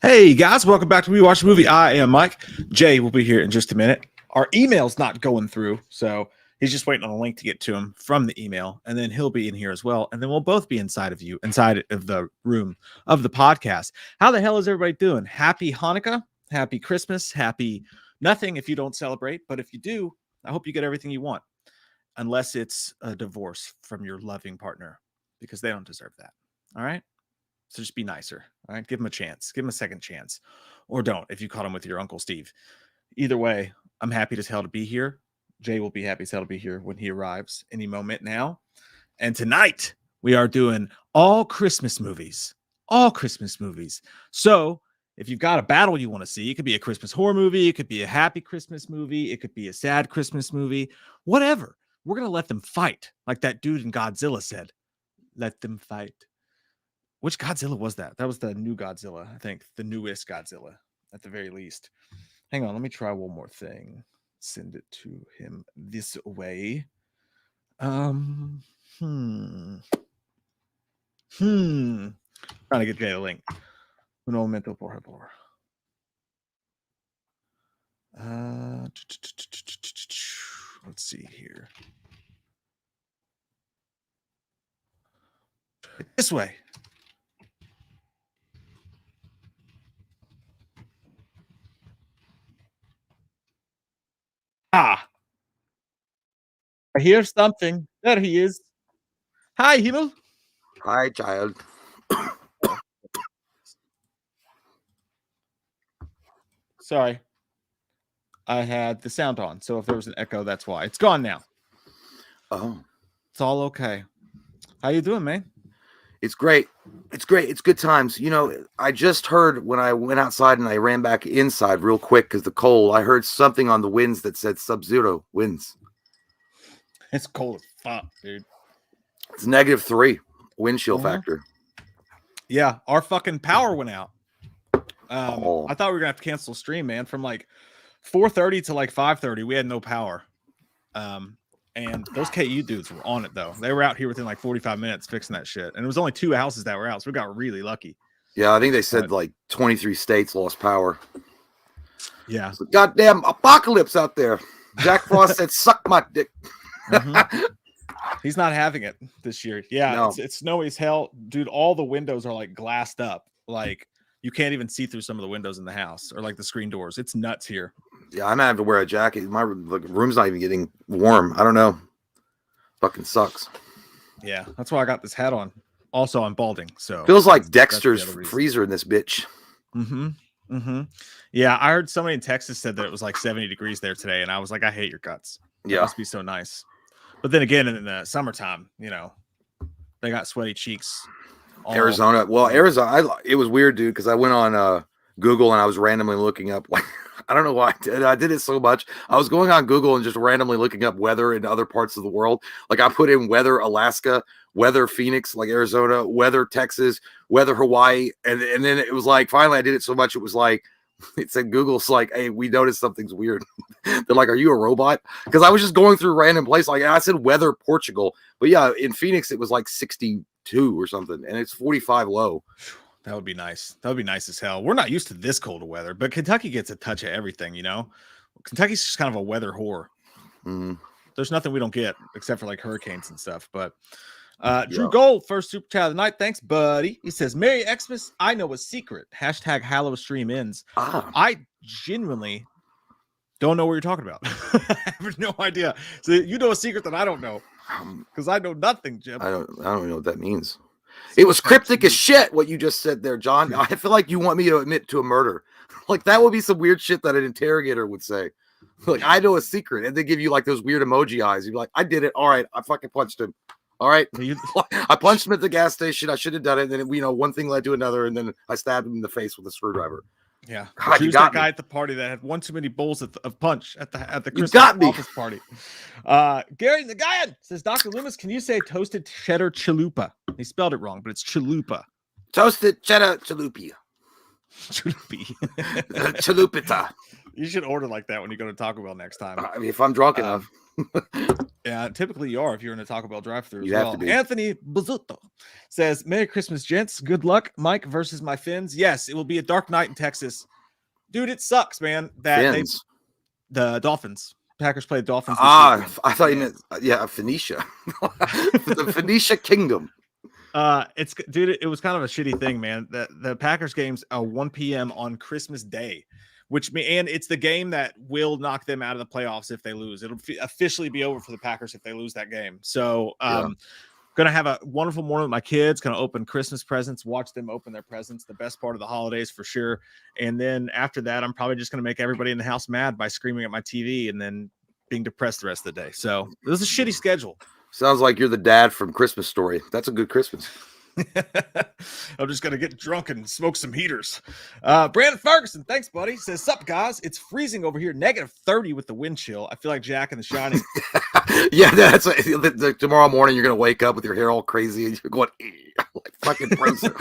Hey guys, welcome back to We Watch a Movie. I am Mike. Jay will be here in just a minute. Our email's not going through, so he's just waiting on a link to get to him from the email, and then he'll be in here as well, and then we'll both be inside of the room of the podcast. How the hell is everybody doing? Happy Hanukkah, happy Christmas, happy nothing if you don't celebrate, but if you do, I hope you get everything you want, unless it's a divorce from your loving partner, because they don't deserve that. All right? So just be nicer. All right. Give him a chance. Give him a second chance. Or don't if you caught him with your Uncle Steve. Either way, I'm happy as hell to be here. Jay will be happy as hell to be here when he arrives any moment now. And tonight we are doing all Christmas movies. All Christmas movies. So if you've got a battle you want to see, it could be a Christmas horror movie. It could be a happy Christmas movie. It could be a sad Christmas movie. Whatever. We're going to let them fight. Like that dude in Godzilla said. Let them fight. Which Godzilla was that? That was the new Godzilla, I think. The newest Godzilla, at the very least. Hang on, let me try one more thing. Send it to him this way. Trying to get Jay a link. Un momento, por favor. Let's see here. This way. I hear something. There he is. Hi, Himmel. Hi, child. Sorry. I had the sound on, so if there was an echo, that's why. It's gone now. Oh. It's all okay. How you doing, man? It's great. It's great. It's good times. You know, I just heard when I went outside and I ran back inside real quick because the cold, I heard something on the winds that said Sub-Zero winds. It's cold as fuck, dude. It's -3 wind chill factor. Yeah, our fucking power went out. I thought we were gonna have to cancel stream, man. From like 4:30 to like 5:30, we had no power. And those KU dudes were on it though. They were out here within like 45 minutes fixing that shit. And it was only 2 houses that were out, so we got really lucky. Yeah, I think they said like 23 states lost power. Yeah. It's a goddamn apocalypse out there. Jack Frost said, "Suck my dick." He's not having it this year. Yeah, no. It's snowy as hell. Dude, all the windows are like glassed up. Like you can't even see through some of the windows in the house or like the screen doors. It's nuts here. Yeah, I'm gonna have to wear a jacket. My room's not even getting warm. I don't know. Fucking sucks. Yeah, that's why I got this hat on. Also, I'm balding, so feels like Dexter's freezer in this bitch. Yeah, I heard somebody in Texas said that it was like 70 degrees there today, and I was like, I hate your guts. It must be so nice. But then again, in the summertime, you know, they got sweaty cheeks. Arizona. Well, Arizona. It was weird, dude, because I went on Google and I was randomly looking up. Like, I don't know why I did it so much. I was going on Google and just randomly looking up weather in other parts of the world. Like I put in weather Alaska, weather Phoenix, like Arizona, weather Texas, weather Hawaii, and then it was like finally I did it so much it was like it said Google's like, hey, we noticed something's weird. They're like, are you a robot? Because I was just going through random places. Like I said weather Portugal, but yeah, in Phoenix it was like 62 or something, and it's 45 low. That would be nice. That would be nice as hell. We're not used to this cold of weather, but Kentucky gets a touch of everything, you know? Kentucky's just kind of a weather whore. There's nothing we don't get except for like hurricanes and stuff. But Drew Gold, first super chat of the night. Thanks, buddy. He says, Merry Xmas. I know a secret. Hashtag Hallow Stream ends. I genuinely don't know what you're talking about. I have no idea. So you know a secret that I don't know. Because I know nothing, Jim. I don't know what that means. It was cryptic as shit what you just said there, John. I feel like you want me to admit to a murder. Like that would be some weird shit that an interrogator would say. Like, I know a secret, and they give you like those weird emoji eyes. You're like, I did it. All right, I fucking punched him. All right, I punched him at the gas station. I should have done it. And then one thing led to another, and then I stabbed him in the face with a screwdriver. Yeah, God, you got that guy at the party that had one too many bowls of punch at the Christmas office party. Gary the guy says, Dr. Loomis, can you say toasted cheddar chalupa? He spelled it wrong, but it's chalupa. Toasted cheddar chalupa. Chalupi. Chalupita. You should order like that when you go to Taco Bell next time. I mean, if I'm drunk enough. Yeah, typically you are if you're in a Taco Bell drive-thru as You have well. to be. Anthony Bazzuto says, Merry Christmas, gents. Good luck. Mike versus my Finns. Yes, it will be a dark night in Texas. Dude, it sucks, man. That Finns. the Dolphins. Packers play the Dolphins. I thought you meant Phoenicia. The Phoenicia Kingdom. It was kind of a shitty thing, man. The Packers game's 1 p.m. on Christmas Day, and it's the game that will knock them out of the playoffs if they lose. It'll officially be over for the Packers if they lose that game. So, gonna have a wonderful morning with my kids. Gonna open Christmas presents, watch them open their presents. The best part of the holidays for sure. And then after that, I'm probably just gonna make everybody in the house mad by screaming at my TV and then being depressed the rest of the day. So it was a shitty schedule. Sounds like you're the dad from Christmas Story. That's a good Christmas. I'm just gonna get drunk and smoke some heaters. Brandon Ferguson, thanks, buddy. Says, "Sup, guys? It's freezing over here. -30 with the wind chill. I feel like Jack in The Shining." Yeah, that's tomorrow morning. You're gonna wake up with your hair all crazy and you're going like fucking frozen.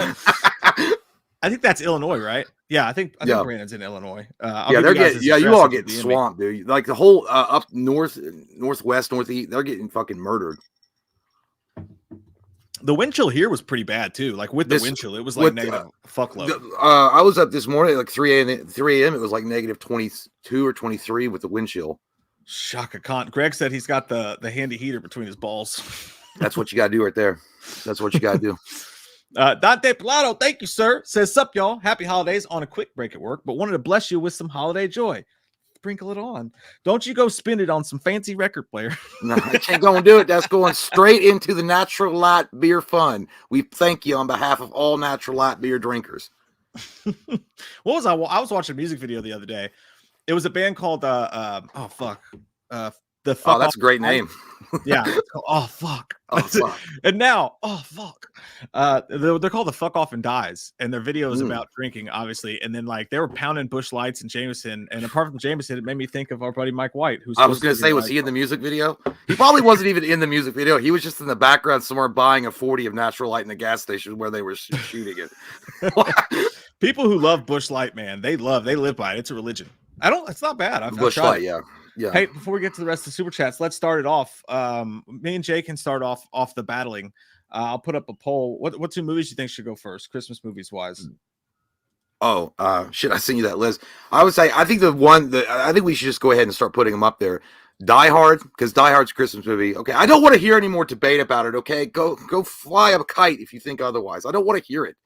I think that's Illinois, right? Yeah, I think Brandon's in Illinois. You all get swamped, dude. Like the whole up north, northwest, northeast, they're getting fucking murdered. The wind chill here was pretty bad too. Like with the wind chill, it was like negative fuckload. I was up this morning at like 3 a.m. It was like negative 22 or 23 with the wind chill. Shaka Khan. Greg said he's got the handy heater between his balls. That's what you gotta do right there. That's what you gotta do. Dante Pilato, thank you, sir. Says, "Sup, y'all? Happy holidays on a quick break at work, but wanted to bless you with some holiday joy. Sprinkle it on. Don't you go spend it on some fancy record player." No, I can't go and do it. That's going straight into the Natural Light Beer Fund. We thank you on behalf of all Natural Light beer drinkers. What was I was watching a music video the other day. It was a band called the Fuck. Oh, that's a great name. Yeah. Oh fuck. Oh fuck. And now, oh fuck. They're called the Fuck Off and Dies, and their video is about drinking, obviously. And then like they were pounding Busch Lights and Jameson, and apart from Jameson, it made me think of our buddy Mike White. I was gonna say, was he in the music video? He probably wasn't even in the music video. He was just in the background somewhere buying a 40 of Natural Light in the gas station where they were shooting it. People who love Busch Light, man, they live by it. It's a religion. It's not bad. Busch Light, yeah. Yeah. Hey, before we get to the rest of the super chats, let's start it off. Me and Jay can start off the battling. I'll put up a poll. What two movies do you think should go first, Christmas movies wise? Oh, shit! I sent you that list. I would say I think I think we should just go ahead and start putting them up there. Die Hard, because Die Hard's a Christmas movie. Okay, I don't want to hear any more debate about it. Okay, go fly a kite if you think otherwise. I don't want to hear it.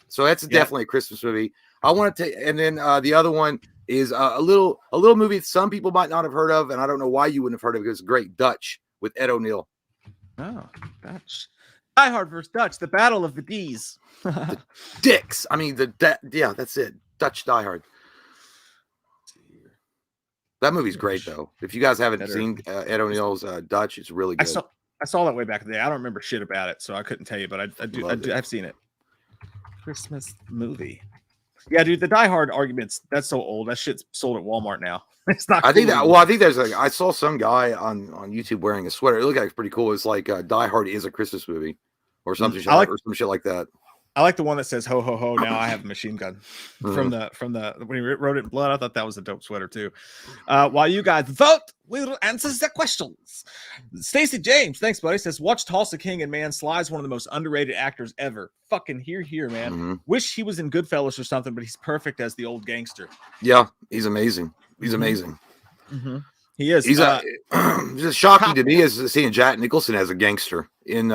So that's definitely a Christmas movie. I want to take, and then the other one is a little movie that some people might not have heard of, and I don't know why you wouldn't have heard of it. It's great, Dutch with Ed O'Neill. Oh, Dutch. Die Hard versus Dutch, the battle of the D's. The dicks. I mean, that's it. Dutch Die Hard. That movie's great, though. If you guys haven't seen Ed O'Neill's Dutch, it's really good. I saw that way back in the day. I don't remember shit about it, so I couldn't tell you, but I've seen it. Christmas movie. Yeah, dude, the Die Hard arguments, that's so old. That shit's sold at Walmart now. It's not cool. I think there's I saw some guy on YouTube wearing a sweater. It looked like it's pretty cool. It's like Die Hard is a Christmas movie or something or some shit like that. I like the one that says ho ho ho, now I have a machine gun. From the when he wrote it in blood. I thought that was a dope sweater too. While you guys vote, we'll answer the questions. Stacey James, thanks, buddy, says watch Tulsa King and man, Sly's one of the most underrated actors ever. Fucking here, man. Wish he was in Goodfellas or something, but he's perfect as the old gangster. Yeah, he's amazing. He's amazing. He is. He's just shocking to me as seeing Jack Nicholson as a gangster in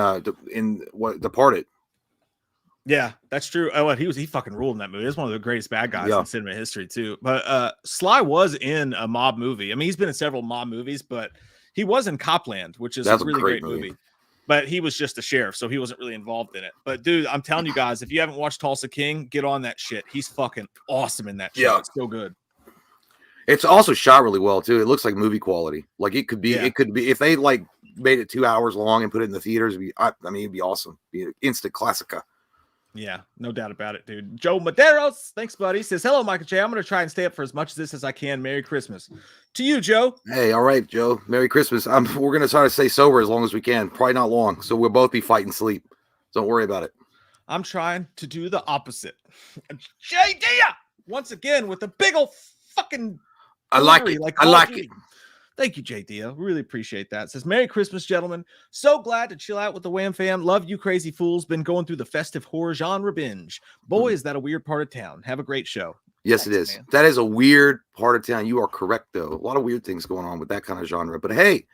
what Departed. Yeah, that's true. Oh, he fucking ruled in that movie. He's one of the greatest bad guys in cinema history too. But Sly was in a mob movie. I mean, he's been in several mob movies, but he was in Copland, which is a really great movie. But he was just a sheriff, so he wasn't really involved in it. But dude, I'm telling you guys, if you haven't watched Tulsa King, get on that shit. He's fucking awesome in that shit. Yeah. It's so good. It's also shot really well too. It looks like movie quality. Like it could be if they like made it 2 hours long and put it in the theaters. It'd be awesome. Be an instant classica. Yeah, no doubt about it, dude. Joe Maderos, thanks, buddy. Says, hello, Michael J. I'm going to try and stay up for as much of this as I can. Merry Christmas. To you, Joe. Hey, all right, Joe. Merry Christmas. We're going to try to stay sober as long as we can. Probably not long. So we'll both be fighting sleep. Don't worry about it. I'm trying to do the opposite. JD, once again with a big old fucking I like delivery, it. like I Call of like Duty. it. Thank you, JD. Really appreciate that. It says, Merry Christmas, gentlemen. So glad to chill out with the Wham fam. Love you crazy fools. Been going through the festive horror genre binge. Boy, is that a weird part of town. Have a great show. Yes, Thanks, it is. man. That is a weird part of town. You are correct, though. A lot of weird things going on with that kind of genre. But hey,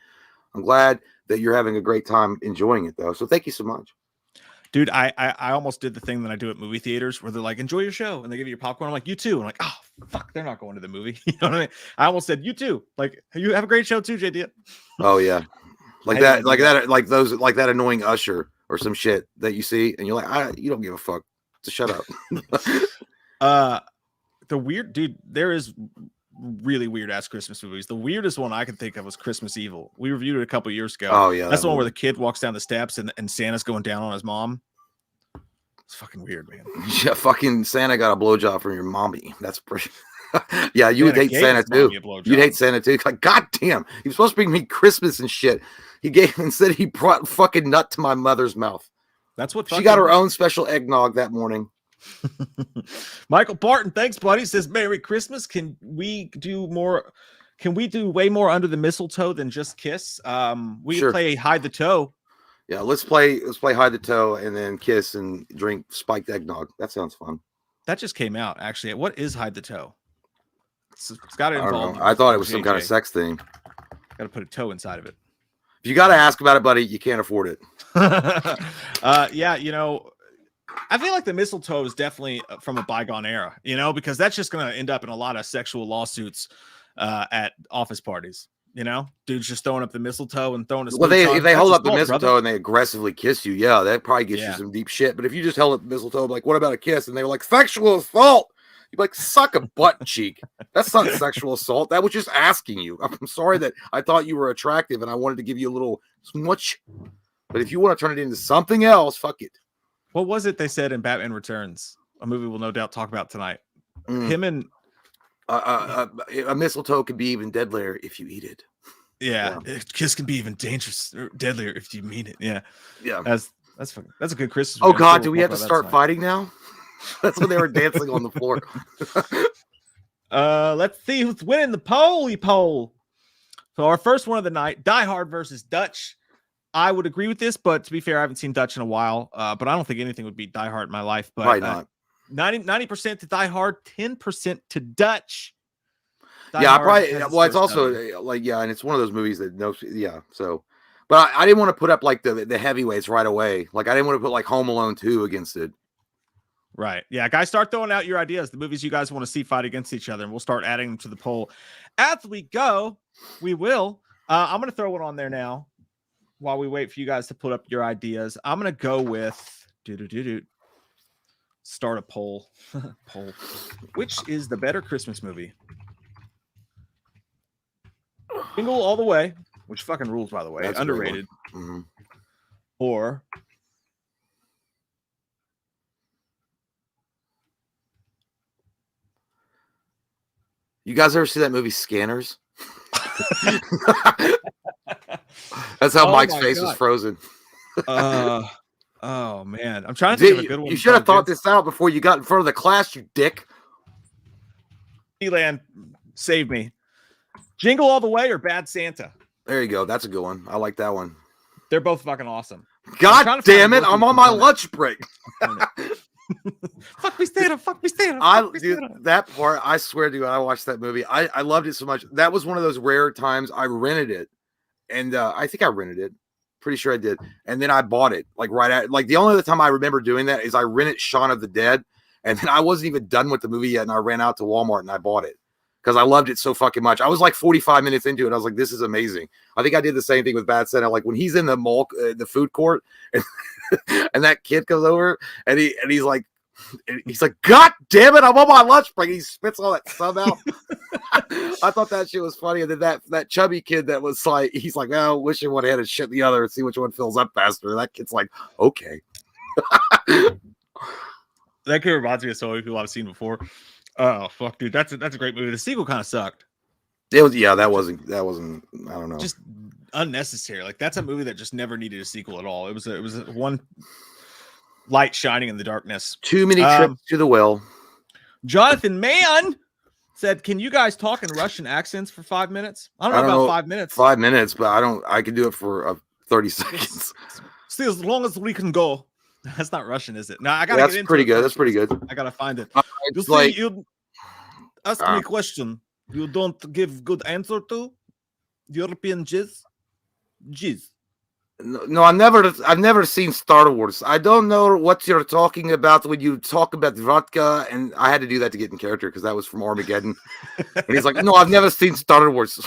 I'm glad that you're having a great time enjoying it, though. So thank you so much. Dude, I almost did the thing that I do at movie theaters where they're like, enjoy your show. And they give you your popcorn. I'm like, you too. I'm like, oh, fuck, they're not going to the movie. You know what I mean? I almost said, you too. Like, you have a great show too, JD. Oh, yeah. Like Hey, that, man, yeah. like that annoying usher or some shit that you see, and you're like, you don't give a fuck. So shut up. The weird dude, there is really weird ass Christmas movies. The weirdest one I can think of was Christmas Evil. We reviewed it a couple years ago. Oh, yeah. That's the one where the kid walks down the steps and Santa's going down on his mom. It's fucking weird, man. Yeah, fucking Santa got a blowjob from your mommy. That's pretty. Yeah, you would Santa hate gave Santa his mommy too. a blowjob. You'd hate Santa too. Like, God damn, he was supposed to bring me Christmas and shit. Instead he brought fucking nut to my mother's mouth. That's what She got her own special eggnog that morning. Michael Barton, thanks, buddy. Says Merry Christmas. Can we do more? Can we do way more under the mistletoe than just kiss? We Sure. play hide the toe. Yeah, let's play hide the toe and then kiss and drink spiked eggnog. That sounds fun. That just came out actually. What is hide the toe? It's got to involve. I thought it was some kind of sex thing. Got to put a toe inside of it. If you got to ask about it, buddy, you can't afford it. Yeah, you know, I feel like the mistletoe is definitely from a bygone era, you know, because that's just going to end up in a lot of sexual lawsuits at office parties. You know, dudes just throwing up the mistletoe and throwing a well, if they hold up the mistletoe and they aggressively kiss you, yeah, that probably gets you some deep shit. But if you just held up the mistletoe, like, what about a kiss? And they were like, sexual assault. You'd be like, suck a butt cheek. That's not sexual assault. That was just asking you. I'm sorry that I thought you were attractive and I wanted to give you a little smooch. But if you want to turn it into something else, fuck it. What was it they said in Batman Returns? A movie we'll no doubt talk about tonight. Him and a mistletoe can be even deadlier if you eat it. Yeah. Kiss can be even dangerous or deadlier if you mean it. Yeah. That's a good Christmas. Oh God, do we have to start fighting now? That's when they were dancing on the floor. Let's see who's winning the poll. So our first one of the night, Die Hard versus Dutch. I would agree with this, but to be fair, I haven't seen Dutch in a while. But I don't think anything would beat Die Hard in my life. But probably not. 90% to Die Hard, 10% to Dutch. It's also like, and it's one of those movies that so, but I didn't want to put up like the heavyweights right away. Like I didn't want to put like Home Alone 2 against it. Right. Yeah, guys, start throwing out your ideas, the movies you guys want to see fight against each other, and we'll start adding them to the poll. As we go, we will. I'm going to throw one on there now while we wait for you guys to put up your ideas. I'm going to go with start a poll. Which is the better Christmas movie? Jingle All the Way, which fucking rules, by the way. That's underrated. Mm-hmm. Or you guys ever see that movie Scanners? That's how Mike's face was frozen. Oh man, I'm trying to think of a good one. You should have thought this out before you got in front of the class, you dick. Elan, save me. Jingle All the Way or Bad Santa? There you go. That's a good one. I like that one. They're both fucking awesome. God damn it! I'm on my lunch break. Fuck me, Santa. Fuck me, Santa. That part, I swear to you, I watched that movie. I loved it so much. That was one of those rare times I rented it, and I think I rented it. Pretty sure I did. And then I bought it like the only other time I remember doing that is I rented Shaun of the Dead, and then I wasn't even done with the movie yet, and I ran out to Walmart and I bought it because I loved it so fucking much. I was like 45 minutes into it. I was like, this is amazing. I think I did the same thing with Bad Santa. Like when he's in the mall, the food court, and, and that kid comes over and he's like, God damn it, I'm on my lunch break. He spits all that stuff out. I thought that shit was funny. And then that chubby kid that was like, he's like, oh, wishing one had and shit the other and see which one fills up faster. And that kid's like, okay. That kid reminds me of so many people I've seen before. Oh fuck, dude, that's a great movie. The sequel kind of sucked. It was, that wasn't. I don't know. Just unnecessary. Like that's a movie that just never needed a sequel at all. It was one. light shining in the darkness. Too many trips to the well. Jonathan Mann said, "Can you guys talk in Russian accents for 5 minutes?" I don't know about 5 minutes. 5 minutes, but I can do it for 30 seconds. See, as long as we can go. That's not Russian, is it? No, I gotta That's get into pretty it. good. That's pretty good. I gotta find it. It's like you ask me a question. You don't give good answer to European jizz. No, I've never seen Star Wars. I don't know what you're talking about when you talk about vodka. And I had to do that to get in character because that was from Armageddon. And he's like, no, I've never seen Star Wars.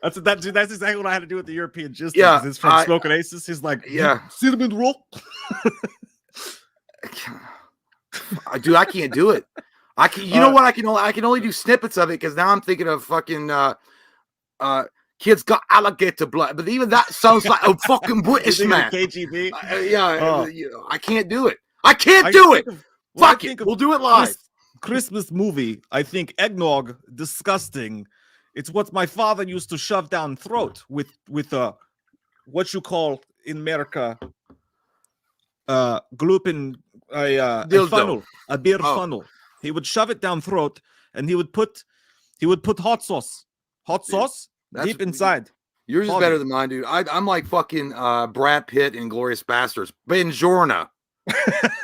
That's exactly what I had to do with the European jizz. Yeah, it's from Smoking Aces. He's like, yeah, cinnamon roll. Dude, I can't do it. You know what? I can only do snippets of it because now I'm thinking of fucking kids got alligator blood, but even that sounds like a fucking British man. KGB. I can't do it. I can't do it. Fuck it. We'll do it live. Christmas movie. I think eggnog disgusting. It's what my father used to shove down throat with what you call in America gluten a funnel, a beer funnel. He would shove it down throat, and he would put hot sauce deep inside. Yours is better than mine, dude. I'm like fucking Brad Pitt in Glorious Bastards. Benjorna.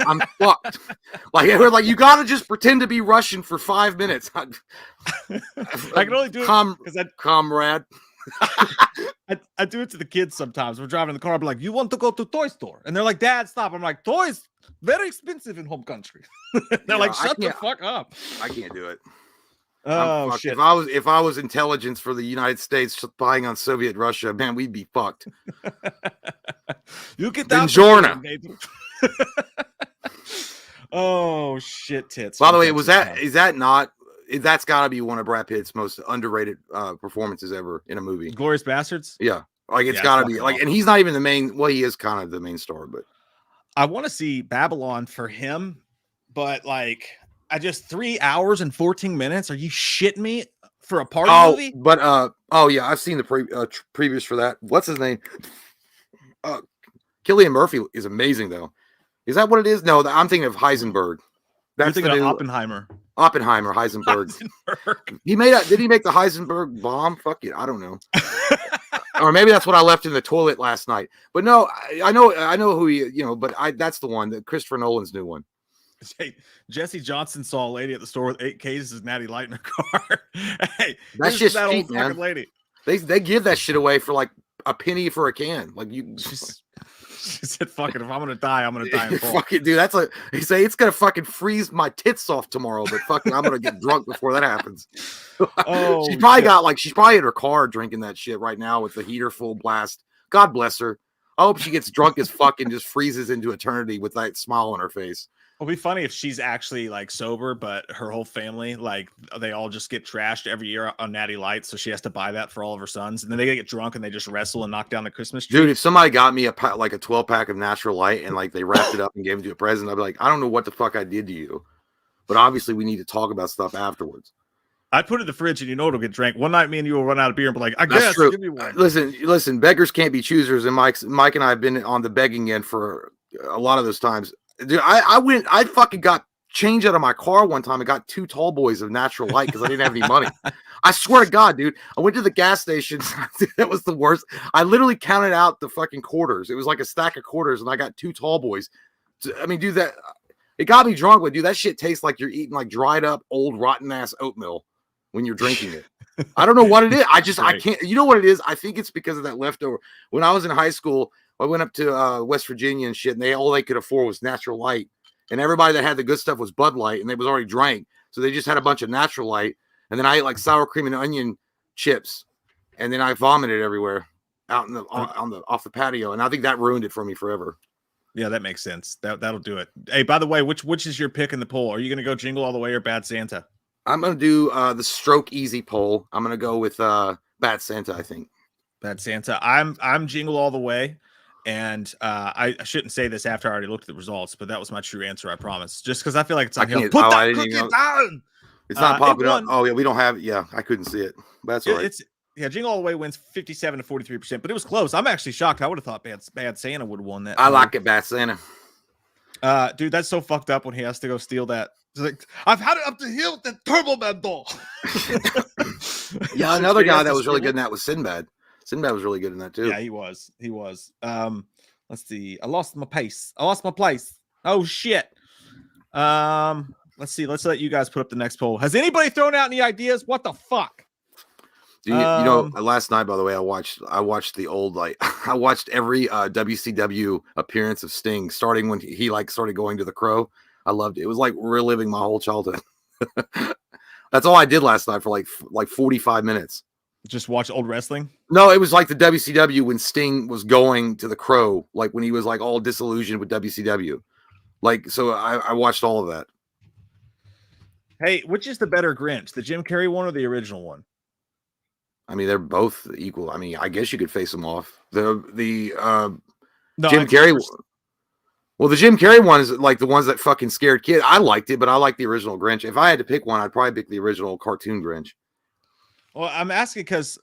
I'm fucked. Like you gotta just pretend to be Russian for 5 minutes. I can only do it because comrade. I do it to the kids sometimes. We're driving in the car. I'm like, "You want to go to toy store?" And they're like, "Dad, stop." I'm like, "Toys very expensive in home country." They're like, "Shut the fuck up." I can't do it. Oh shit! If I was intelligence for the United States spying on Soviet Russia, man, we'd be fucked. You get that, Benjorna. Oh shit, tits. By the way, that's got to be one of Brad Pitt's most underrated performances ever in a movie. Glorious Bastards? Yeah. Like it's got to be like, and he's not even the main, well, he is kind of the main star, but I want to see Babylon for him, but like I just 3 hours and 14 minutes. Are you shitting me for a party movie? But yeah, I've seen the previews for that. What's his name? Cillian Murphy is amazing though. Is that what it is? No, I'm thinking of Heisenberg. That's thinking of Oppenheimer. Heisenberg. Did he make the Heisenberg bomb? Fuck it, I don't know. Or maybe that's what I left in the toilet last night. But no, I know who he, but that's the one, that Christopher Nolan's new one. Hey, Jesse Johnson saw a lady at the store with 8 cases of Natty Light in her car. Hey, that's just that cheap, old man. lady. They give that shit away for like a penny for a can. Like she said, "Fuck it, if I'm gonna die, I'm gonna die in full." Fuck it, dude. That's like he say it's gonna fucking freeze my tits off tomorrow, but fucking I'm gonna get drunk before that happens. Oh, she's probably in her car drinking that shit right now with the heater full blast. God bless her. I hope she gets drunk as fuck and just freezes into eternity with that smile on her face. It'll be funny if she's actually like sober, but her whole family, like they all just get trashed every year on Natty Light, so she has to buy that for all of her sons, and then they get drunk and they just wrestle and knock down the Christmas tree. Dude, if somebody got me a 12-pack of Natural Light and like they wrapped it up and gave it to a present, I'd be like, I don't know what the fuck I did to you, but obviously we need to talk about stuff afterwards. I'd put it in the fridge and it'll get drank. One night, me and you will run out of beer and be like, I guess, give me one. Listen, beggars can't be choosers, and Mike and I have been on the begging end for a lot of those times. Dude, I fucking got change out of my car one time and got 2 tall boys of Natural Light because I didn't have any money. I swear to God, dude, I went to the gas station. That was the worst. I literally counted out the fucking quarters. It was like a stack of quarters, and I got 2 tall boys. I mean, dude, it got me drunk, but dude, that shit tastes like you're eating like dried up, old, rotten ass oatmeal when you're drinking it. I don't know what it is. I can't. You know what it is? I think it's because of that leftover. When I was in high school, I went up to West Virginia and shit, and all they could afford was Natural Light. And everybody that had the good stuff was Bud Light, and they was already drank. So they just had a bunch of Natural Light. And then I ate like sour cream and onion chips. And then I vomited everywhere out off the patio. And I think that ruined it for me forever. Yeah, that makes sense. That'll do it. Hey, by the way, which is your pick in the poll? Are you going to go Jingle All the Way or Bad Santa? I'm going to do the Stroke Easy poll. I'm going to go with Bad Santa, I think. Bad Santa. I'm Jingle All the Way. And I shouldn't say this after I already looked at the results, but that was my true answer, I promise. Just because I feel like it's on Put that cookie down! It's not popping up. Oh, yeah, we don't have it. Yeah, I couldn't see it. That's all right. Jingle All the Way wins 57 to 43%, but it was close. I'm actually shocked. I would have thought Bad Santa would have won that. I like it, Bad Santa. Dude, that's so fucked up when he has to go steal that. He's like, I've had it up the hill with the Turbo Man doll. Yeah, another guy that was really good in that was Sinbad. Sinbad was really good in that too. Yeah, he was. Let's see. I lost my pace. I lost my place. Oh shit. Let's see. Let's let you guys put up the next poll. Has anybody thrown out any ideas? What the fuck? You know, last night, by the way, I watched the old, like, I watched every WCW appearance of Sting, starting when he like started going to the Crow. I loved it. It was like reliving my whole childhood. That's all I did last night for like 45 minutes. Just watch old wrestling? No, it was like the WCW when Sting was going to the Crow, like when he was like all disillusioned with WCW. Like, so I watched all of that. Hey, which is the better Grinch, the Jim Carrey one or the original one? I mean, they're both equal. I mean, I guess you could face them off. The No, Jim Carrey. Well, the Jim Carrey one is like the ones that fucking scared kids. I liked it, but I like the original Grinch. If I had to pick one, I'd probably pick the original cartoon Grinch. Well, I'm asking because,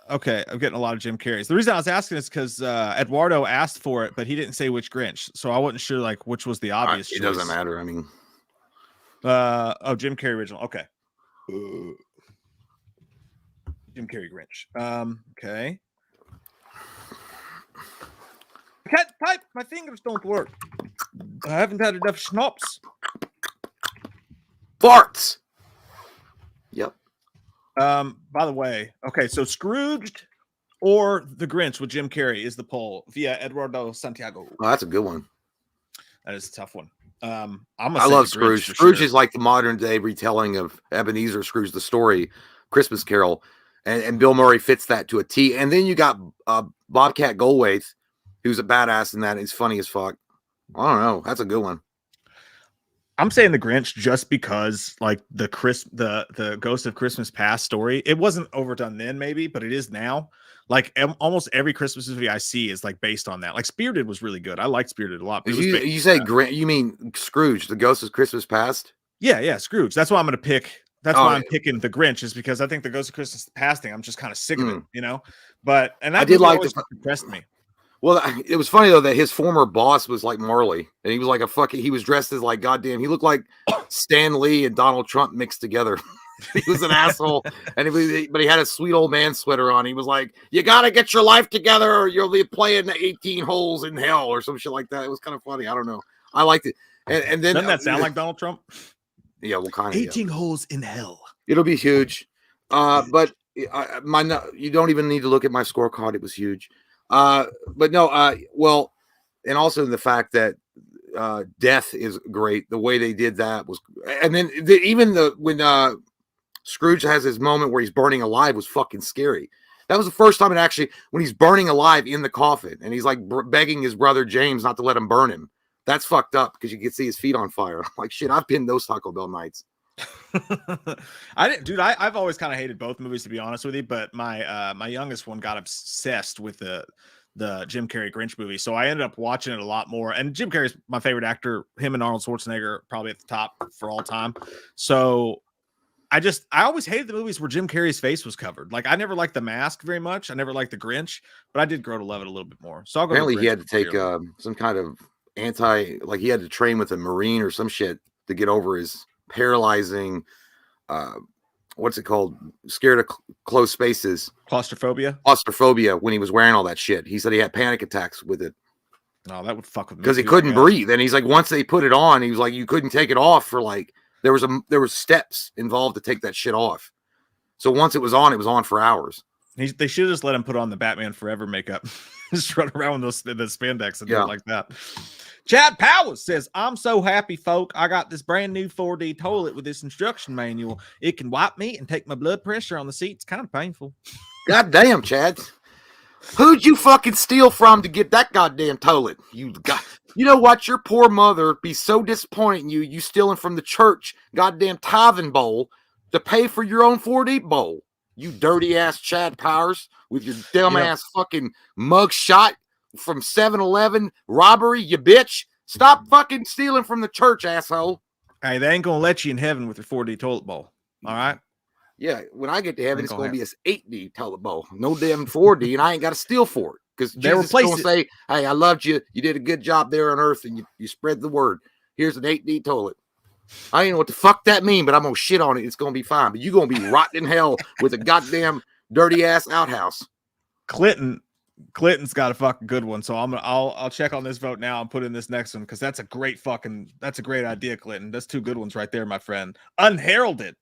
okay, I'm getting a lot of Jim Carrey's. The reason I was asking is because Eduardo asked for it, but he didn't say which Grinch, so I wasn't sure like which was the obvious choice. It doesn't matter. I mean, Jim Carrey original. Okay, Jim Carrey Grinch. Okay. I can't type. My fingers don't work. I haven't had enough schnapps. Farts. Yep. By the way, okay, so Scrooged or The Grinch with Jim Carrey is the poll via Eduardo Santiago. Oh, that's a good one. That is a tough one. I love Scrooge. Scrooge is like the modern day retelling of Ebenezer Scrooge, the story, Christmas Carol, and Bill Murray fits that to a T. And then you got Bobcat Goldthwait, who's a badass in that. He's funny as fuck. I don't know. That's a good one. I'm saying The Grinch just because like the Ghost of Christmas Past story, it wasn't overdone then maybe, but it is now. Like almost every Christmas movie I see is like based on that. Like Spirited was really good. I liked Spirited a lot. You say Grinch? You mean Scrooge, the Ghost of Christmas Past? Yeah, Scrooge. That's why I'm going to pick. That's why I'm picking The Grinch, is because I think the Ghost of Christmas Past thing, I'm just kind of sick of it, you know. But and that I did like impressed me. Well, it was funny though that his former boss was like Marley, and he was like he was dressed as like goddamn. He looked like Stan Lee and Donald Trump mixed together. He was an asshole, but he had a sweet old man sweater on. He was like, "You gotta get your life together, or you'll be playing 18 holes in hell," or some shit like that. It was kind of funny. I don't know. I liked it. And then doesn't that sound like Donald Trump? Yeah, well, kind of 18 holes in hell. It'll be huge. But you don't even need to look at my scorecard. It was huge. But no, well, and also the fact that death is great. The way they did that was, and then when Scrooge has his moment where he's burning alive was fucking scary. That was the first time when he's burning alive in the coffin and he's like begging his brother James not to let him burn him. That's fucked up because you can see his feet on fire. Like shit, I've been those Taco Bell nights. I've always kind of hated both movies, to be honest with you, but my youngest one got obsessed with the Jim Carrey Grinch movie, so I ended up watching it a lot more. And Jim Carrey's my favorite actor. Him and Arnold Schwarzenegger probably at the top for all time. So I always hated the movies where Jim Carrey's face was covered. Like I never liked The Mask very much. I never liked The Grinch, but I did grow to love it a little bit more. So I'll go. Apparently, he had to take some kind of he had to train with a Marine or some shit to get over his paralyzing what's it called, scared of closed spaces, claustrophobia when he was wearing all that shit. He said he had panic attacks with it. No, that would fuck with me because he couldn't breathe. And he's like, once they put it on, he was like, you couldn't take it off for like there was steps involved to take that shit off. So once it was on for hours. They should just let him put on the Batman Forever makeup. Just run around with the spandex and do it like that. Chad Powers says, I'm so happy, folk. I got this brand new 4D toilet with this instruction manual. It can wipe me and take my blood pressure on the seat. It's kind of painful. God damn, Chad. Who'd you fucking steal from to get that goddamn toilet? You know what? Your poor mother be so disappointed in you. You stealing from the church goddamn tithing bowl to pay for your own 4D bowl. You dirty ass Chad Powers with your dumb ass fucking mug shot from 7-Eleven robbery, you bitch. Stop fucking stealing from the church, asshole. Hey, they ain't gonna let you in heaven with your 4D toilet bowl. All right. Yeah, when I get to heaven, it's gonna be this 8D toilet bowl. No damn 4D, and I ain't got to steal for it. Because They Jesus replace will it. say, "Hey, I loved you. You did a good job there on earth, and you spread the word. Here's an 8D toilet. I don't know what the fuck that mean, but I'm gonna shit on it. It's gonna be fine. But you're gonna be rotting in hell with a goddamn dirty ass outhouse." Clinton's got a fucking good one, so I'll check on this vote now and put in this next one because that's a great idea, Clinton. That's two good ones right there, my friend. Unheralded,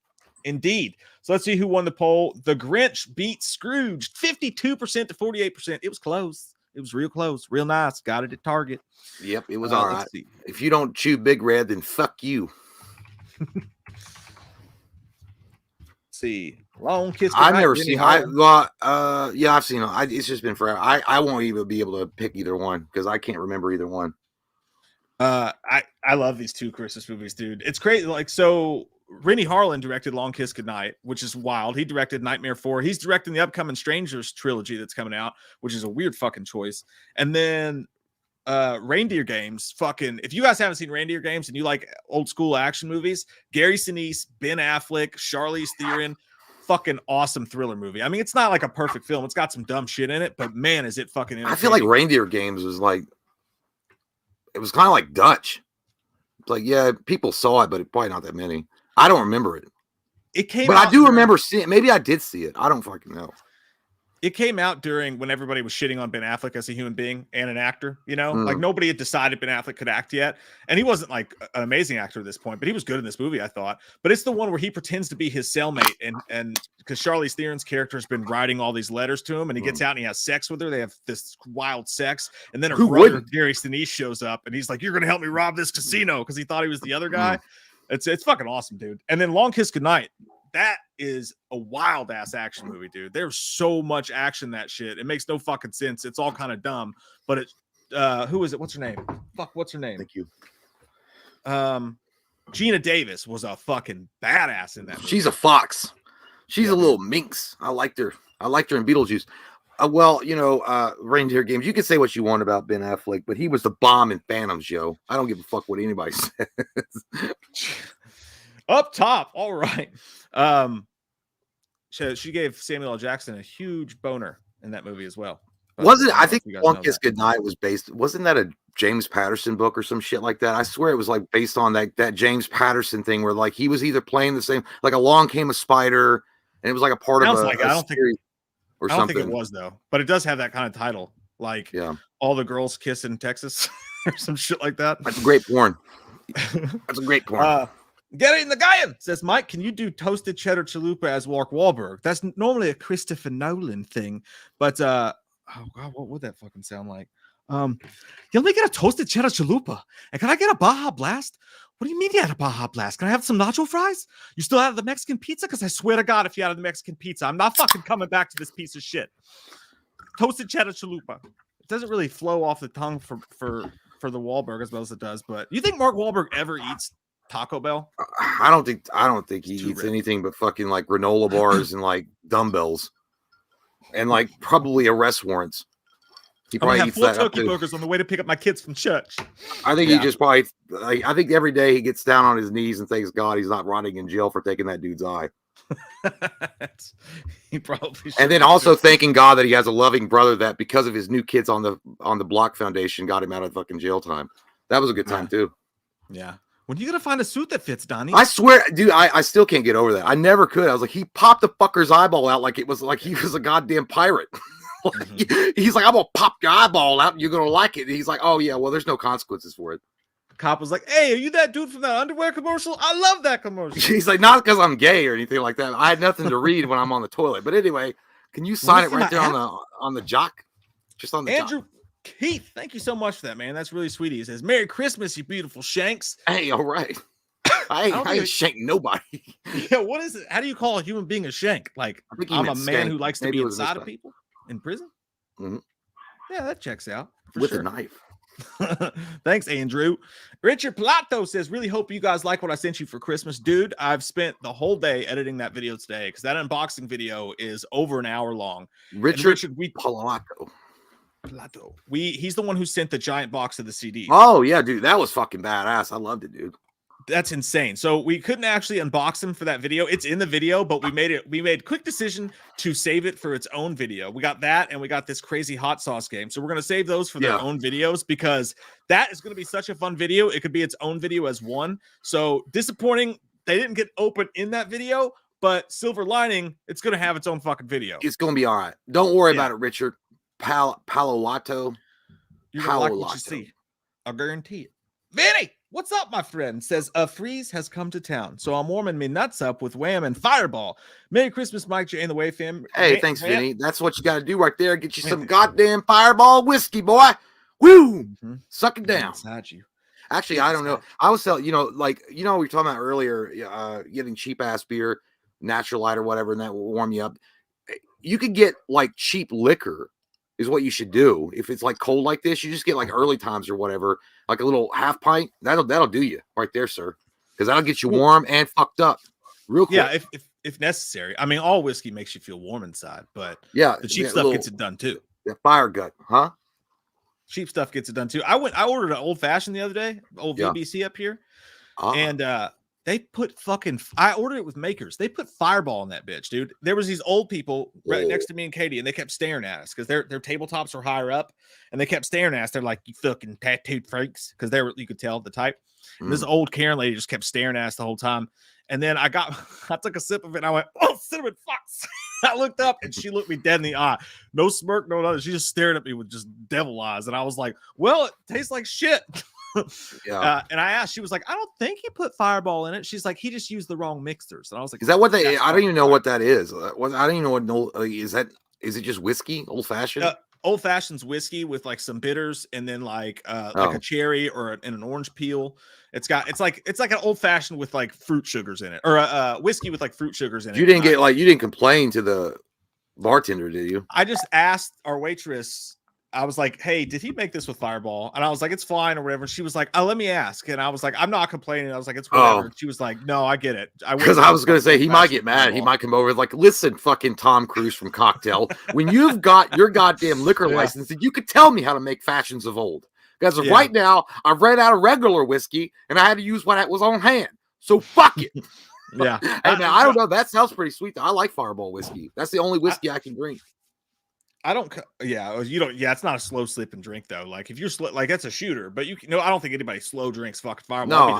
indeed. So let's see who won the poll. The Grinch beat Scrooged 52% to 48%. It was close. It was real close, real nice. Got it at Target. Yep, it was all right. See. If you don't chew Big Red, then fuck you. See, Long Kiss. I've never seen. Yeah, I've seen them. It's just been forever. I won't even be able to pick either one because I can't remember either one. I love these two Christmas movies, dude. It's crazy. Like, so Rennie Harlan directed Long Kiss Goodnight, which is wild. He directed Nightmare 4. He's directing the upcoming Strangers trilogy that's coming out, which is a weird fucking choice. And then Reindeer Games, fucking, if you guys haven't seen Reindeer Games and you like old school action movies, Gary Sinise, Ben Affleck, Charlize Theron, fucking awesome thriller movie. I mean, it's not like a perfect film. It's got some dumb shit in it, but man, is it fucking entertaining. I feel like Reindeer Games was like, it was kind of like Dutch. It's like, yeah, people saw it, but it probably not that many. I don't remember it. It came but out I do remember seeing it. Maybe I did see it. I don't fucking know. It came out during when everybody was shitting on Ben Affleck as a human being and an actor, you know, like nobody had decided Ben Affleck could act yet. And he wasn't like an amazing actor at this point, but he was good in this movie, I thought. But it's the one where he pretends to be his cellmate. And because Charlize Theron's character has been writing all these letters to him and he gets out and he has sex with her. They have this wild sex. And then her brother, Gary Sinise, shows up and he's like, "You're going to help me rob this casino," because he thought he was the other guy. It's fucking awesome, dude. And then Long Kiss Goodnight. That is a wild ass action movie, dude. There's so much action, that shit. It makes no fucking sense. It's all kind of dumb, but it, who is it? What's her name? What's her name? Thank you. Gina Davis was a fucking badass in that movie. She's a fox. She's a little minx. I liked her. I liked her in Beetlejuice. Well, you know, Reindeer Games, you can say what you want about Ben Affleck, but he was the bomb in Phantoms, yo. I don't give a fuck what anybody says. Up top, all right. She gave Samuel L. Jackson a huge boner in that movie as well. Wasn't I think Long Kiss Goodnight was based? Wasn't that a James Patterson book or some shit like that? I swear it was like based on that James Patterson thing where like he was either playing the same, like Along Came a Spider, and it was like a part of a I don't series or something. I don't think it was though, but it does have that kind of title, like All the Girls Kiss in Texas or some shit like that. That's great porn. That's a great porn. Get it in the Guyan, says Mike. Can you do toasted cheddar chalupa as Mark Wahlberg? That's normally a Christopher Nolan thing, but oh god, what would that fucking sound like? You let me get a toasted cheddar chalupa, and can I get a Baja Blast? What do you mean you had a Baja Blast? Can I have some nacho fries? You still have the Mexican pizza? Because I swear to God, if you had the Mexican pizza, I'm not fucking coming back to this piece of shit. Toasted cheddar chalupa. It doesn't really flow off the tongue for the Wahlberg as well as it does, but you think Mark Wahlberg ever eats Taco Bell? I don't think he eats anything but fucking like granola bars and like dumbbells and like probably arrest warrants. He probably eats that turkey burgers on the way to pick up my kids from church. I think he just probably like, I think every day he gets down on his knees and thanks God he's not rotting in jail for taking that dude's eye. He probably should. And then also thanking God that he has a loving brother that because of his new kids on the Block Foundation got him out of fucking jail time. That was a good time too. Yeah. When are you gonna find a suit that fits, Donnie? I swear, dude, I still can't get over that. I never could. I was like, he popped the fucker's eyeball out like it was like he was a goddamn pirate. He's like, I'm gonna pop your eyeball out and you're gonna like it. And he's like, oh yeah, well, there's no consequences for it. The cop was like, hey, are you that dude from that underwear commercial? I love that commercial. He's like, not because I'm gay or anything like that. I had nothing to read when I'm on the toilet. But anyway, can you sign it right there on the jock? Just on the Andrew jock. Keith, thank you so much for that, man. That's really sweet. He says, Merry Christmas, you beautiful shanks. Hey, all right. I ain't shank nobody. Yeah, what is it? How do you call a human being a shank? Like, I'm a man who likes to be inside of people in prison? Mm-hmm. Yeah, that checks out. With a knife. Thanks, Andrew. Richard Plato says, really hope you guys like what I sent you for Christmas. Dude, I've spent the whole day editing that video today because that unboxing video is over an hour long. Richard Plato. He's the one who sent the giant box of the CD. Oh, yeah, dude. That was fucking badass. I loved it, dude. That's insane. So we couldn't actually unbox him for that video. It's in the video, but we made quick decision to save it for its own video. We got that, and we got this crazy hot sauce game. So we're gonna save those for their own videos because that is gonna be such a fun video. It could be its own video as one. So disappointing they didn't get open in that video, but silver lining, it's gonna have its own fucking video. It's gonna be all right. Don't worry about it, Richard. Palo Lato. You're gonna like what you see. I guarantee it. Vinny, what's up, my friend? Says a freeze has come to town, so I'm warming me nuts up with Wham and Fireball. Merry Christmas, Mike J and the Way fam. Hey, thanks, Vinny. That's what you got to do right there. Get you some goddamn Fireball whiskey, boy. Woo! Suck it down. Inside you. Actually, I don't know. I was telling we were talking about earlier, getting cheap ass beer, natural light or whatever, and that will warm you up. You could get like cheap liquor. Is what you should do. If it's like cold like this, you just get like early times or whatever, like a little half pint. That'll do you right there, sir, because that'll get you warm and fucked up real quick. Yeah, if necessary. I mean, all whiskey makes you feel warm inside, but the cheap stuff gets it done too. Yeah, fire gut, huh? Cheap stuff gets it done too. I ordered an old fashioned the other day, old VBC up here, and they put I ordered it with Makers. They put Fireball in that bitch, dude. There was these old people right next to me and Katie, and they kept staring at us because their tabletops were higher up, and they kept staring at us. They're like, "You fucking tattooed freaks," because you could tell the type. And this old Karen lady just kept staring at us the whole time. And then I took a sip of it, and I went, "Oh, cinnamon fucks." I looked up, and she looked me dead in the eye. No smirk, no nothing. She just stared at me with just devil eyes, and I was like, "Well, it tastes like shit." And I asked, she was like, "I don't think he put Fireball in it." She's like, "He just used the wrong mixers." And I was like, "Is that what they? I don't even know what that is. I don't even know what is that. Is it just whiskey, old fashioned? Old fashioned's whiskey with like some bitters, and then like a cherry or an orange peel. It's like an old fashioned with like fruit sugars in it, or a whiskey with like fruit sugars in it. You didn't complain to the bartender, did you? I just asked our waitress. I was like, "Hey, did he make this with Fireball?" And I was like, "It's fine," or whatever. She was like, "Oh, let me ask." And I was like, "I'm not complaining." I was like, "It's whatever." She was like, "No, I get it." Because I was going to say he might get mad. He might come over like, "Listen, fucking Tom Cruise from Cocktail, when you've got your goddamn liquor license, you could tell me how to make fashions of old. Because right now, I've ran out of regular whiskey, and I had to use what was on hand. So fuck it." Yeah. Hey, man, I don't know. That sounds pretty sweet. I like Fireball whiskey. That's the only whiskey I can drink. I don't. Yeah, you don't. Yeah, it's not a slow slipping drink though. Like if you're like that's a shooter, but I don't think anybody slow drinks fucking Fireball. No.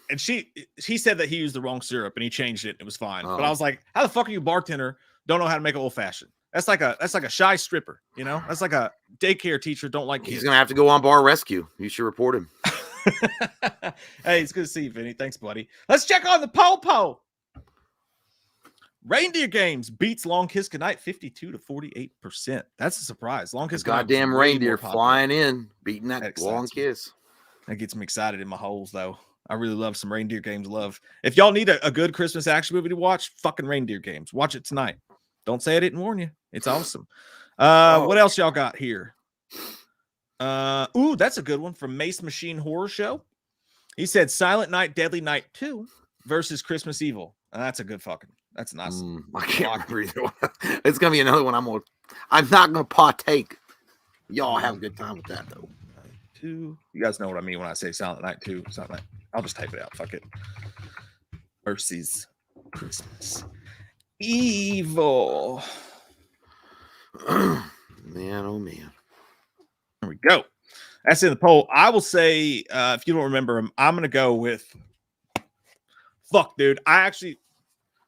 And he said that he used the wrong syrup and he changed it. It was fine. But I was like, how the fuck are you bartender? Don't know how to make an old fashioned? That's like a shy stripper. You know, that's like a daycare teacher. Don't like kids. He's gonna have to go on bar rescue. You should report him. Hey, it's good to see you, Vinny. Thanks, buddy. Let's check on the poll. Reindeer Games beats Long Kiss Goodnight 52-48%. That's a surprise. Long Kiss Goodnight. Goddamn reindeer flying in, beating that Long Kiss. That gets me excited in my holes, though. I really love some Reindeer Games love. If y'all need a good Christmas action movie to watch, fucking Reindeer Games. Watch it tonight. Don't say I didn't warn you. It's awesome. What else y'all got here? That's a good one from Mace Machine Horror Show. He said Silent Night, Deadly Night 2 versus Christmas Evil. That's a good fucking. That's nice. I can't remember either one. It's gonna be another one. I'm not gonna partake. Y'all have a good time with that though. 2. You guys know what I mean when I say Silent Night 2. Silent Night. I'll just type it out. Fuck it. Versus Christmas Evil. Man, oh man. There we go. That's in the poll. I will say, if you don't remember him, I'm gonna go with. Fuck, dude.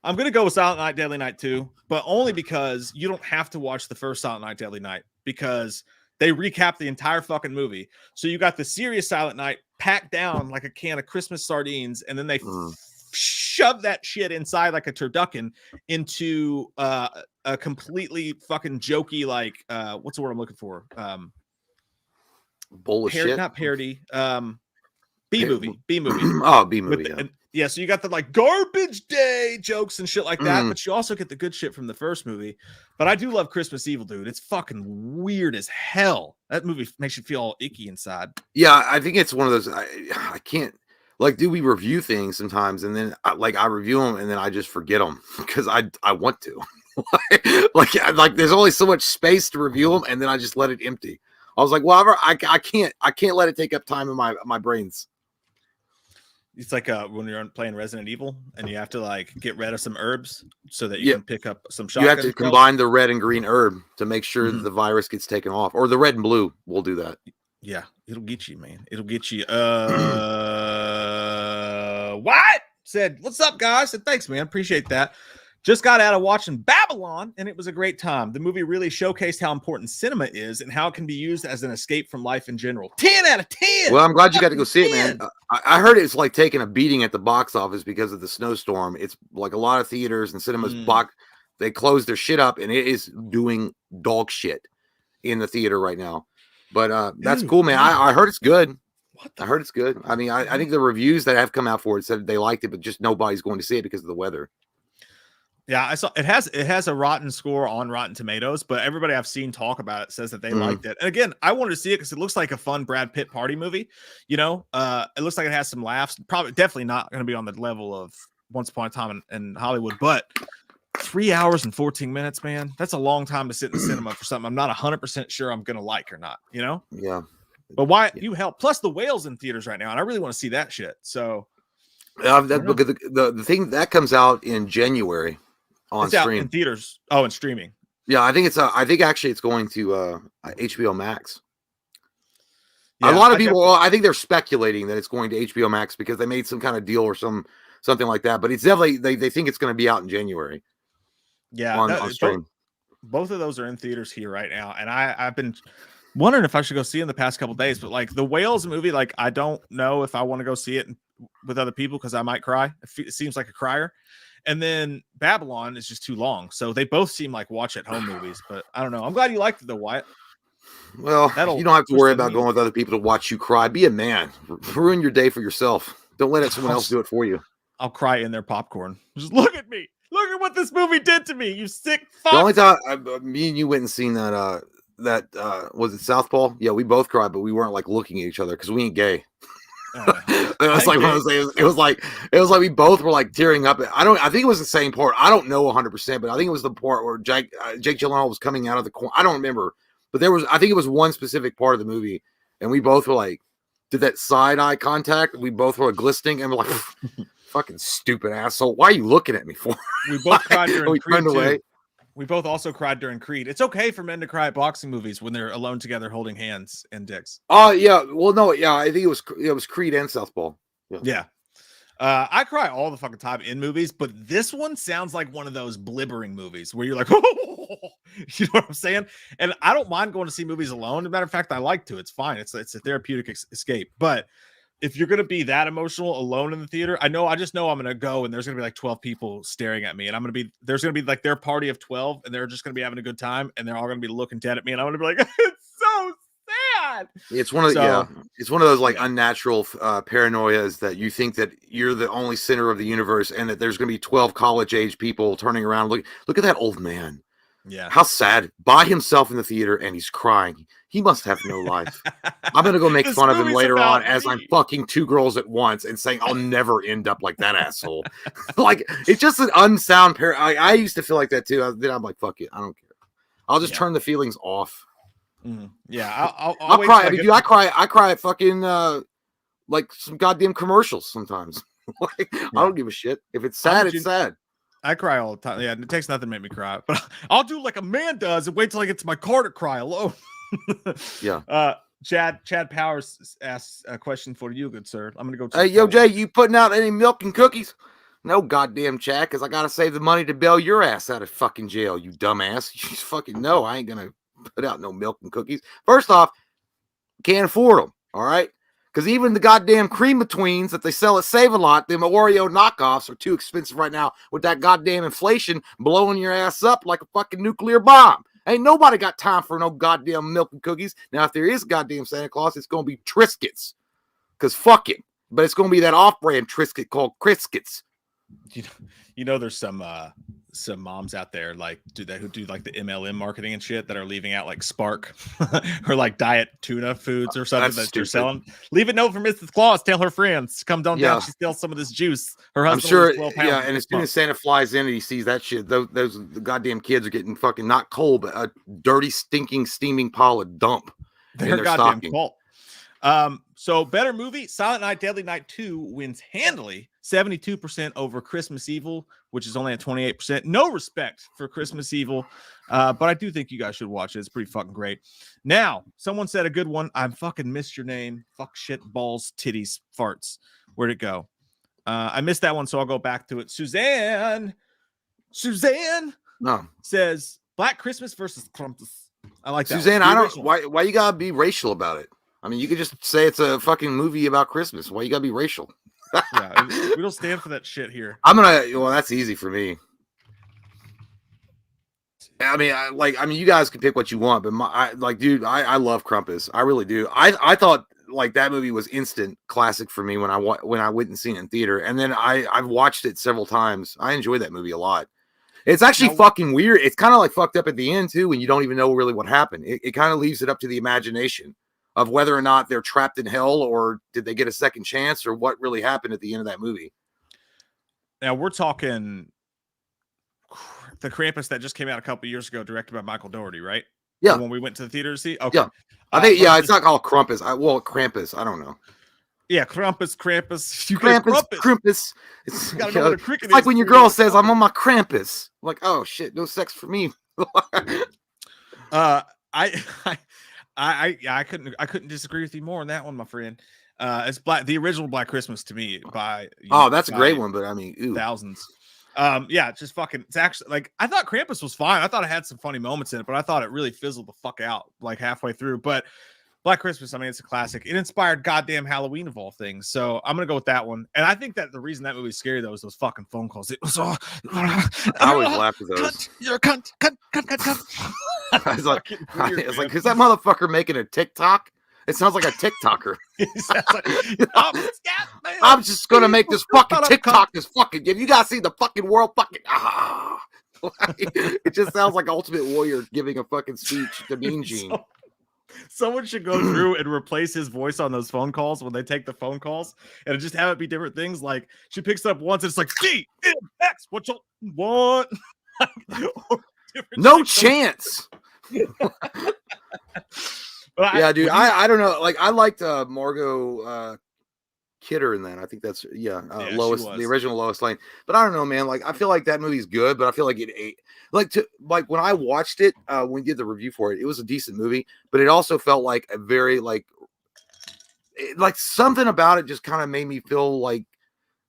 I'm going to go with Silent Night, Deadly Night 2, but only because you don't have to watch the first Silent Night, Deadly Night because they recap the entire fucking movie. So you got the serious Silent Night packed down like a can of Christmas sardines, and then they shove that shit inside like a turducken into a completely fucking jokey, like, what's the word I'm looking for? Bowl of shit? Not parody. B-movie. Oh, B-movie, yeah, so you got the like garbage day jokes and shit like that, but you also get the good shit from the first movie. But I do love Christmas Evil, dude. It's fucking weird as hell. That movie makes you feel all icky inside. Yeah, I think it's one of those. I can't we review things sometimes, and then I review them, and then I just forget them because I want to. like there's only so much space to review them, and then I just let it empty. I was like, well, I can't let it take up time in my brains. It's like when you're playing Resident Evil and you have to like get rid of some herbs so that you Yeah. can pick up some You have shotgun to shells. combine the red and green herb to make sure that Mhm. the virus gets taken off, or the red and blue will do that. Yeah, it'll get you, man. It'll get you. What? Said, what's up, guys? Said, thanks, man. Appreciate that. Just got out of watching Babylon, and it was a great time. The movie really showcased how important cinema is and how it can be used as an escape from life in general. 10 out of 10. Well, I'm glad you got to go see it, 10. man. I heard it's like taking a beating at the box office because of the snowstorm. It's like a lot of theaters and cinemas they closed their shit up, and it is doing dog shit in the theater right now. But that's cool, man. I heard it's good. I heard it's good. I mean, I think the reviews that have come out for it said they liked it, but just nobody's going to see it because of the weather. Yeah, I saw it has a rotten score on Rotten Tomatoes, but everybody I've seen talk about it says that they liked it. And again, I wanted to see it because it looks like a fun Brad Pitt party movie. You know, it looks like it has some laughs. Probably, definitely not going to be on the level of Once Upon a Time in Hollywood, but 3 hours and 14 minutes, man, that's a long time to sit in the cinema for something I'm not 100% sure I'm going to like or not. You know? Yeah. But why you help? Plus, the Whale's in theaters right now, and I really want to see that shit. So, look at the thing that comes out in January. On it's stream out in theaters. Oh, and streaming. Yeah, I think actually it's going to HBO Max. Yeah, a lot of people, I think they're speculating that it's going to HBO Max because they made some kind of deal or something like that. But it's definitely they think it's going to be out in January. Yeah, on stream. Both of those are in theaters here right now, and I've been wondering if I should go see it in the past couple days. But like the Whales movie, like I don't know if I want to go see it with other people because I might cry. It seems like a crier. And then Babylon is just too long. So they both seem like watch at home movies, but I don't know. I'm glad you liked it though, Wyatt. Well, you don't have to worry about going with other people to watch you cry. Be a man. Ruin your day for yourself. Don't let someone else do it for you. I'll cry in their popcorn. Just look at me. Look at what this movie did to me. You sick fuck. The only time me and you went and seen that was it Southpaw? Yeah, we both cried, but we weren't like looking at each other because we ain't gay. It was like one of those things. It was like we both were like tearing up. I think it was the same part. I don't know 100%, but I think it was the part where Jake Gyllenhaal was coming out of the corner. I don't remember, but I think it was one specific part of the movie, and we both were like, did that side eye contact. We both were like, glistening, and we're like, fucking stupid asshole. Why are you looking at me for? We both cried during Creed away. We both also cried during Creed. It's okay for men to cry at boxing movies when they're alone together holding hands and dicks. Oh yeah, well no, yeah, I think it was Creed and Southpaw. Yeah. I cry all the fucking time in movies, but this one sounds like one of those blibbering movies where you're like, oh, you know what I'm saying? And I don't mind going to see movies alone. As a matter of fact, I like to. It's fine. It's a therapeutic escape. But if you're going to be that emotional alone in the theater, I just know I'm going to go and there's going to be like 12 people staring at me, and there's going to be like their party of 12, and they're just going to be having a good time, and they're all going to be looking dead at me, and I'm going to be like, it's so sad. It's one of those like unnatural paranoias that you think that you're the only center of the universe, and that there's going to be 12 college age people turning around. Look at that old man. Yeah. How sad, by himself in the theater, and he's crying. He must have no life. I'm going to go make fun of him later on as I'm fucking two girls at once and saying I'll never end up like that asshole. Like, it's just an unsound I used to feel like that too. Then I'm like, fuck it. I don't care. I'll just turn the feelings off. Yeah. I'll cry. I cry at fucking like some goddamn commercials sometimes. Like, I don't give a shit. If it's sad, it's sad. I cry all the time. Yeah, it takes nothing to make me cry. But I'll do like a man does and wait till I get to my car to cry alone. Yeah. Chad Powers asks a question for you, good sir. I'm gonna go. Hey, yo, Jay, you putting out any milk and cookies? No, goddamn, Chad, because I gotta save the money to bail your ass out of fucking jail, you dumbass. You just fucking know I ain't gonna put out no milk and cookies. First off, can't afford them. All right. Because even the goddamn cream betweens that they sell at Save-A-Lot, them Oreo knockoffs, are too expensive right now with that goddamn inflation blowing your ass up like a fucking nuclear bomb. Ain't nobody got time for no goddamn milk and cookies. Now, if there is goddamn Santa Claus, it's going to be Triscuits. Because fuck it. But it's going to be that off-brand Triscuit called Criscuits. You know, there's some moms out there who do like the MLM marketing and shit that are leaving out like Spark or like diet tuna foods or something that they're selling. Leave a note for Mrs. Claus. Tell her friends come down. She steals some of this juice. Her husband. I'm sure. Yeah, and as soon as Santa flies in and he sees that shit, those the goddamn kids are getting fucking not cold, but a dirty, stinking, steaming pile of dump. They're goddamn cold. So better movie, Silent Night, Deadly Night 2 wins handily, 72% over Christmas Evil, which is only at 28%. No respect for Christmas Evil, but I do think you guys should watch it. It's pretty fucking great. Now, someone said a good one. I fucking missed your name. Fuck, shit, balls, titties, farts. Where'd it go? I missed that one, so I'll go back to it. Suzanne No, says Black Christmas versus Krampus. I like that. Suzanne, I don't. Why you gotta be racial about it? I mean, you could just say it's a fucking movie about Christmas. Why you gotta be racial? Yeah, we don't stand for that shit here. Well, that's easy for me. I mean, you guys can pick what you want, but dude, I love Krampus. I really do. I thought like that movie was instant classic for me when I went and seen it in theater, and then I've watched it several times. I enjoyed that movie a lot. It's actually fucking weird. It's kind of like fucked up at the end too, when you don't even know really what happened. It kind of leaves it up to the imagination of whether or not they're trapped in hell, or did they get a second chance, or what really happened at the end of that movie. Now we're talking the Krampus that just came out a couple years ago, directed by Michael Dougherty, right? Yeah. When we went to the theater to see. Okay. Yeah. I think it's not called Krampus. Krampus. I don't know. Yeah, Krampus. Krampus. It's like when your girl says, "I'm on my Krampus." I'm like, oh shit, no sex for me. I couldn't disagree with you more on that one, my friend. It's the original Black Christmas to me by that's a great one, but I mean, ooh. Thousands. Yeah, just fucking. It's actually like I thought Krampus was fine. I thought it had some funny moments in it, but I thought it really fizzled the fuck out like halfway through. But Black Christmas, I mean, it's a classic. It inspired goddamn Halloween of all things. So I'm gonna go with that one. And I think that the reason that movie's scary though is those fucking phone calls. It was all. I always laugh at those. You're a cunt. I was like, is that motherfucker making a TikTok? It sounds like a TikToker. I'm just gonna make this fucking TikTok. This fucking. Have you guys seen the fucking world? Fucking. It just sounds like Ultimate Warrior giving a fucking speech to Mean Gene. Someone should go through and replace his voice on those phone calls when they take the phone calls, and just have it be different things. Like she picks it up once, and it's like G-M-X. What you want? No chance. Yeah, dude. I don't know. Like I liked Margot Kidder in that. I think that's Lois, the original Lois Lane. But I don't know, man. Like I feel like that movie's good, but I feel like it ate. Like when I watched it, when we did the review for it, it was a decent movie, but it also felt like a very like something about it just kind of made me feel like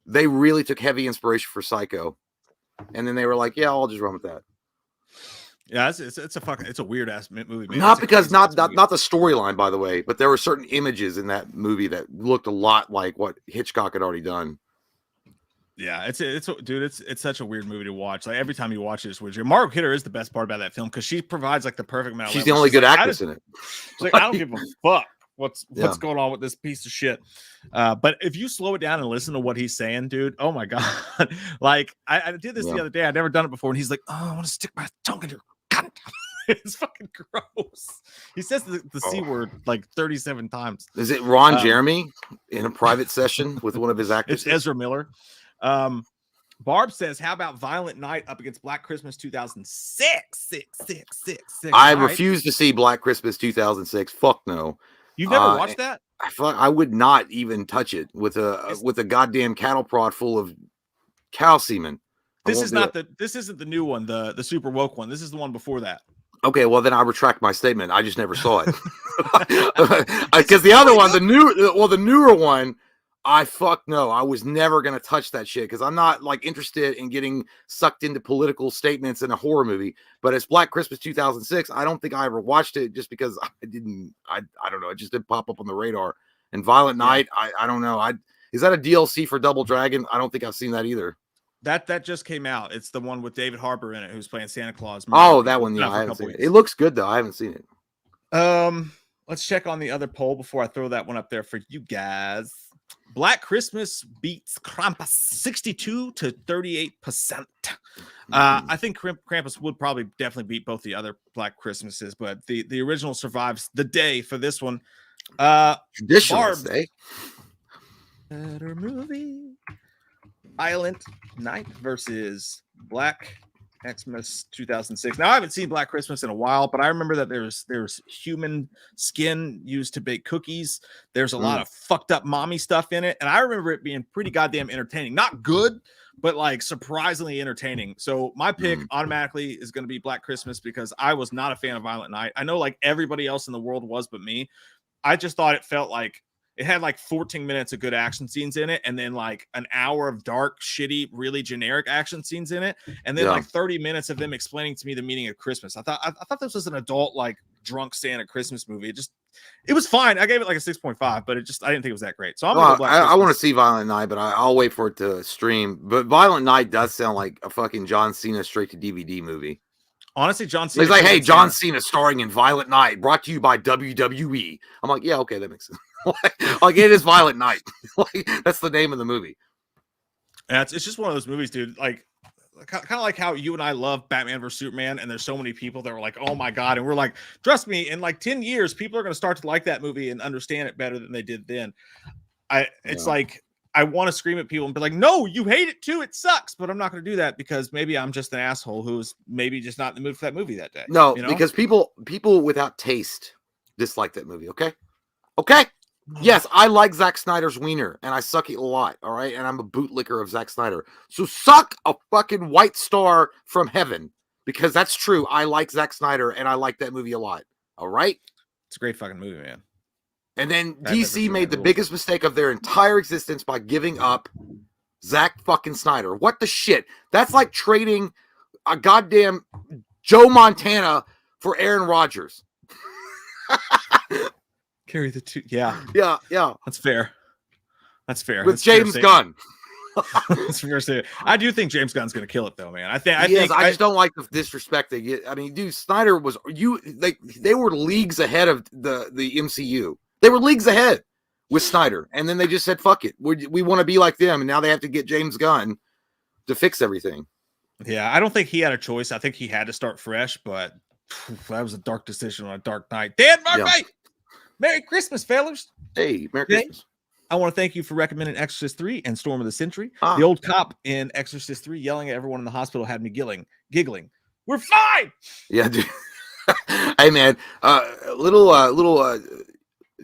they really took heavy inspiration for Psycho, and then they were like, "Yeah, I'll just run with that." Yeah, it's a weird ass movie. Man. Not the storyline, by the way, but there were certain images in that movie that looked a lot like what Hitchcock had already done. Yeah, it's such a weird movie to watch. Like every time you watch it, it's weird. Margot Kidder is the best part about that film because she provides like the perfect amount. She's the only good actress in it. She's like, I don't give a fuck what's going on with this piece of shit. But if you slow it down and listen to what he's saying, dude, oh my god! Like I did this the other day. I'd never done it before, and he's like, "Oh, I want to stick my tongue in your cunt." It's fucking gross. He says the C word like 37 times. Is it Ron Jeremy in a private session with one of his actors? It's Ezra Miller. Barb says, "How about Violent Night up against Black Christmas 2006?" I refuse to see Black Christmas 2006. Fuck no. You've never watched that? I feel like I would not even touch it with a goddamn cattle prod full of cow semen. This isn't the new one, the super woke one. This is the one before that. Okay, well then I retract my statement. I just never saw it. Because the other one, the newer one, I was never gonna touch that shit because I'm not like interested in getting sucked into political statements in a horror movie. But it's Black Christmas 2006. I don't think I ever watched it just because I don't know. It just didn't pop up on the radar. And Violent Night, I don't know. Is that a DLC for Double Dragon? I don't think I've seen that either. That just came out. It's the one with David Harbour in it, who's playing Santa Claus. Oh, that one. Yeah, I haven't seen it. It looks good though. I haven't seen it. Let's check on the other poll before I throw that one up there for you guys. Black Christmas beats Krampus 62 to 38%. I think Krampus would probably definitely beat both the other Black Christmases, but the original survives the day for this one. Traditional day. Better movie. Violent Night versus Black Xmas 2006. Now I haven't seen Black Christmas in a while, but I remember that there's human skin used to bake cookies. There's a lot of fucked up mommy stuff in it, and I remember it being pretty goddamn entertaining. Not good, but like surprisingly entertaining. So my pick automatically is going to be Black Christmas because I was not a fan of Violent Night. I know like everybody else in the world was, but me. I just thought it felt like it had like 14 minutes of good action scenes in it, and then like an hour of dark, shitty, really generic action scenes in it, and then like 30 minutes of them explaining to me the meaning of Christmas. I thought this was an adult like drunk Santa Christmas movie. It was fine. I gave it like a 6.5, but I didn't think it was that great. So I want to see Violent Night, but I'll wait for it to stream. But Violent Night does sound like a fucking John Cena straight to DVD movie. Honestly, John Cena. He's like, hey, John Cena starring in Violent Night, brought to you by WWE. I'm like, yeah, okay, that makes sense. Like it is Violent Night. Like that's the name of the movie. Yeah, it's just one of those movies, dude. Like kind of like how you and I love Batman vs Superman, and there's so many people that were like, oh my god, and we're like, trust me, in like 10 years, people are going to start to like that movie and understand it better than they did then. It's like I want to scream at people and be like, no, you hate it too, it sucks, but I'm not going to do that because maybe I'm just an asshole who's maybe just not in the mood for that movie that day. No, because people without taste dislike that movie. Okay. Yes, I like Zack Snyder's wiener, and I suck it a lot, all right? And I'm a bootlicker of Zack Snyder. So suck a fucking white star from heaven, because that's true. I like Zack Snyder, and I like that movie a lot, all right? It's a great fucking movie, man. And then DC made the biggest mistake of their entire existence by giving up Zack fucking Snyder. What the shit? That's like trading a goddamn Joe Montana for Aaron Rodgers. Carry the two. Yeah. That's fair. With James Gunn. That's fair. I do think James Gunn's going to kill it, though, man. I just don't like the disrespect they get. I mean, dude, Snyder was they were leagues ahead of the MCU. They were leagues ahead with Snyder, and then they just said, "Fuck it, we want to be like them," and now they have to get James Gunn to fix everything. Yeah, I don't think he had a choice. I think he had to start fresh, but that was a dark decision on a dark night. Dan Murphy. Yeah. Merry Christmas, fellas. Hey, Merry Christmas. I want to thank you for recommending Exorcist 3 and Storm of the Century. The old cop in Exorcist 3 yelling at everyone in the hospital had me giggling. We're fine. Yeah, dude. Hey, man. Little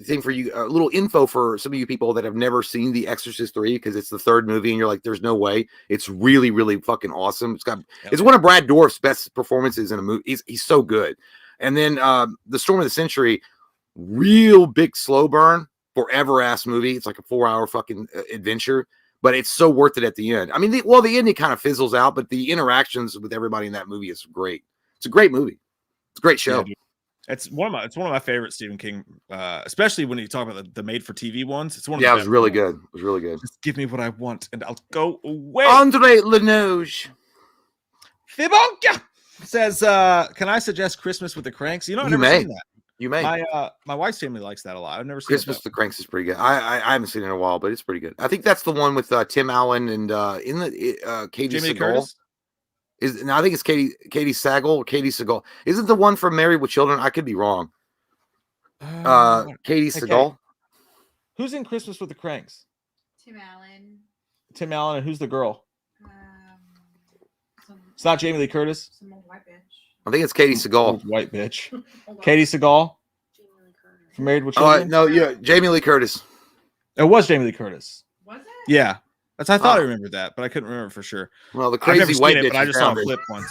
thing for you. Little info for some of you people that have never seen The Exorcist 3 because it's the third movie and you're like, there's no way. It's really, really fucking awesome. It's one of Brad Dourif's best performances in a movie. He's so good. And then the Storm of the Century. Real big slow burn, forever ass movie. It's like a 4-hour fucking adventure, but it's so worth it at the end. I mean, the ending kind of fizzles out, but the interactions with everybody in that movie is great. It's a great movie. It's a great show. Yeah, it's one of my favorite Stephen King, especially when you talk about the made for TV ones. It's one. It was really good. It was really good. Just give me what I want, and I'll go away. Andre Lenoge. Fibonka says, "Can I suggest Christmas with the Cranks?" I've never seen that. You may. My wife's family likes that a lot. I've never seen Christmas with the Cranks is pretty good. I haven't seen it in a while, but it's pretty good. I think that's the one with Tim Allen and Katie Sagal. I think it's Katie Sagal or Katie Sagal. Isn't the one from Married with Children? I could be wrong. Katie Sagal. Who's in Christmas with the Cranks? Tim Allen, and who's the girl? It's not Jamie Lee Curtis. Some old white bitch. I think it's Katie Sagal. White bitch. Katie Sagal. From Married with Children. No, yeah, Jamie Lee Curtis. It was Jamie Lee Curtis. Was it? Yeah, I thought I remembered that, but I couldn't remember for sure. Well, the crazy white bitch. But I just saw a clip once.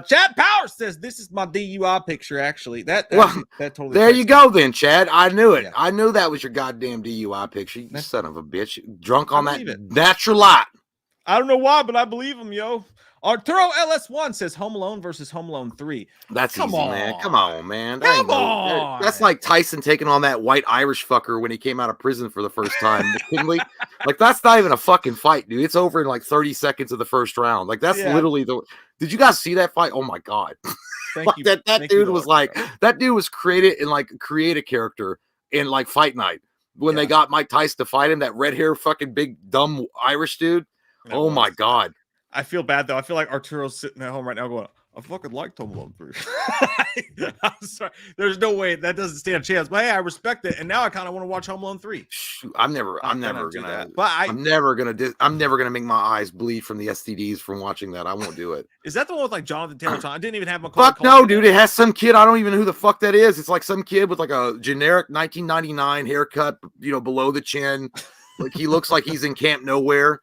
Chad Power says this is my DUI picture. Actually, that totally. There you go, then, Chad. I knew it. Yeah. I knew that was your goddamn DUI picture. You son of a bitch, drunk on that natural light. I don't know why, but I believe him, yo. Arturo LS1 says Home Alone versus Home Alone 3. That's easy, man. Come on, man. Come on. That's like Tyson taking on that white Irish fucker when he came out of prison for the first time. McKinley. Like, that's not even a fucking fight, dude. It's over in like 30 seconds of the first round. Like, that's literally the. Did you guys see that fight? Oh my god. Thank you. That dude was like, that dude was created in like create a character in like Fight Night when they got Mike Tyson to fight him. That red hair, fucking big dumb Irish dude. Oh my god. I feel bad though. I feel like Arturo's sitting at home right now going, I fucking liked Home Alone 3. I'm sorry. There's no way that doesn't stand a chance. But hey, I respect it, and now I kind of want to watch Home Alone 3. Shoot, I'm never gonna But I'm never gonna make my eyes bleed from the STDs from watching that. I won't do it. Is that the one with like Jonathan Taylor? I didn't even have my fuck no, dude. It has some kid. I don't even know who the fuck that is. It's like some kid with like a generic 1999 haircut, below the chin. Like he looks like he's in Camp Nowhere.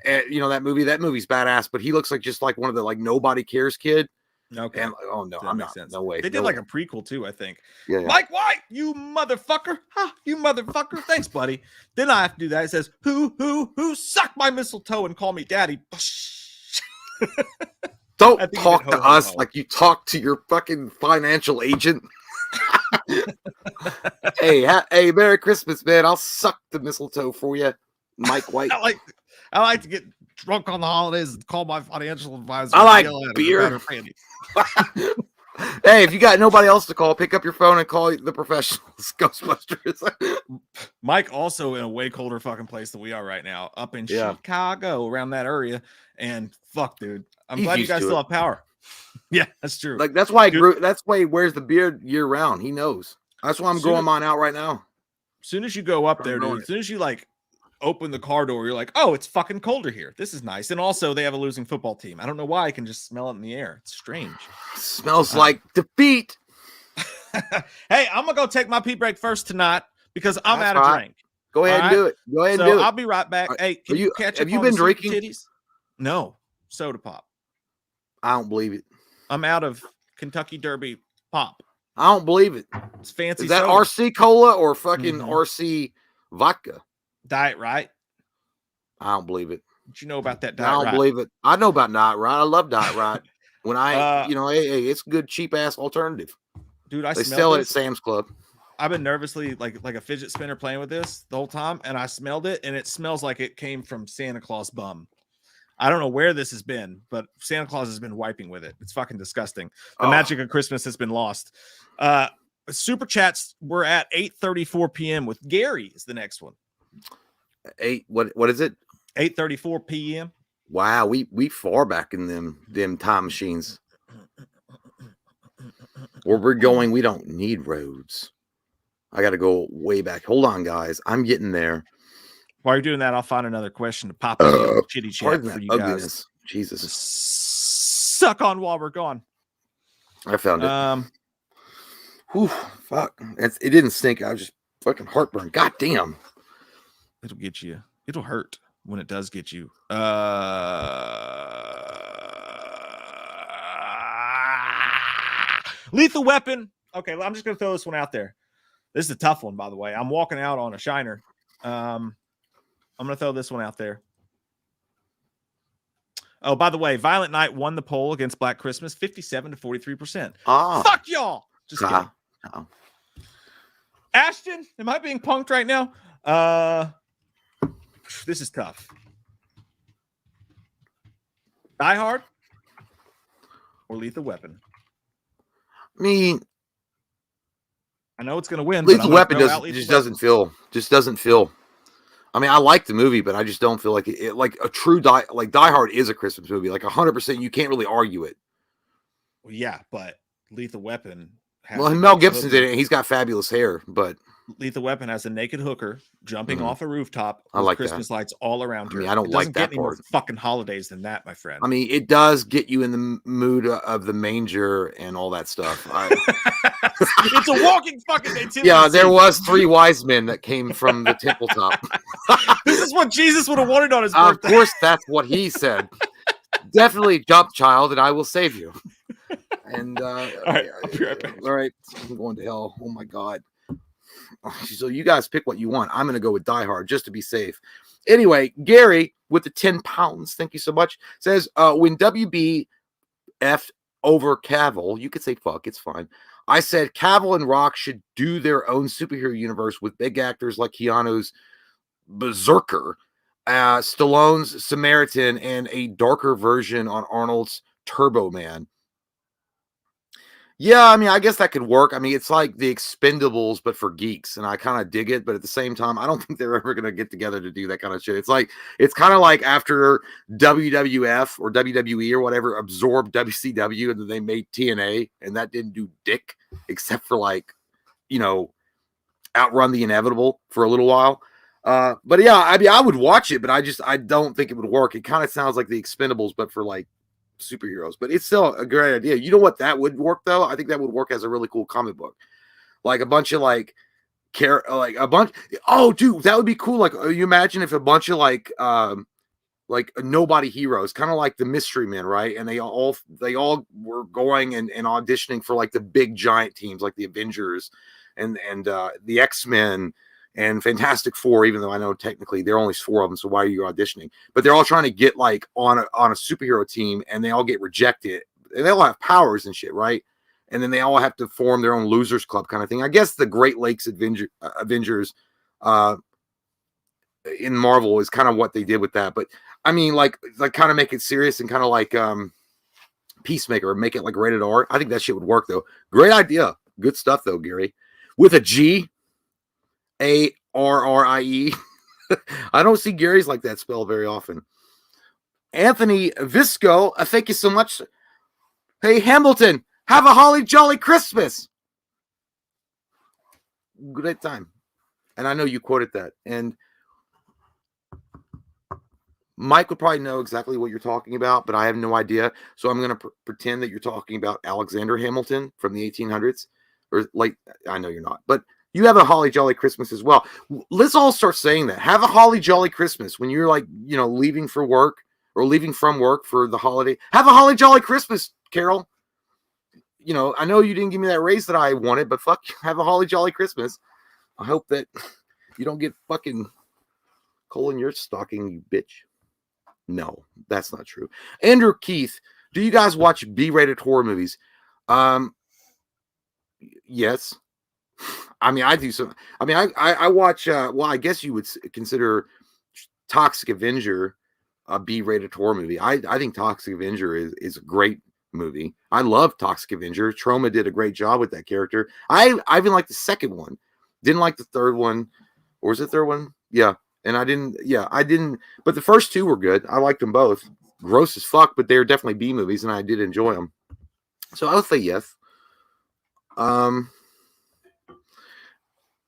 And that movie's badass, but he looks like just like one of the like nobody cares kid. Okay. And, oh no, I'm not. Sense. No way. They did like a prequel too, I think. Yeah. Mike White, you motherfucker. Huh, you motherfucker. Thanks, buddy. Then I have to do that. It says, who suck my mistletoe and call me daddy. Don't talk to us like you talk to your fucking financial agent. Hey, Merry Christmas, man. I'll suck the mistletoe for you, Mike White. I like to get drunk on the holidays and call my financial advisor. I like beer. Hey, if you got nobody else to call, pick up your phone and call the professionals, Ghostbusters. Mike also in a way colder fucking place than we are right now, up in Chicago, around that area. And fuck, dude, I'm glad you guys still have power. Yeah, that's true. Like that's why he wears the beard year round. He knows. That's why I'm growing mine out right now. As soon as you go up there, dude, as soon as you like open the car door, you're like, oh, it's fucking colder here. This is nice. And also they have a losing football team. I don't know why I can just smell it in the air. It's strange. Smells like defeat. Hey, I'm gonna go take my pee break first tonight because I'm out of drink. Go ahead and do it. Go ahead and do it. I'll be right back. Hey, can you catch up? Have you been drinking? Titties? No, soda pop. I don't believe it. I'm out of Kentucky Derby pop. I don't believe it. It's fancy. Is that soda. RC cola or fucking RC vodka? Diet Right. I don't believe it. What you know about that Diet Right? I don't believe it. I know about Diet Right. I love Diet Right. When hey, it's a good cheap ass alternative. Dude, they sell it at Sam's Club. I've been nervously like a fidget spinner playing with this the whole time, and I smelled it, and it smells like it came from Santa Claus bum. I don't know where this has been, but Santa Claus has been wiping with it. It's fucking disgusting. The magic of Christmas has been lost. Super chats, we're at 8:34 p.m. with Gary is the next one. What is it? 8:34 p.m. Wow, we far back in them time machines. Where we're going, we don't need roads. I got to go way back. Hold on, guys. I'm getting there. While you're doing that, I'll find another question to pop in the chitty chat for you guys. Jesus. Suck on Wahlberg. Go on. I found it. Whew, fuck. It didn't stink. I was just fucking heartburn. God damn. It'll get you. It'll hurt when it does get you. Lethal Weapon. Okay, I'm just going to throw this one out there. This is a tough one, by the way. I'm walking out on a shiner. I'm going to throw this one out there. Oh, by the way, Violent Night won the poll against Black Christmas, 57 to 43%. Oh. Fuck y'all. Just kidding. Oh. Ashton, am I being punked right now? This is tough. Die Hard or Lethal Weapon? I mean, I know it's going to win. Lethal Weapon doesn't feel. I mean, I like the movie, but I just don't feel like it like a true Die Hard is a Christmas movie. Like 100%, you can't really argue it. Well, yeah, but Lethal Weapon. Well, Mel Gibson's in it. And he's got fabulous hair, but Lethal Weapon has a naked hooker jumping off a rooftop with I like Christmas lights all around her. I mean, I don't like that get any more part. fucking holidays than that, my friend. I mean, it does get you in the mood of the manger and all that stuff. It's a walking fucking nativity. Yeah, there was 3 wise men that came from the temple top. This is what Jesus would have wanted on his birthday. Of course, that's what he said. Definitely jump, child, and I will save you. And all right, I'll be right back. All right, I'm going to hell. Oh my God. So you guys pick what you want. I'm going to go with Die Hard just to be safe. Anyway, Gary with the 10 pounds, thank you so much, says when WB F'd over Cavill, you could say fuck, it's fine. I said Cavill and Rock should do their own superhero universe with big actors like Keanu's Berserker, Stallone's Samaritan, and a darker version on Arnold's Turbo Man. Yeah, I mean, I guess that could work. I mean, it's like the Expendables, but for geeks, and I kind of dig it. But at the same time, I don't think they're ever going to get together to do that kind of shit. It's kind of like after WWF or WWE or whatever absorbed WCW, and then they made TNA, and that didn't do dick except for like, you know, outrun the inevitable for a little while. But yeah, I mean, I would watch it, but I don't think it would work. It kind of sounds like the Expendables, but for like superheroes, but it's still a great idea. You know what that would work though? I think that would work as a really cool comic book, like a bunch of like like a bunch. Oh, dude, that would be cool. Like, you imagine if a bunch of like nobody heroes, kind of like the Mystery Men, right? And they all were going and auditioning for like the big giant teams, like the Avengers and the X-Men and Fantastic Four, even though I know technically there are only 4 of them, so why are you auditioning? But they're all trying to get like on a superhero team, and they all get rejected. And they all have powers and shit, right? And then they all have to form their own losers club kind of thing. I guess the Great Lakes Avengers in Marvel is kind of what they did with that. But I mean, like kind of make it serious and kind of like Peacemaker, make it like rated R. I think that shit would work though. Great idea. Good stuff though, Gary. With a G. Arrie. I don't see Gary's like that spelled very often. Anthony Visco, thank you so much. Hey, Hamilton, have a holly jolly Christmas. Great time. And I know you quoted that. And Mike would probably know exactly what you're talking about, but I have no idea. So I'm going to pretend that you're talking about Alexander Hamilton from the 1800s. Or like, I know you're not, but you have a holly jolly Christmas as well. Let's all start saying that. Have a holly jolly Christmas when you're like, you know, leaving for work or leaving from work for the holiday. Have a holly jolly Christmas, Carol. You know, I know you didn't give me that raise that I wanted, but fuck, have a holly jolly Christmas. I hope that you don't get fucking coal in your stocking, you bitch. No, that's not true. Andrew Keith, do you guys watch B-rated horror movies? Yes. I mean, I do some. I mean, I watch. Well, I guess you would consider Toxic Avenger a B-rated horror movie. I think Toxic Avenger is a great movie. I love Toxic Avenger. Troma did a great job with that character. I even like the second one. Didn't like the third one, or was it the third one? Yeah, and I didn't. Yeah, I didn't. But the first 2 were good. I liked them both. Gross as fuck, but they're definitely B movies, and I did enjoy them. So I would say yes.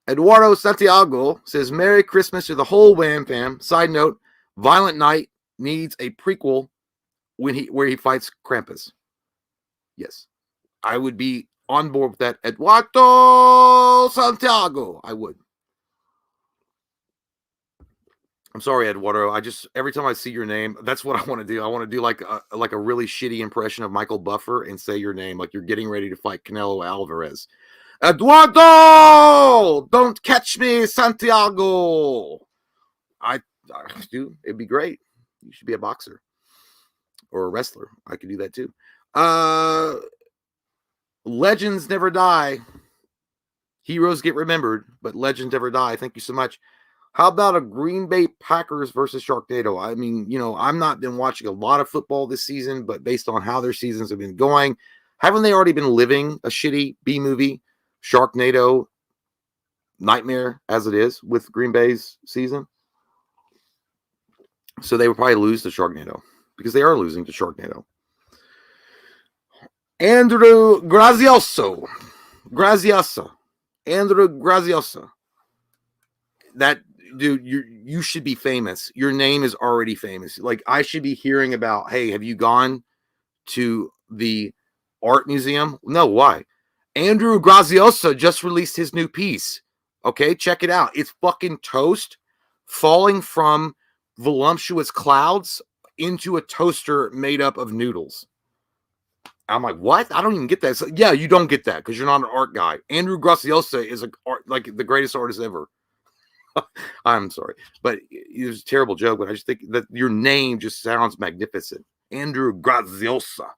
Eduardo Santiago says, Merry Christmas to the whole Wham Fam. Side note, Violent Night needs a prequel where he fights Krampus. Yes. I would be on board with that. Eduardo Santiago. I would. I'm sorry, Eduardo. Every time I see your name, that's what I want to do. I want to do like a really shitty impression of Michael Buffer and say your name like you're getting ready to fight Canelo Alvarez. Eduardo, don't catch me, Santiago. I do. It'd be great. You should be a boxer or a wrestler. I could do that too. Legends never die. Heroes get remembered, but legends never die. Thank you so much. How about a Green Bay Packers versus Sharknado? I mean, you know, I've not been watching a lot of football this season, but based on how their seasons have been going, haven't they already been living a shitty B movie? Sharknado nightmare as it is with Green Bay's season. So they would probably lose to Sharknado because they are losing to Sharknado. Andrew Grazioso. Andrew Grazioso. That dude, you should be famous. Your name is already famous. Like, I should be hearing about, hey, have you gone to the art museum? No, why? Andrew Grazioso just released his new piece. Okay, check it out. It's fucking toast falling from voluptuous clouds into a toaster made up of noodles. I'm like, what? I don't even get that. So, yeah, you don't get that because you're not an art guy. Andrew Grazioso is like the greatest artist ever. I'm sorry, but it was a terrible joke. But I just think that your name just sounds magnificent. Andrew Grazioso.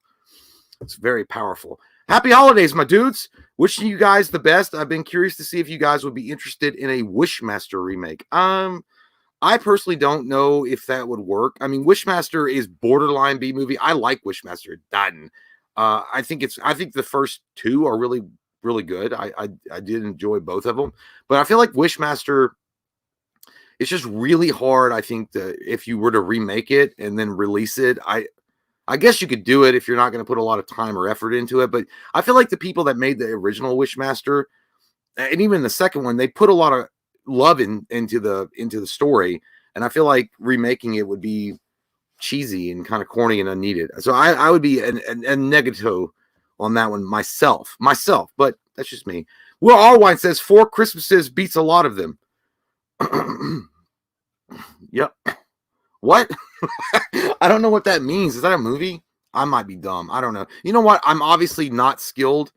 It's very powerful. Happy holidays, my dudes. Wishing you guys the best. I've been curious to see if you guys would be interested in a Wishmaster remake. I personally don't know if that would work. I mean, Wishmaster is borderline B movie. I like Wishmaster. It doesn't. I think the first two are really, really good. I did enjoy both of them, but I feel like Wishmaster, it's just really hard. I think that if you were to remake it and then release it, I guess you could do it if you're not going to put a lot of time or effort into it. But I feel like the people that made the original Wishmaster and even the second one, they put a lot of love into the story. And I feel like remaking it would be cheesy and kind of corny and unneeded. So I would be a negative on that one myself, but that's just me. Will Allwine says 4 Christmases beats a lot of them. Yep. What? I don't know what that means. Is that a movie? I might be dumb. I don't know. You know what? I'm obviously not skilled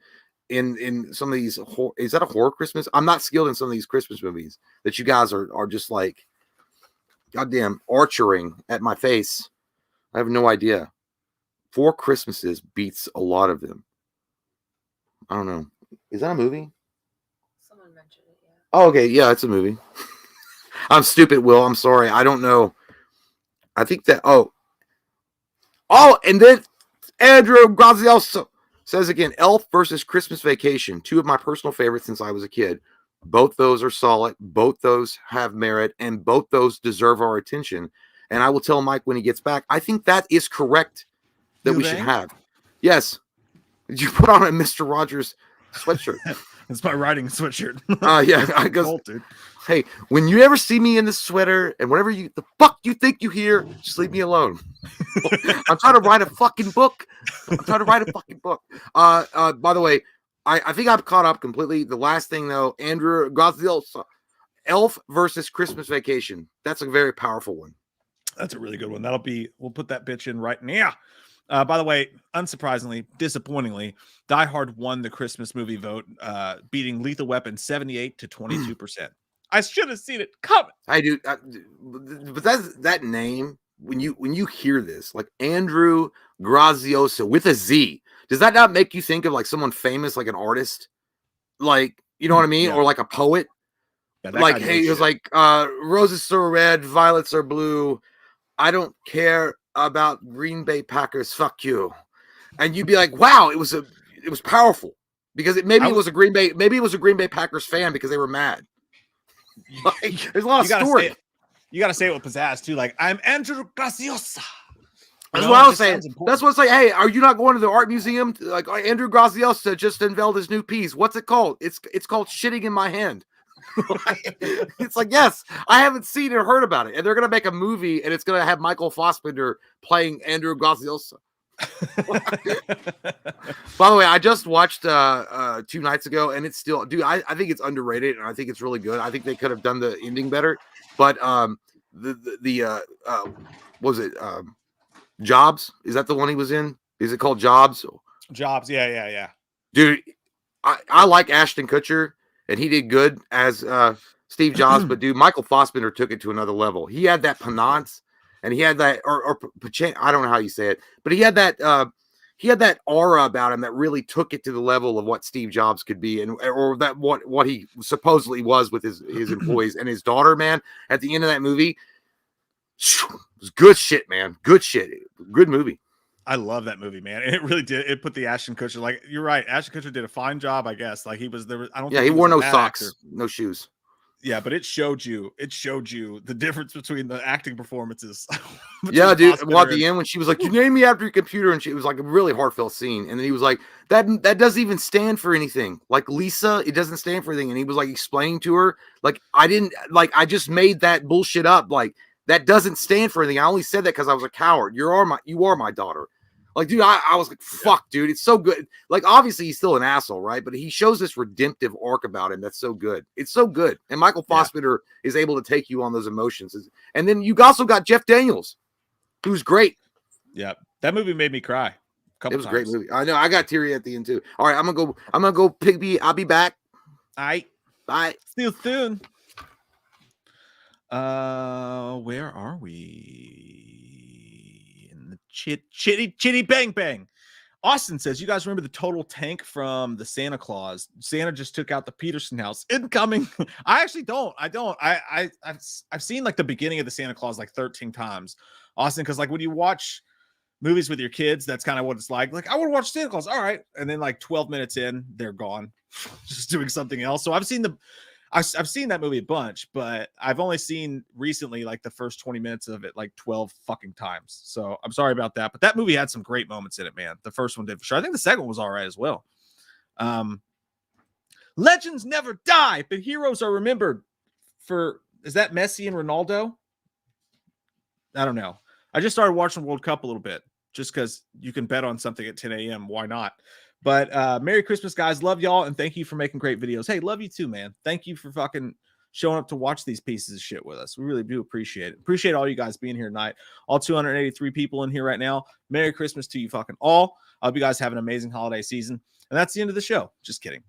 in some of these. Is that a horror Christmas? I'm not skilled in some of these Christmas movies that you guys are just like, goddamn, archering at my face. I have no idea. 4 Christmases beats a lot of them. I don't know. Is that a movie? Someone mentioned it, yeah. Oh, okay. Yeah, it's a movie. I'm stupid, Will. I'm sorry. I don't know. I think that. Oh, and then Andrew Grazioso says again, Elf versus Christmas Vacation. 2 of my personal favorites since I was a kid. Both those are solid. Both those have merit, and both those deserve our attention. And I will tell Mike when he gets back. I think that is correct that we should have. Yes. Did you put on a Mr. Rogers sweatshirt? It's my riding sweatshirt. Yeah. I goes, hey, when you ever see me in this sweater and whatever the fuck you think you hear, just leave me alone. I'm trying to write a fucking book. By the way, I think I've caught up completely. The last thing though, Andrew Grazioso, Elf versus Christmas Vacation. That's a very powerful one. That's a really good one. We'll put that bitch in right now. By the way, unsurprisingly, disappointingly, Die Hard won the Christmas movie vote, beating Lethal Weapon 78 to 22%. I should have seen it coming. I do, but that name. When you hear this, like Andrew Grazioso with a Z, does that not make you think of like someone famous, like an artist, like you know what I mean, or like a poet? Yeah, like, hey, it was like roses are red, violets are blue. I don't care about Green Bay Packers. Fuck you. And you'd be like, wow, it was powerful because it was a Green Bay Packers fan because they were mad. Like, there's a lot of story. You gotta say it with pizzazz too. Like, I'm Andrew Grazioso. That's what I was saying. That's what it's like. Hey, are you not going to the art museum? Like Andrew Grazioso just unveiled his new piece. What's it called? It's called Shitting in My Hand. It's like, yes, I haven't seen or heard about it, and they're gonna make a movie, and it's gonna have Michael Fassbender playing Andrew Grazioso. By the way, I just watched 2 nights ago, and it's still, dude. I think it's underrated, and I think it's really good. I think they could have done the ending better, but what was it? Jobs? Is that the one he was in? Is it called Jobs? Jobs, yeah. Dude, I like Ashton Kutcher. And he did good as Steve Jobs, but dude, Michael Fassbender took it to another level. He had that panache, and he had that, or I don't know how you say it, but he had that aura about him that really took it to the level of what Steve Jobs could be, and or that what he supposedly was with his employees and his daughter. Man, at the end of that movie, it was good shit, man. Good shit. Good movie. I love that movie, man. And it really did. It put the Ashton Kutcher, like, you're right. Ashton Kutcher did a fine job, I guess. Like, he was there. I don't. Yeah, he wore no socks, no shoes. Yeah, but it showed you the difference between the acting performances. Yeah, dude. Well, at the end when she was like, "You named me after your computer," and it was like a really heartfelt scene. And then he was like, "That doesn't even stand for anything. Like Lisa, it doesn't stand for anything." And he was like explaining to her, like, I just made that bullshit up. Like, that doesn't stand for anything. I only said that because I was a coward. You are my daughter. Like, dude, I was like, fuck, dude, it's so good. Like, obviously, he's still an asshole, right? But he shows this redemptive arc about him that's so good. It's so good. And Michael Fassbender is able to take you on those emotions. And then you also got Jeff Daniels, who's great. Yeah, that movie made me cry. It was a great movie. I know. I got teary at the end, too. All right, I'm gonna go Pigby. I'll be back. All right. Bye. See you soon. Where are we? Chitty bang bang. Austin says, you guys remember the total tank from the Santa Claus? Santa just took out the Peterson house. Incoming. I actually don't. I've seen like the beginning of the Santa Claus like 13 times, Austin, because like when you watch movies with your kids, that's kind of what it's like. Like, I want to watch Santa Claus. All right. And then like 12 minutes in, they're gone, just doing something else. So I've seen that movie a bunch, but I've only seen recently like the first 20 minutes of it like 12 fucking times. So I'm sorry about that. But that movie had some great moments in it, man. The first one did for sure. I think the second one was all right as well. Legends never die, but heroes are remembered for, is that Messi and Ronaldo? I don't know. I just started watching World Cup a little bit just because you can bet on something at 10 a.m. Why not? But Merry Christmas, guys. Love y'all, and thank you for making great videos. Hey, love you too, man. Thank you for fucking showing up to watch these pieces of shit with us. We really do appreciate it. Appreciate all you guys being here tonight. All 283 people in here right now. Merry Christmas to you fucking all. I hope you guys have an amazing holiday season. And that's the end of the show. Just kidding.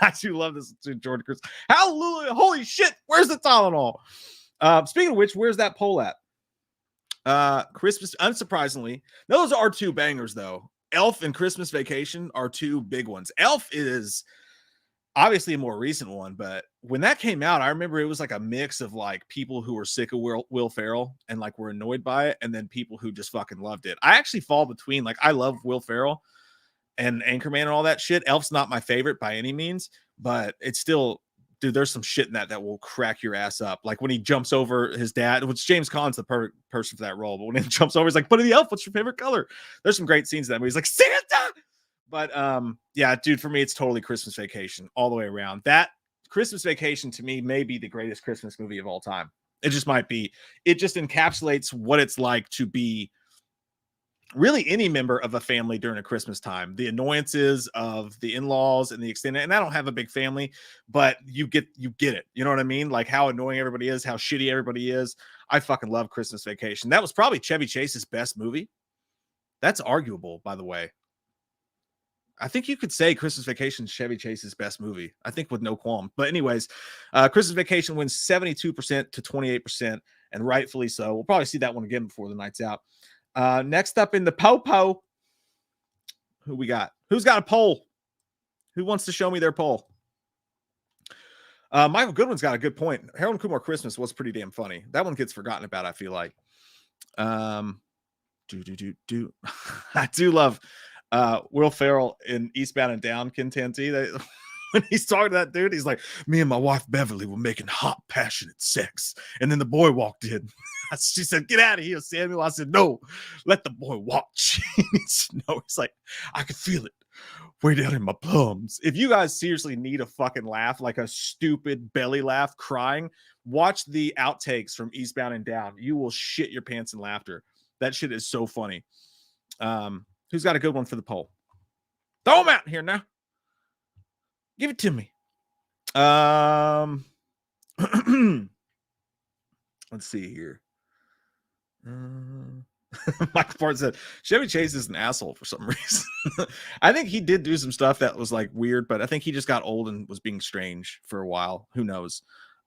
I do love this to Jordan Chris. Hallelujah. Holy shit. Where's the Tylenol? Speaking of which, where's that poll at? Christmas, unsurprisingly, those are two bangers though. Elf and Christmas Vacation are two big ones. Elf is obviously a more recent one, but when that came out, I remember it was like a mix of like people who were sick of Will Ferrell and like were annoyed by it, and then people who just fucking loved it. I actually fall between, like, I love Will Ferrell and Anchorman and all that shit. Elf's not my favorite by any means, but it's still, dude, there's some shit in that will crack your ass up. Like when he jumps over his dad, which James Caan's the perfect person for that role. But when he jumps over, he's like, Buddy the Elf, what's your favorite color? There's some great scenes in that movie. He's like, Santa! But yeah, dude, for me, it's totally Christmas Vacation all the way around. That Christmas Vacation to me may be the greatest Christmas movie of all time. It just might be. It just encapsulates what it's like to be really any member of a family during a Christmas time. The annoyances of the in-laws and the extended, and I don't have a big family, but you get it. You know what I mean? Like how annoying everybody is, how shitty everybody is. I fucking love Christmas Vacation. That was probably Chevy Chase's best movie. That's arguable, by the way. I think you could say Christmas Vacation is Chevy Chase's best movie. I think with no qualm. But anyways, Christmas Vacation wins 72% to 28%, and rightfully so. We'll probably see that one again before the night's out. Next up in the po-po, who we got? Who's got a poll? Who wants to show me their poll? Michael Goodwin's got a good point. Harold and Kumar Christmas was pretty damn funny. That one gets forgotten about, I feel like. I do love Will Ferrell in Eastbound and Down, Ken Tanti. When he's talking to that dude, he's like, me and my wife Beverly were making hot, passionate sex. And then the boy walked in. She said, get out of here, Samuel. I said, no, let the boy watch. He's like, I could feel it way down in my plums. If you guys seriously need a fucking laugh, like a stupid belly laugh crying, watch the outtakes from Eastbound and Down. You will shit your pants in laughter. That shit is so funny. Who's got a good one for the poll? Throw them out here now. Give it to me. Let's see here. Michael Part said Chevy Chase is an asshole for some reason. I think he did do some stuff that was like weird, but I think he just got old and was being strange for a while. Who knows?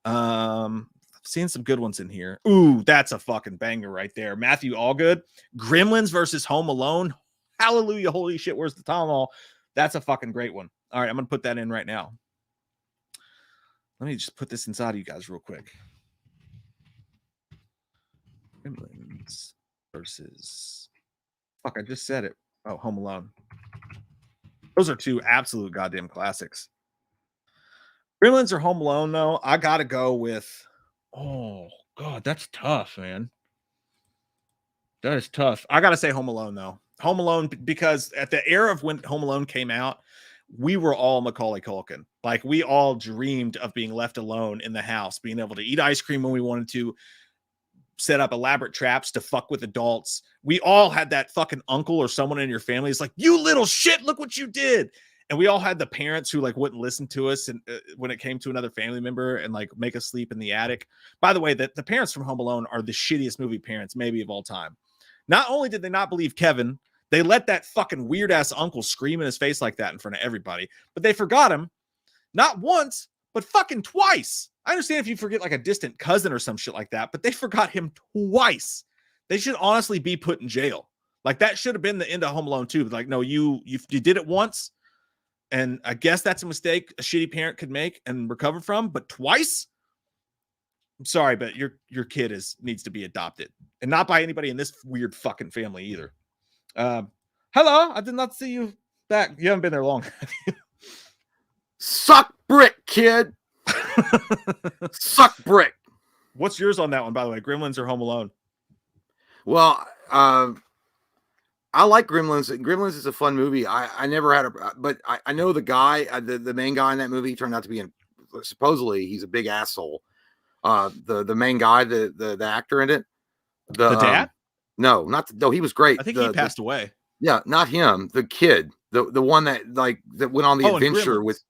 I've seen some good ones in here. Ooh, that's a fucking banger right there. Matthew Allgood, Gremlins versus Home Alone. Hallelujah, holy shit, where's the Tylenol? That's a fucking great one. All right, I'm gonna put that in right now. Let me just put this inside of you guys real quick. Gremlins versus, fuck, I just said it. Oh, Home Alone. Those are two absolute goddamn classics. Gremlins or Home Alone, though, I gotta go with, oh god, that's tough, man. That is tough. I gotta say Home Alone, though. Home Alone, because at the era of when Home Alone came out, we were all Macaulay Culkin. Like, we all dreamed of being left alone in the house, being able to eat ice cream when we wanted to, set up elaborate traps to fuck with adults. We all had that fucking uncle or someone in your family is like, you little shit, look what you did. And we all had the parents who like wouldn't listen to us, and when it came to another family member, and like make us sleep in the attic. By the way, the parents from Home Alone are the shittiest movie parents maybe of all time. Not only did they not believe Kevin, they let that fucking weird ass uncle scream in his face like that in front of everybody, but they forgot him not once, but fucking twice. I understand if you forget like a distant cousin or some shit like that, but they forgot him twice. They should honestly be put in jail. Like, that should have been the end of Home Alone 2. Like, no, you did it once, and I guess that's a mistake a shitty parent could make and recover from, but twice? I'm sorry, but your kid needs to be adopted, and not by anybody in this weird fucking family either. Hello, I did not see you back. You haven't been there long. Suck brick, kid. Suck brick. What's yours on that one, by the way? Gremlins or Home Alone? Well, I like Gremlins. Gremlins is a fun movie. I never had but I know the guy, the main guy in that movie turned out to be supposedly he's a big asshole. The main guy, the actor in it, The dad? No, he was great. I think he passed away. Yeah, not him. The kid, the one that went on the adventure with.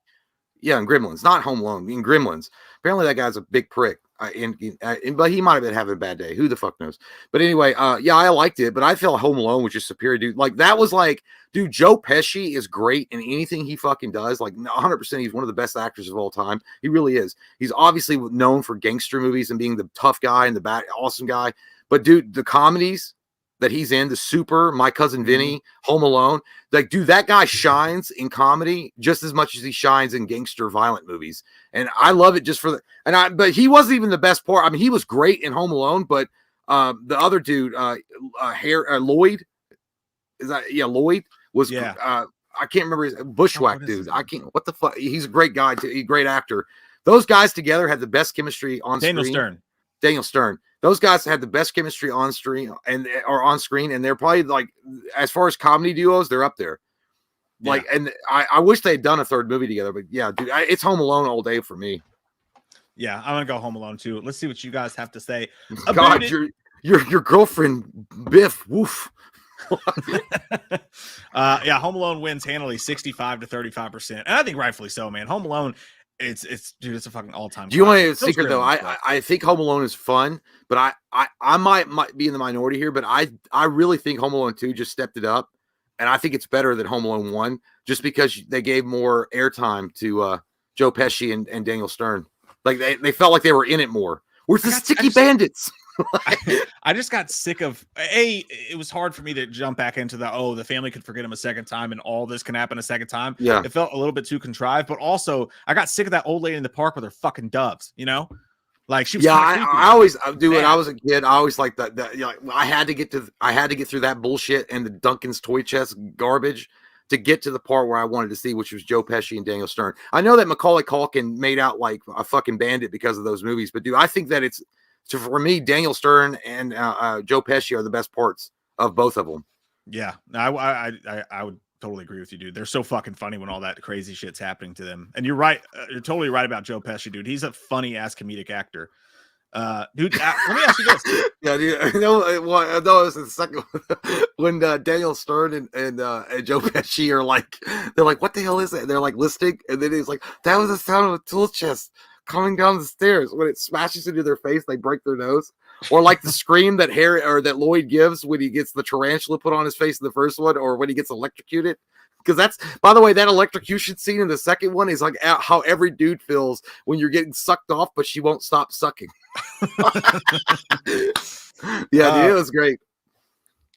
Yeah, in Gremlins, not Home Alone. In Gremlins, apparently that guy's a big prick. But he might have been having a bad day. Who the fuck knows? But anyway, yeah, I liked it. But I felt Home Alone was just superior, dude. Like that was like, dude, Joe Pesci is great in anything he fucking does. Like 100%, he's one of the best actors of all time. He really is. He's obviously known for gangster movies and being the tough guy and the bad, awesome guy. But dude, the comedies that he's in, the Super, My Cousin Vinny, Home Alone, like, dude, that guy shines in comedy just as much as he shines in gangster violent movies. And I love it just for but he wasn't even the best part. I mean, he was great in Home Alone, but the other dude, Lloyd, Lloyd was, I can't remember his Bushwhack dude. I can't, what the fuck? He's a great guy too. He's a great actor. Those guys together had the best chemistry on screen. Daniel Stern. Those guys had the best chemistry on screen and they're probably like, as far as comedy duos, they're up there. Like, and I wish they had done a third movie together, but yeah, dude, it's Home Alone all day for me. Yeah, I'm gonna go Home Alone too. Let's see what you guys have to say. God, your girlfriend Biff. Woof. Yeah, Home Alone wins handily 65 to 35%, and I think rightfully so, man. Home Alone. It's dude, it's a fucking all-time. Do you want a secret though? I think Home Alone is fun, but I might be in the minority here, but I really think Home Alone 2 just stepped it up, and I think it's better than Home Alone 1 just because they gave more airtime to Joe Pesci and Daniel Stern. Like they felt like they were in it more. Where's the sticky bandits? I just got sick of it was hard for me to jump back into the family could forget him a second time and all this can happen a second time. Yeah, it felt a little bit too contrived, but also I got sick of that old lady in the park with her fucking doves, you know, like she was. Yeah, I always do. When I was a kid, I always like that. You know, I had to get through that bullshit and the Duncan's toy chest garbage to get to the part where I wanted to see, which was Joe Pesci and Daniel Stern. I know that Macaulay Culkin made out like a fucking bandit because of those movies, but dude, I think that it's. So for me, Daniel Stern and Joe Pesci are the best parts of both of them. Yeah, I would totally agree with you, dude. They're so fucking funny when all that crazy shit's happening to them. And you're right. You're totally right about Joe Pesci, dude. He's a funny ass comedic actor. Dude, let me ask you this. Yeah, dude. No, it was the second when Daniel Stern and Joe Pesci are like, they're like, what the hell is that? They're like listening, and then he's like, that was the sound of a tool chest coming down the stairs. When it smashes into their face, they break their nose. Or like the scream that that Lloyd gives when he gets the tarantula put on his face in the first one, or when he gets electrocuted. Because that's, by the way, that electrocution scene in the second one is like how every dude feels when you're getting sucked off, but she won't stop sucking. Yeah, dude, it was great.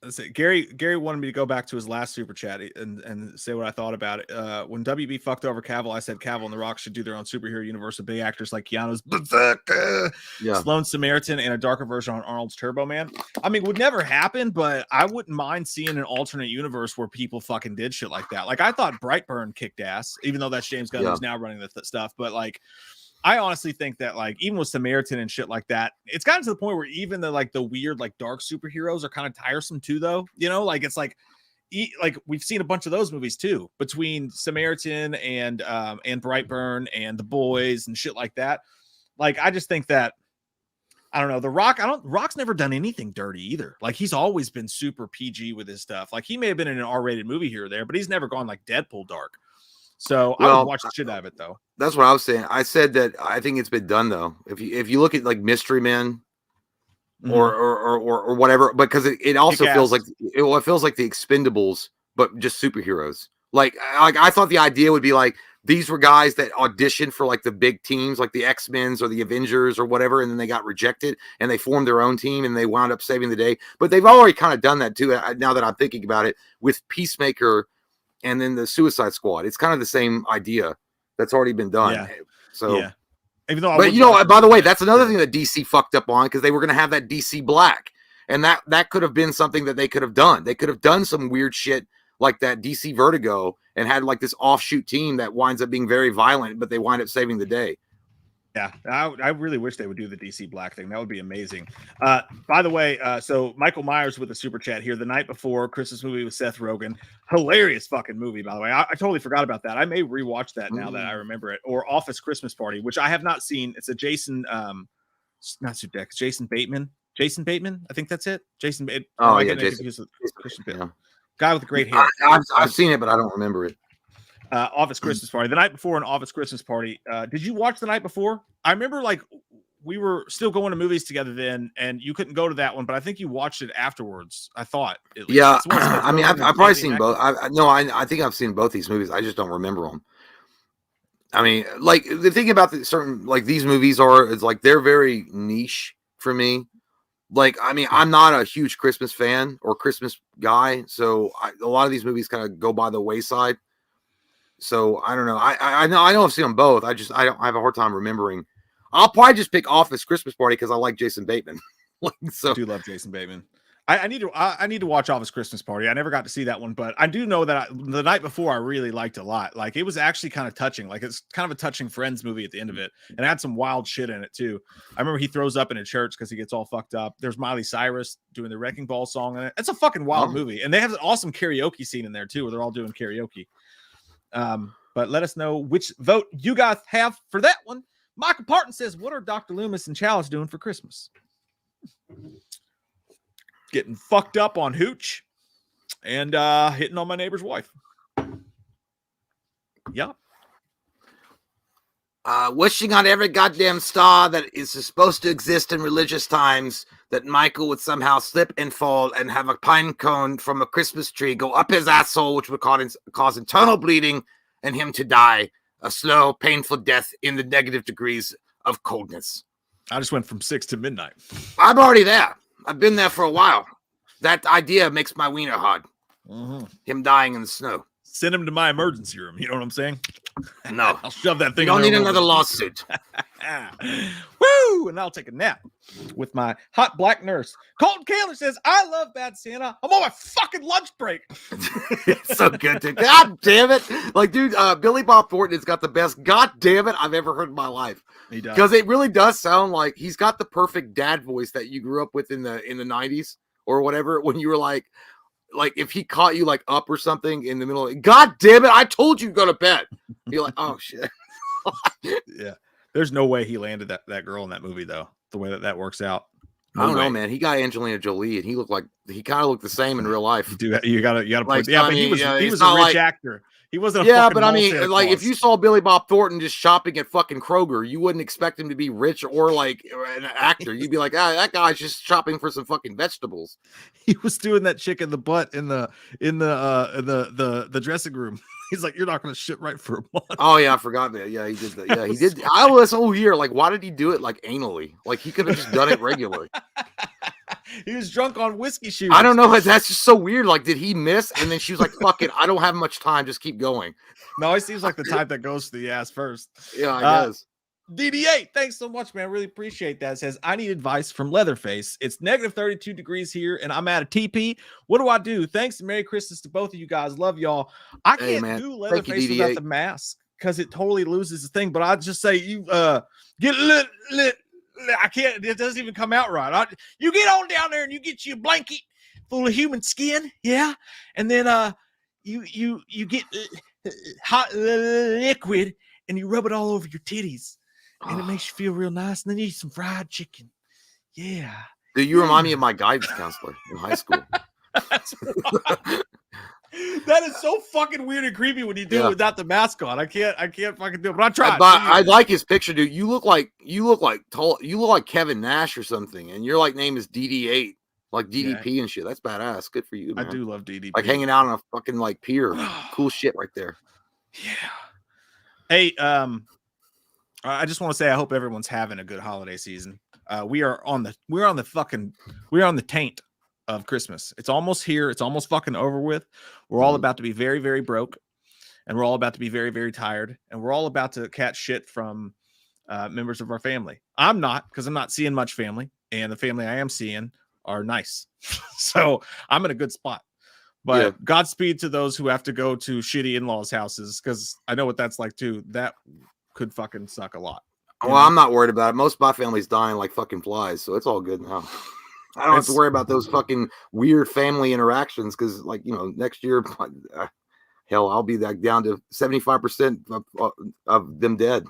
Let's see. Gary wanted me to go back to his last super chat and say what I thought about it. When WB fucked over Cavill, I said Cavill and The Rock should do their own superhero universe with big actors like Keanu's Sloane Samaritan and a darker version on Arnold's Turbo Man. I mean, it would never happen, but I wouldn't mind seeing an alternate universe where people fucking did shit like that. Like I thought Brightburn kicked ass, even though that's James Gunn who's now running the stuff. But like, I honestly think that like even with Samaritan and shit like that, it's gotten to the point where even the weird like dark superheroes are kind of tiresome too, though. You know, like it's like we've seen a bunch of those movies too, between Samaritan and Brightburn and The Boys and shit like that. Like I just think that I don't know, The Rock. Rock's never done anything dirty either. Like he's always been super PG with his stuff. Like he may have been in an R-rated movie here or there, but he's never gone like Deadpool dark. So I would watch the shit out of it though. That's what I was saying. I said that I think it's been done though. If you look at like Mystery Men or whatever, because it also feels like it feels like the Expendables, but just superheroes. Like I thought the idea would be like these were guys that auditioned for like the big teams, like the X-Men's or the Avengers or whatever, and then they got rejected and they formed their own team and they wound up saving the day. But they've already kind of done that too. Now that I'm thinking about it, with Peacemaker. And then the Suicide Squad. It's kind of the same idea that's already been done. Yeah. So, even though, but you know, by the way, that's another thing that DC fucked up on because they were going to have that DC Black, And that could have been something that they could have done. They could have done some weird shit like that DC Vertigo and had like this offshoot team that winds up being very violent, but they wind up saving the day. Yeah, I really wish they would do the DC Black thing. That would be amazing. By the way, so Michael Myers with a super chat here. The Night Before, Christmas movie with Seth Rogen. Hilarious fucking movie, by the way. I totally forgot about that. I may rewatch that now that I remember it. Or Office Christmas Party, which I have not seen. It's a Jason, not Sudeikis, Jason Bateman. Jason Bateman, I think that's it. Jason. Oh yeah, Jason. Christian Bale. Guy with the great hair. I've seen it, but I don't remember it. Office Christmas Party. The Night Before an Office Christmas Party. Did you watch The Night Before? I remember like we were still going to movies together then, and you couldn't go to that one, but I think you watched it afterwar's. I thought. At least. Yeah, I mean, I've probably seen both. I think I've seen both these movies. I just don't remember them. I mean, like the thing about certain like these movies is like they're very niche for me. Like, I mean, I'm not a huge Christmas fan or Christmas guy, so a lot of these movies kind of go by the wayside. So I don't know. I know I've seen them both. I have a hard time remembering. I'll probably just pick Office Christmas Party because I like Jason Bateman. So I do love Jason Bateman. I need to watch Office Christmas Party. I never got to see that one, but I do know that The Night Before I really liked a lot. Like it was actually kind of touching. Like it's kind of a touching Friends movie at the end of it, and it had some wild shit in it too. I remember he throws up in a church because he gets all fucked up. There's Miley Cyrus doing the Wrecking Ball song in it. It's a fucking wild movie, and they have an awesome karaoke scene in there too, where they're all doing karaoke. But let us know which vote you guys have for that one. Michael Parton says, "What are Dr. Loomis and Chalice doing for Christmas?" Getting fucked up on hooch and hitting on my neighbor's wife. Yeah. Wishing on every goddamn star that is supposed to exist in religious times that Michael would somehow slip and fall and have a pine cone from a Christmas tree go up his asshole, which would cause internal bleeding and him to die a slow, painful death in the negative degrees of coldness. I just went from 6 to midnight. I'm already there. I've been there for a while. That idea makes my wiener hard. Mm-hmm. Him dying in the snow. Send him to my emergency room. You know what I'm saying? No. I'll shove that thing. You don't need another lawsuit. Woo! And I'll take a nap with my hot black nurse. Colton Kaler says, "I love Bad Santa. I'm on my fucking lunch break." It's so good, dude. God damn it. Like, dude, Billy Bob Thornton has got the best God damn it I've ever heard in my life. He does. Because it really does sound like he's got the perfect dad voice that you grew up with in the 90s or whatever, when you were like if he caught you like up or something in the middle of, God damn it, I told you to go to bed. You're like, oh shit. Yeah. There's no way he landed that girl in that movie though. The way that works out. No I don't know, man. He got Angelina Jolie and he kind of looked the same in real life. You gotta like, yeah, but he was a rich actor. He wasn't a but I mean, like claus. if you saw Billy Bob Thornton just shopping at fucking Kroger, you wouldn't expect him to be rich or like an actor. You'd be like, that guy's just shopping for some fucking vegetables. He was doing that chick in the butt in the dressing room. He's like, "You're not going to shit right for a month." Oh yeah, I forgot that. Yeah, he did that. Yeah, he did. I was whole year like, why did he do it like anally? Like he could have just done it regularly. He was drunk on whiskey shoes. I don't know. That's just so weird. Like, did he miss? And then she was like, "Fuck it, I don't have much time. Just keep going." No, he seems like the type that goes to the ass first. Yeah, I guess. DD8, thanks so much, man. Really appreciate that. It says, "I need advice from Leatherface. It's negative 32 degrees here, and I'm at a TP. What do I do? Thanks and Merry Christmas to both of you guys. Love y'all." I can't do Leatherface without the mask because it totally loses the thing. But I'd just say you get lit. I can't. It doesn't even come out right. You get on down there and you get you a blanket full of human skin, yeah, and then you get hot liquid and you rub it all over your titties. And it makes you feel real nice. And then you eat some fried chicken. Yeah. Dude, you remind me of my guidance counselor in high school. That's right. That is so fucking weird and creepy when you do it without the mask on. I can't fucking do it. But I tried. I like his picture, dude. You look like Kevin Nash or something, and your like name is DD8, like DDP and shit. That's badass. Good for you, man. I do love DDP. Like hanging out on a fucking like pier. Cool shit right there. Yeah. Hey, I just want to say I hope everyone's having a good holiday season. We are on the taint of Christmas. It's almost here. It's almost fucking over with. We're all about to be very, very broke, and we're all about to be very, very tired, and we're all about to catch shit from members of our family. I'm not, because I'm not seeing much family, and the family I am seeing are nice. So I'm in a good spot. But Godspeed to those who have to go to shitty in-laws' houses, because I know what that's like too. That could fucking suck a lot. Well, I'm not worried about it. Most of my family's dying like fucking flies, so it's all good now. I don't have to worry about those fucking weird family interactions because, like, you know, next year, hell, I'll be like down to 75% of them dead.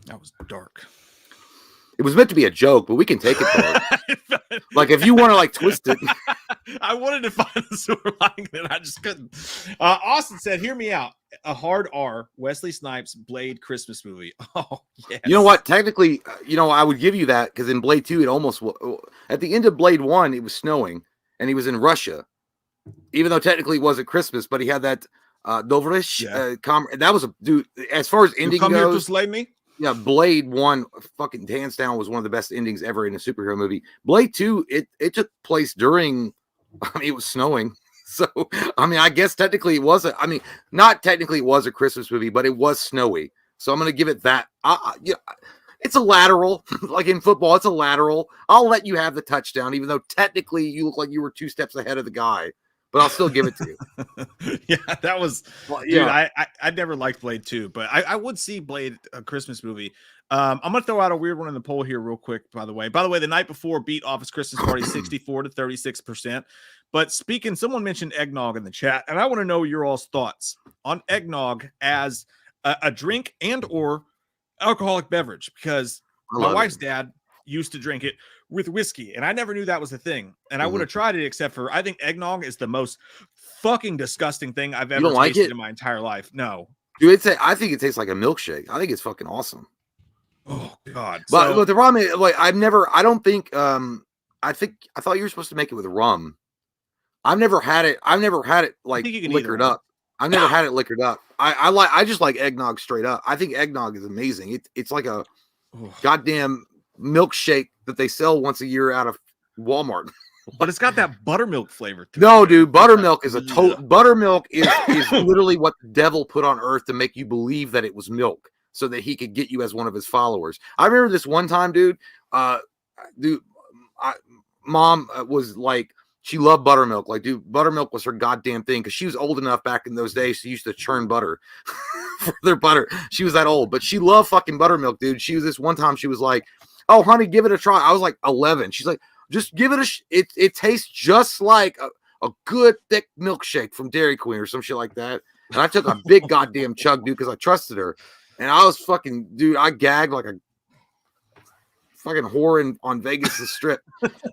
That was dark. It was meant to be a joke, but we can take it dark. Like, if you want to like twist it. I wanted to find the silver lining and I just couldn't. Austin said, hear me out. A hard R, Wesley Snipes Blade Christmas movie. Oh, yes. You know what? Technically, you know, I would give you that because in Blade 2, it almost at the end of Blade 1, it was snowing and he was in Russia, even though technically it wasn't Christmas, but he had that Dovrish. That was a dude. As far as ending goes, here to slay me. Yeah, Blade 1 fucking hands down was one of the best endings ever in a superhero movie. Blade 2, it took place during, I mean, it was snowing. So, I mean, I guess technically it wasn't, I mean, not technically it was a Christmas movie, but it was snowy. So I'm going to give it that. Yeah, it's a lateral. Like in football, it's a lateral. I'll let you have the touchdown, even though technically you look like you were 2 steps ahead of the guy. But I'll still give it to you. Yeah, that was, dude. I never liked Blade 2, but I would see Blade, a Christmas movie. I'm gonna throw out a weird one in the poll here, real quick. By the way, the night before beat Office Christmas Party 64 to 36%. But someone mentioned eggnog in the chat, and I want to know your all's thoughts on eggnog as a drink and or alcoholic beverage, because my wife's dad used to drink it with whiskey, and I never knew that was a thing, and I would have tried it, except for I think eggnog is the most fucking disgusting thing I've ever tasted in my entire life. No, dude, I think it tastes like a milkshake. I think it's fucking awesome. Oh God! But the problem is, like, I thought you were supposed to make it with rum. I've never had it like liquored up. I've never had it liquored up. I just like eggnog straight up. I think eggnog is amazing. It's like a goddamn milkshake that they sell once a year out of Walmart. But it's got that buttermilk flavor to it. Dude, buttermilk is buttermilk is literally what the devil put on earth to make you believe that it was milk so that he could get you as one of his followers. I remember this one time, dude. Mom was like, she loved buttermilk. Like, dude, buttermilk was her goddamn thing because she was old enough back in those days. She used to churn butter for their butter. She was that old, but she loved fucking buttermilk, dude. She was this one time. She was like, "Oh, honey, give it a try." I was like 11. She's like, "Just give it it tastes just like a good thick milkshake from Dairy Queen or some shit like that." And I took a big goddamn chug, dude, because I trusted her. And I was fucking, dude, I gagged like a fucking whore on Vegas' strip.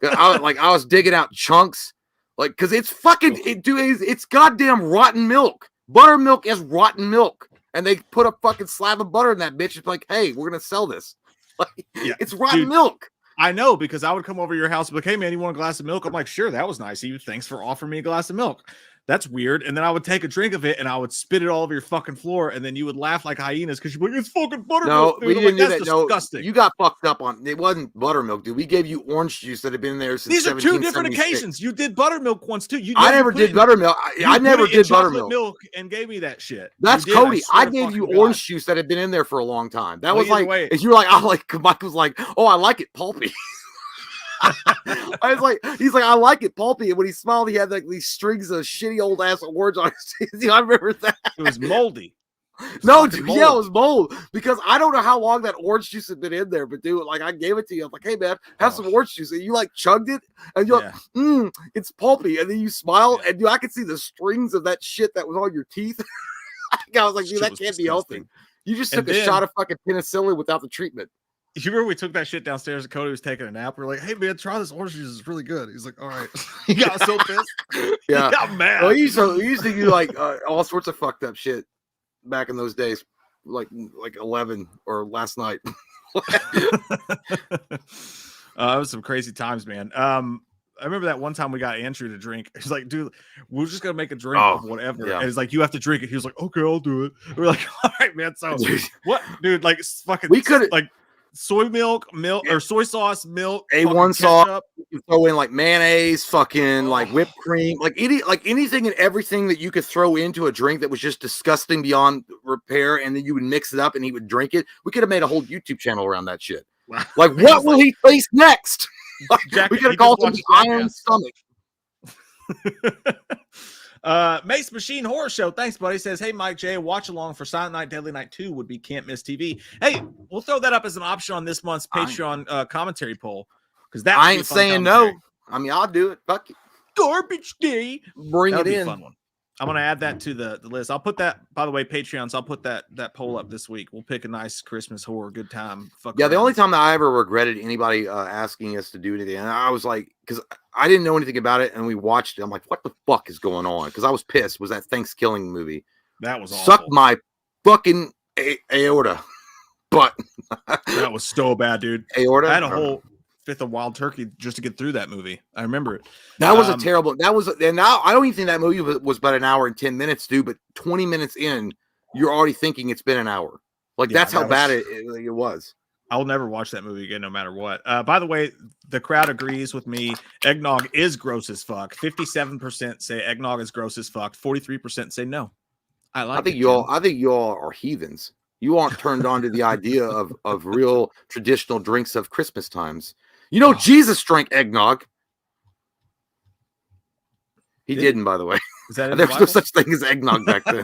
I was digging out chunks, like, because it's fucking, it's goddamn rotten milk. Buttermilk is rotten milk, and they put a fucking slab of butter in that bitch. It's like, hey, we're gonna sell this. Like, it's rotten milk. I know, because I would come over to your house and be like, hey man, you want a glass of milk? I'm like, sure, that was nice of you. Thanks for offering me a glass of milk. That's weird. And then I would take a drink of it and I would spit it all over your fucking floor, and then you would laugh like hyenas because you're like, it's fucking buttermilk. No, we didn't do that. Disgusting. No, you got fucked up on it. Wasn't buttermilk, dude. We gave you orange juice that had been there since these are 2 different occasions. You did buttermilk once too. I never did buttermilk. I never did buttermilk. Milk and gave me that shit. That's Cody. I gave you orange juice that had been in there for a long time. That was like, if you're like, Mike was like, oh, I like it pulpy. I was like, he's like, I like it pulpy. And when he smiled, he had like these strings of shitty old ass words on his teeth. I remember that. It was moldy. No, dude, yeah, it was mold. Because I don't know how long that orange juice had been in there, but dude, like, I gave it to you. I'm like, hey man, have some orange juice. And you like chugged it, and you're like, it's pulpy. And then you smiled, and dude, I could see the strings of that shit that was on your teeth. I was like, dude, that can't be healthy. You just took a shot of fucking penicillin without the treatment. You remember we took that shit downstairs and Cody was taking a nap. We're like, hey man, try this orange juice. It's really good. He's like, all right. He got so pissed. Yeah. He got mad. Well, he used to do like all sorts of fucked up shit back in those days, like 11 or last night. It was some crazy times, man. I remember that one time we got Andrew to drink. He's like, dude, we're just gonna make a drink of whatever. Yeah. And he's like, you have to drink it. He was like, okay, I'll do it. We're like, all right, man. So what, dude? Like, fucking, we could like soy milk or soy sauce, milk, A1 sauce. You throw in like mayonnaise, fucking like whipped cream, like anything and everything that you could throw into a drink that was just disgusting beyond repair, and then you would mix it up and he would drink it. We could have made a whole YouTube channel around that shit. Like, what will he taste next? Jack, We he gotta just call him watched the Iron Jackass. Stomach. Mace Machine Horror Show. Thanks, buddy. Says, hey, Mike J, watch along for Silent Night, Deadly Night 2 would be Can't Miss TV. Hey, we'll throw that up as an option on this month's Patreon commentary poll. Because that I ain't saying no. I mean, I'll do it. Fuck it. Garbage day. Bring That'll it be in. a fun one. I'm gonna add that to the list. I'll put that, by the way, Patreons. I'll put that poll up this week. We'll pick a nice Christmas horror good time. Fuck Yeah, the around. only time that I ever regretted anybody asking us to do anything, and I was like, because I didn't know anything about it, and we watched it. I'm like, what the fuck is going on? Because I was pissed. Was that Thanksgiving movie? That was awful. Suck my fucking aorta, but that was so bad, dude. Aorta. I had a whole fifth of wild turkey just to get through that movie. I remember it. That was a terrible. That was, and now I don't even think that movie was about an hour and 10 minutes, dude. But 20 minutes in, you're already thinking it's been an hour. Like that's how bad it was. I'll never watch that movie again, no matter what. By the way, the crowd agrees with me. Eggnog is gross as fuck. 57% say eggnog is gross as fuck. 43% say no. I think you all are heathens. You aren't turned on to the idea of real traditional drinks of Christmas times. You know, Jesus drank eggnog. He didn't, by the way. Is that There's no such thing as eggnog back then.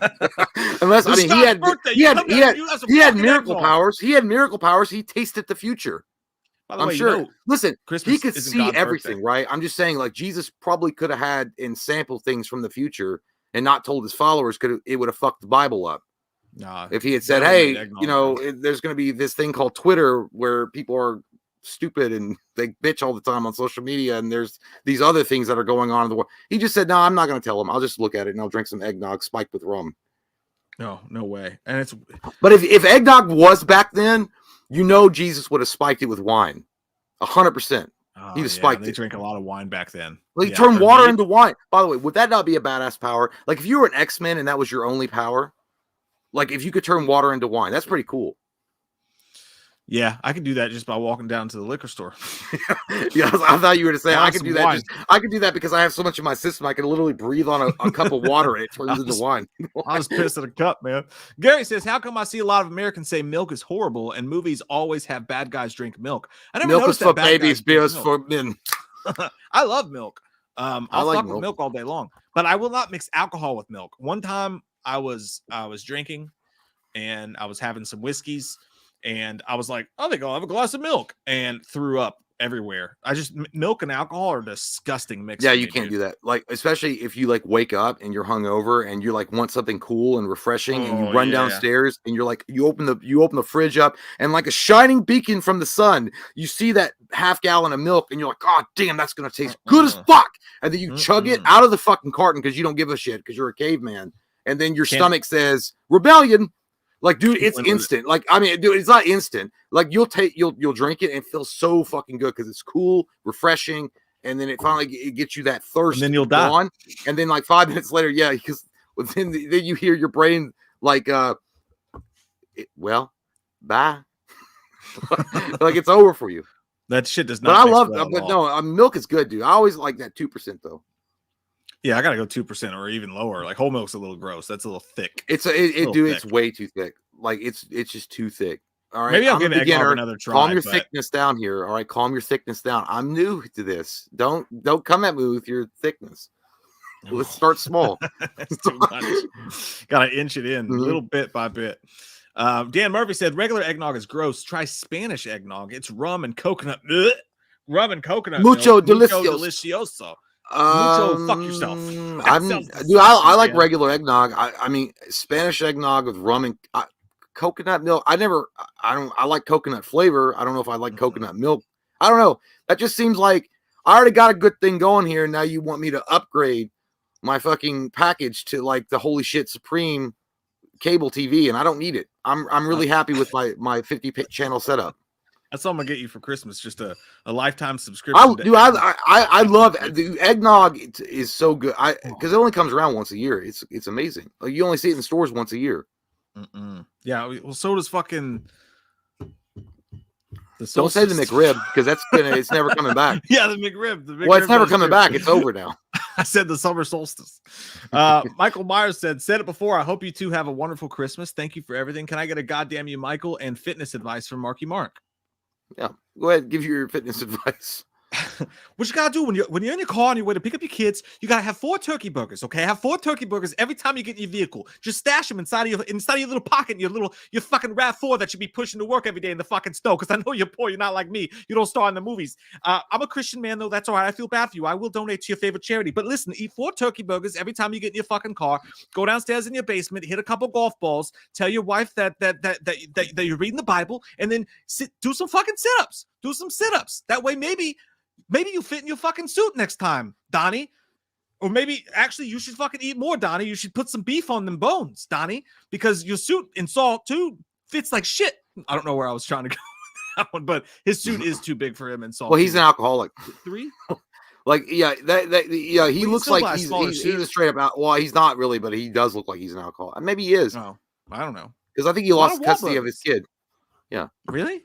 Unless I mean he had miracle powers. He had miracle powers. He tasted the future. By the I'm way, sure. you know, listen, Christmas he could isn't see God's everything, birthday. right? I'm just saying, like Jesus probably could have had and sampled things from the future and not told his followers. It would have fucked the Bible up. Nah, if he had said, "Hey, you know, there's going to be this thing called Twitter where people are stupid and they bitch all the time on social media, and there's these other things that are going on in the world." He just said, "No, I'm not going to tell them. I'll just look at it and I'll drink some eggnog spiked with rum." No way. And it's but if eggnog was back then, you know, Jesus would have spiked it with wine, 100%. He'd have spiked it. They drink a lot of wine back then. Like turn water into wine. By the way, would that not be a badass power? Like if you were an X-Men and that was your only power. Like if you could turn water into wine, that's pretty cool. Yeah, I could do that just by walking down to the liquor store. Yeah, I thought you were to say I could do that. Wine. I could do that because I have so much in my system. I can literally breathe on a cup of water and it turns into wine. I was pissed at a cup, man. Gary says, "How come I see a lot of Americans say milk is horrible and movies always have bad guys drink milk? I never milk is noticed for that babies, beer is for men." I love milk. I'll like fuck with milk all day long, but I will not mix alcohol with milk. One time I was drinking and I was having some whiskeys and I was like, I think I'll have a glass of milk, and threw up everywhere. Milk and alcohol are disgusting mix. Yeah, you can't do that. Like, especially if you like wake up and you're hungover and you like want something cool and refreshing, and you run downstairs and you're like, you open the fridge up and like a shining beacon from the sun, you see that half gallon of milk and you're like, oh damn, that's gonna taste good as fuck. And then you chug it out of the fucking carton because you don't give a shit because you're a caveman. And then your stomach says rebellion. Like, dude, it's instant. Like, I mean, dude, it's not instant. Like, you'll drink it and it feels so fucking good because it's cool, refreshing, and then it finally gets you that thirst. And then you'll die. And then like 5 minutes later, yeah, because then you hear your brain like, well, bye. Like it's over for you. That shit does not. But I love, but no, milk is good, dude. I always like that 2% though. Yeah, I gotta go 2% or even lower. Like whole milk's a little gross. That's a little thick. It's way too thick. Like it's just too thick. All right. Maybe I'll give eggnog another try. Calm your thickness down here. All right, calm your thickness down. I'm new to this. Don't come at me with your thickness. Let's start small. That's too much. Gotta inch it in little bit by bit. Dan Murphy said regular eggnog is gross. Try Spanish eggnog. It's rum and coconut. Rum and coconut. Mucho milk. delicioso. Mucho fuck yourself. I like regular eggnog. I mean Spanish eggnog with rum and coconut milk. I like coconut flavor. I don't know if I like coconut milk. I don't know. That just seems like I already got a good thing going here. Now you want me to upgrade my fucking package to like the holy shit supreme cable TV, and I don't need it. I'm really happy with my 50 channel setup. That's all I'm gonna get you for Christmas. Just a lifetime subscription. I love the eggnog. Is so good. Because it only comes around once a year. It's amazing. Like you only see it in stores once a year. Yeah. Well, so does fucking. Don't say the McRib because it's never coming back. Yeah, the McRib. It's never coming back. It's over now. I said the summer solstice. Michael Myers said it before. I hope you two have a wonderful Christmas. Thank you for everything. Can I get a goddamn you, Michael, and fitness advice from Marky Mark? Yeah, go ahead. Give your fitness advice. what you gotta do when you're in your car on your way to pick up your kids, you gotta have 4 turkey burgers. Okay, have 4 turkey burgers every time you get in your vehicle. Just stash them inside of your little pocket, your fucking RAV4 that you be pushing to work every day in the fucking snow. Because I know you're poor, you're not like me. You don't star in the movies. I'm a Christian man though. That's all right. I feel bad for you. I will donate to your favorite charity. But listen, eat 4 turkey burgers every time you get in your fucking car. Go downstairs in your basement, hit a couple golf balls. Tell your wife that you're reading the Bible, and then do some fucking sit-ups. Do some sit-ups. That way, maybe you fit in your fucking suit next time, Donnie. Or maybe actually you should fucking eat more, Donnie. You should put some beef on them bones, Donnie, because your suit in Saw 2 fits like shit. I don't know where I was trying to go with that one, but his suit is too big for him in Saw. Well, he's an alcoholic. 3? Like, yeah, yeah, he looks like he's a straight up well, he's not really, but he does look like he's an alcoholic. Maybe he is. Oh, I don't know. Because I think he lost custody of his kid. Yeah. Really?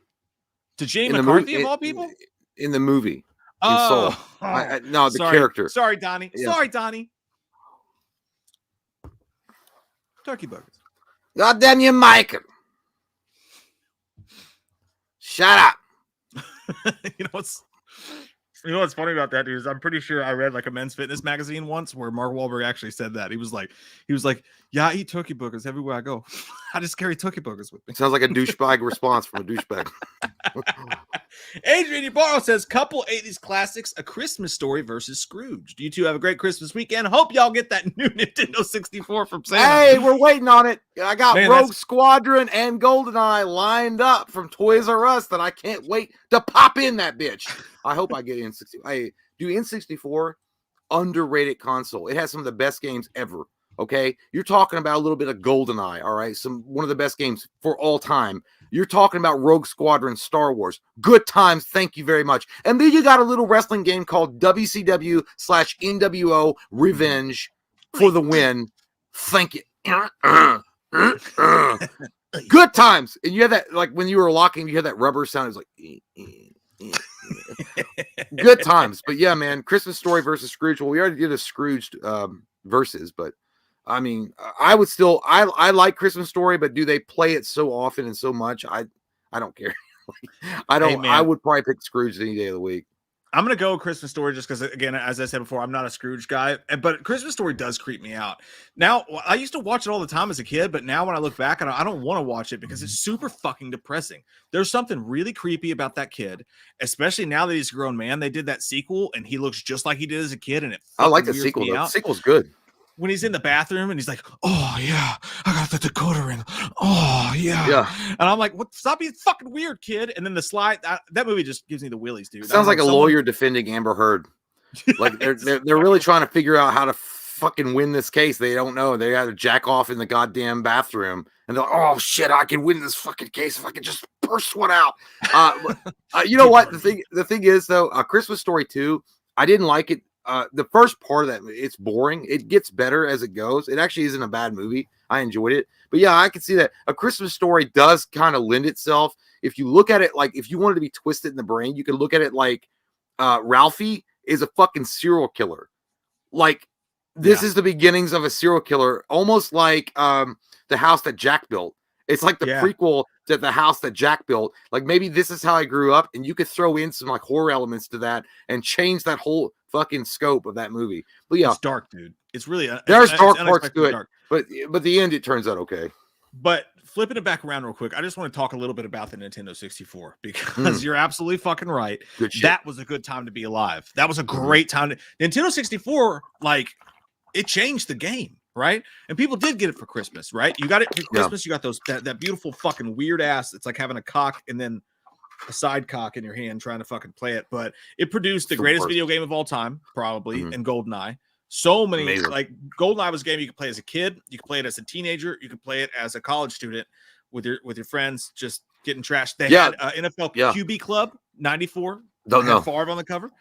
To Jane McCarthy of all people? In the movie. Oh, no, the character. Sorry, Donnie. Yeah. Sorry, Donnie. Turkey burgers. God damn you, Michael. Shut up. You know what's funny about that, dude, is I'm pretty sure I read like a men's fitness magazine once where Mark Wahlberg actually said that. He was like, yeah, I eat turkey burgers everywhere I go. I just carry turkey burgers with me. Sounds like a douchebag response from a douchebag. Adrian Ybarro says, couple 80s classics, A Christmas Story versus Scrooged. You two have a great Christmas weekend. Hope y'all get that new Nintendo 64 from Santa. Hey, we're waiting on it. I got Rogue Squadron and GoldenEye lined up from Toys R Us that I can't wait to pop in that bitch. I hope I get N64. N64, underrated console. It has some of the best games ever. Okay, you're talking about a little bit of GoldenEye, all right? One of the best games for all time. You're talking about Rogue Squadron, Star Wars. Good times, thank you very much. And then you got a little wrestling game called WCW/NWO Revenge for the win. Thank you. Good times. And you had that, like when you were locking, you had that rubber sound. It was like good times. But yeah, man, Christmas Story versus Scrooge. Well, we already did a Scrooged versus, but I mean, I would still, I like Christmas Story, but do they play it so often and so much? I don't care. I don't. Hey, I would probably pick Scrooge any day of the week. I'm gonna go Christmas Story just because, again, as I said before, I'm not a Scrooge guy, but Christmas Story does creep me out. Now, I used to watch it all the time as a kid, but now when I look back, I don't want to watch it because it's super fucking depressing. There's something really creepy about that kid, especially now that he's a grown man. They did that sequel, and he looks just like he did as a kid, and I like the sequel. The sequel's good. When he's in the bathroom and he's like, "Oh yeah, I got the decoder ring. Oh yeah." And I'm like, "What? Stop being fucking weird, kid." And then the slide, that movie just gives me the willies, dude. It sounds like a lawyer defending Amber Heard. Like they're really trying to figure out how to fucking win this case. They don't know. They got to jack off in the goddamn bathroom, and they're like, "Oh shit, I can win this fucking case if I can just burst one out." You know what? The thing is though, Christmas Story 2, I didn't like it. The first part of that, it's boring. It gets better as it goes. It actually isn't a bad movie. I enjoyed it. But yeah, I can see that A Christmas Story does kind of lend itself. If you look at it, like if you wanted to be twisted in the brain, you could look at it like Ralphie is a fucking serial killer. Like this is the beginnings of a serial killer, almost like The House That Jack Built. It's like the prequel to The House That Jack Built. Like maybe this is how I grew up, and you could throw in some like horror elements to that and change that whole fucking scope of that movie. But yeah, it's dark, dude. It's really there's dark parts to it, but the end it turns out okay. But flipping it back around real quick, I just want to talk a little bit about the Nintendo 64 because you're absolutely fucking right. That was a good time to be alive. That was a great time. Nintendo 64, like it changed the game. Right, and people did get it for Christmas, right? You got it for Christmas. You got that beautiful fucking weird ass. It's like having a cock and then a side cock in your hand trying to fucking play it. But it produced the greatest video game of all time, probably, in GoldenEye. So many like GoldenEye was a game you could play as a kid, you could play it as a teenager, you could play it as a college student with your friends, just getting trashed. They had NFL QB Club '94. Don't know. Favre on the cover.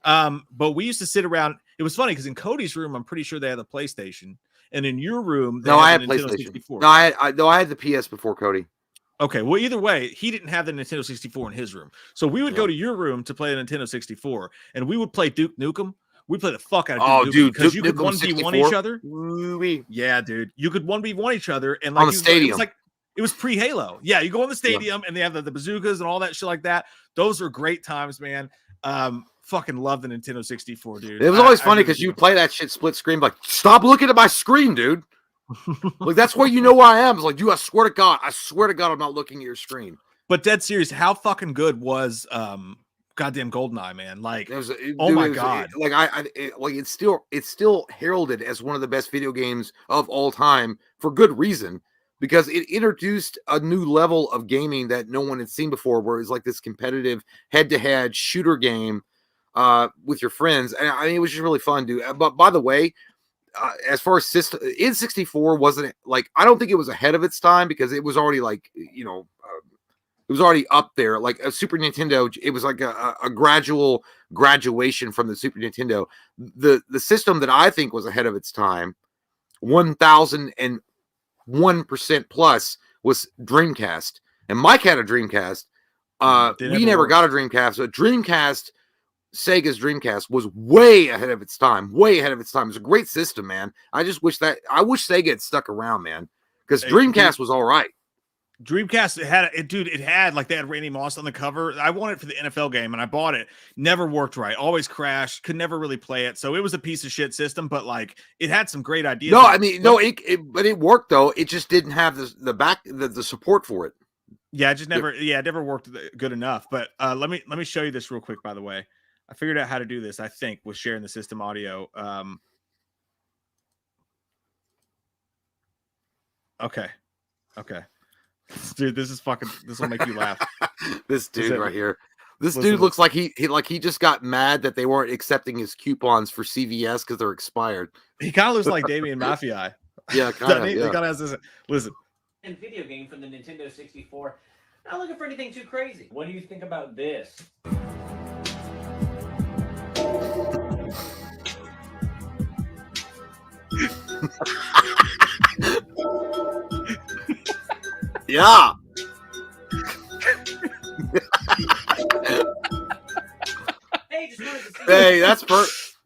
But we used to sit around. It was funny because in Cody's room, I'm pretty sure they had the PlayStation. And in your room, I had PlayStation. 64. No, I had the PS before Cody. Okay, well, either way, he didn't have the Nintendo 64 in his room, so we would go to your room to play the Nintendo 64, and we would play Duke Nukem. We play the fuck out of Duke Nukem because you could 1v1 each other. Yeah, dude, you could 1v1 each other, and like on the stadium. It was pre-Halo. Yeah, you go in the stadium, and they have the bazookas and all that shit like that. Those are great times, man. fucking love the Nintendo 64, dude. It was always I funny really because do. you play that shit split screen, like, stop looking at my screen, dude. Like, that's where you know where I am. It's like, dude, I swear to God, I'm not looking at your screen. But dead serious, how fucking good was goddamn GoldenEye, man? Like, oh my God. It's still heralded as one of the best video games of all time for good reason, because it introduced a new level of gaming that no one had seen before, where it's like this competitive head-to-head shooter game with your friends. And I mean, it was just really fun, dude. But by the way, as far as system, N64 wasn't like, I don't think it was ahead of its time, because it was already like, it was already up there. Like a Super Nintendo, it was like a gradual graduation from the Super Nintendo. The system that I think was ahead of its time, 1001% plus, was Dreamcast. And Mike had a Dreamcast. We never got a Dreamcast. So Dreamcast, Sega's Dreamcast, was way ahead of its time. Way ahead of its time. It's a great system, man. I wish Sega had stuck around, man, because Dreamcast was all right. Dreamcast it had like, they had Randy Moss on the cover. I wanted it for the NFL game and I bought it. Never worked right. Always crashed. Could never really play it. So it was a piece of shit system, but like, it had some great ideas. No, I mean, but it worked though. It just didn't have the support for it. Yeah, it never worked good enough. But let me show you this real quick, by the way. I figured out how to do this, I think, with sharing the system audio. Okay. Dude, this will make you laugh. This dude right here. This dude looks like he just got mad that they weren't accepting his coupons for CVS because they're expired. He kind of looks like Damien Maffei. Yeah, kind of. He kind of has this. Listen. And video game from the Nintendo 64. Not looking for anything too crazy. What do you think about this? Yeah. Hey, that's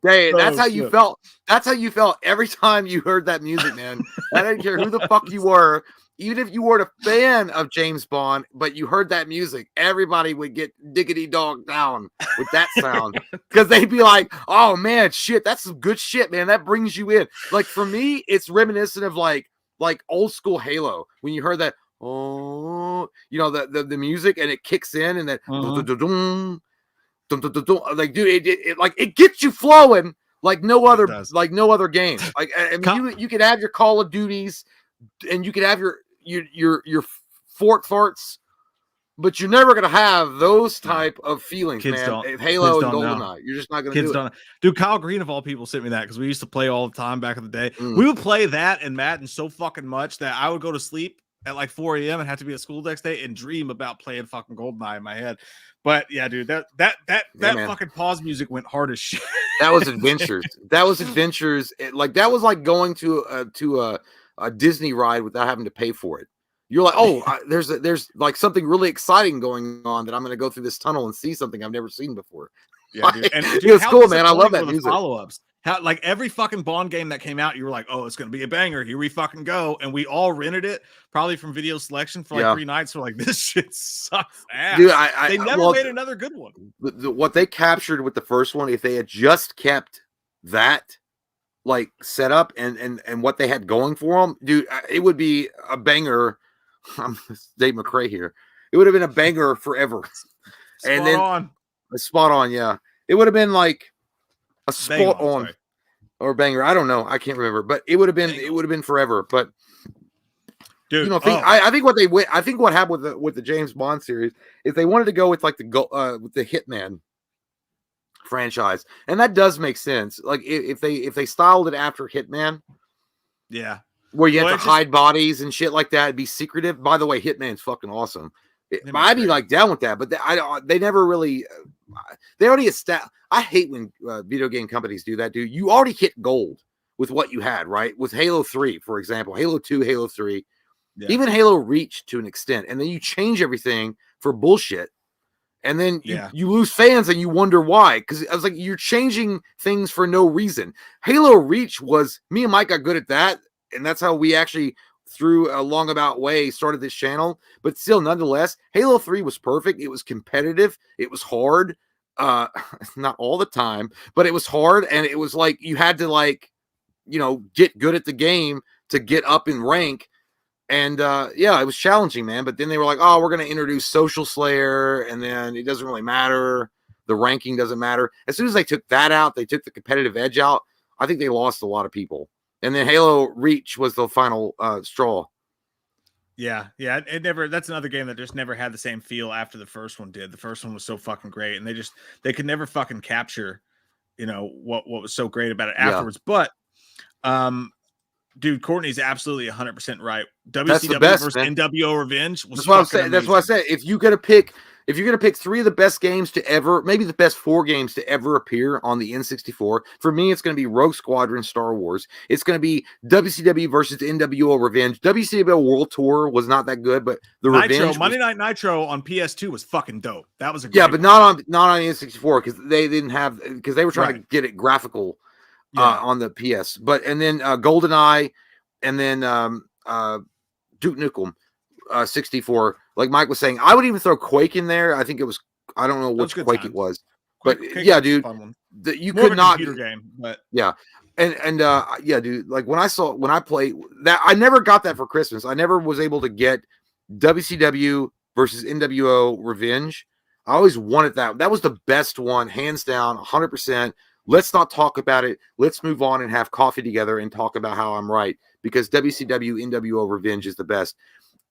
that's how you felt. That's how you felt every time you heard that music, man. I didn't care who the fuck you were. Even if you weren't a fan of James Bond, but you heard that music, everybody would get diggity dog down with that sound, because they'd be like, "Oh man, shit, that's some good shit, man. That brings you in." Like for me, it's reminiscent of like old school Halo when you heard that. Oh, the music, and it kicks in, and then like, dude, it gets you flowing like no other game. Like, I mean, you could have your Call of Duties, and you could have your Fort Farts, but you're never gonna have those type of feelings, man. Halo and GoldenEye, you're just not gonna do it. Dude, Kyle Green of all people sent me that, because we used to play all the time back in the day. We would play that and Madden so fucking much that I would go to sleep at like 4 a.m. and have to be at school the next day and dream about playing fucking GoldenEye in my head. But yeah, dude, that fucking pause music went hard as shit. That was adventures. That was adventures. That was like going to a Disney ride without having to pay for it. You're like, oh, there's like something really exciting going on, that I'm going to go through this tunnel and see something I've never seen before. Yeah, dude. And dude, it's cool, man. I love that music. Follow-ups. How, like, every fucking Bond game that came out, you were like, oh, it's going to be a banger. Here we fucking go. And we all rented it, probably from Video Selection, for like 3 nights. We're like, this shit sucks ass. Dude, they never made another good one. What they captured with the first one, if they had just kept that like set up and what they had going for them, dude, it would be a banger. I'm Dave McRae here. It would have been a banger forever. Spot on, yeah. It would have been like a spot on or banger. I don't know. I can't remember, but it would have been forever. But dude, I think what happened with the James Bond series is they wanted to go with like with the Hitman franchise, and that does make sense. Like if they styled it after Hitman, yeah, where you have to hide bodies and shit like that, it'd be secretive. By the way, Hitman's fucking awesome. I'd be like down with that, but they never really. They already established. I hate when video game companies do that, dude. You already hit gold with what you had, right? With Halo 3, for example, Halo 2, Halo 3, even Halo Reach to an extent, and then you change everything for bullshit, and then you lose fans, and you wonder why. Because I was like, you're changing things for no reason. Halo Reach was me and Mike got good at that, and that's how we actually, through a long about way, started this channel. But still, nonetheless, Halo 3 was perfect. It was competitive. It was hard. not all the time, but it was hard, and it was like you had to like, get good at the game to get up in rank. And yeah, it was challenging, man. But then they were like, oh, we're going to introduce Social Slayer, and then it doesn't really matter. The ranking doesn't matter. As soon as they took that out, they took the competitive edge out. I think they lost a lot of people. And then Halo Reach was the final straw. Yeah, it never. That's another game that just never had the same feel after the first one did. The first one was so fucking great, and they could never fucking capture, what was so great about it afterwards. Yeah. But, dude, Courtney's absolutely 100% right. That's the WCW best, versus man. NWO Revenge was That's what I'm fucking saying. That's what I said. If you're gonna pick 3 of the best games to ever, maybe the best 4 games to ever appear on the N64, for me, it's going to be Rogue Squadron Star Wars. It's going to be WCW versus NWO Revenge. WCW World Tour was not that good, but the Revenge Monday Night Nitro on PS2 was fucking dope. That was a yeah, great but one. not on N64 because they didn't have because they were trying to get it graphical on the PS. But and then GoldenEye, and then Duke Nukem 64. Like Mike was saying, I would even throw Quake in there. I think it was. I don't know which Quake it was, but yeah, dude, you could not computer game, but yeah, and yeah, dude. Like when I played that, I never got that for Christmas. I never was able to get WCW versus NWO Revenge. I always wanted that. That was the best one, hands down, 100%. Let's not talk about it. Let's move on and have coffee together and talk about how I'm right, because WCW NWO Revenge is the best.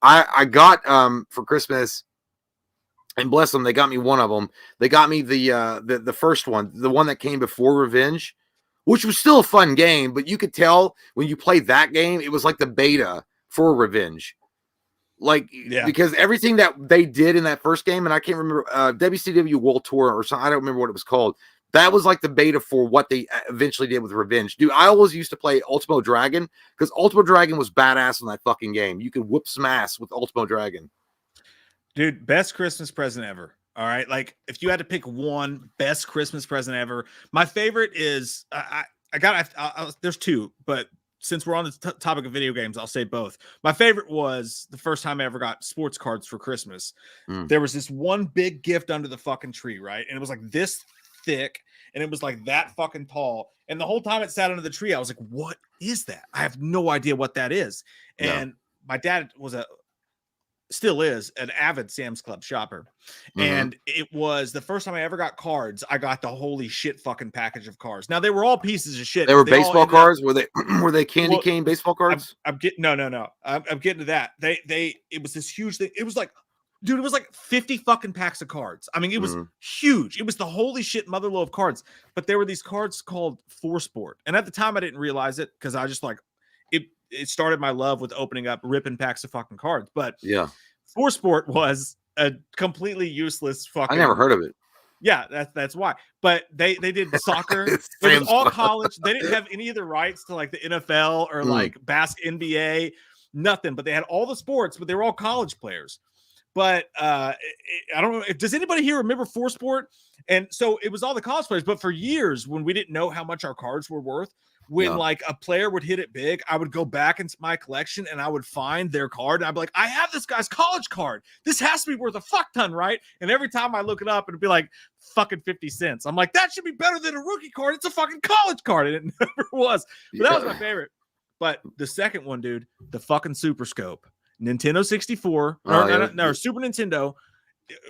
I got for Christmas, and bless them, they got me one of them. They got me the first one, the one that came before Revenge, which was still a fun game, but you could tell when you played that game, it was like the beta for Revenge. Like, because everything that they did in that first game, and I can't remember WCW World Tour or something, I don't remember what it was called. That was like the beta for what they eventually did with Revenge. Dude, I always used to play Ultimo Dragon because Ultimo Dragon was badass in that fucking game. You could whoop some ass with Ultimo Dragon. Dude, best Christmas present ever. All right. Like, if you had to pick one best Christmas present ever, my favorite is there's 2, but since we're on the topic of video games, I'll say both. My favorite was the first time I ever got sports cards for Christmas. There was this one big gift under the fucking tree, right? And it was like this thick, and it was like that fucking tall. And the whole time it sat under the tree, I was like, what is that? I have no idea what that is. And my dad still is an avid Sam's Club shopper. And it was the first time I ever got cards. I got the holy shit fucking package of cards. Now they were all pieces of shit. They were baseball cards. Were they candy cane baseball cards? I'm getting no. I'm getting to that. It was this huge thing. It was like, dude, it was like 50 fucking packs of cards. I mean, it was huge. It was the holy shit motherload of cards. But there were these cards called For Sport. And at the time I didn't realize it because I just like it started my love with opening up ripping packs of fucking cards. But yeah, For Sport was a completely useless fucking. I never heard of it. Yeah, that's why. But they did soccer. It was all college. They didn't have any of the rights to like the NFL or like NBA, nothing. But they had all the sports, but they were all college players. But I don't know. Does anybody here remember For Sport? And so it was all the college players. But for years, when we didn't know how much our cards were worth, when like a player would hit it big, I would go back into my collection and I would find their card. And I'd be like, I have this guy's college card. This has to be worth a fuck ton, right? And every time I look it up, it'd be like fucking 50 cents. I'm like, that should be better than a rookie card. It's a fuccking college card. And it never was. But that was my favorite. But the second one, dude, the fucking Super Scope. Nintendo 64, no, Super Nintendo,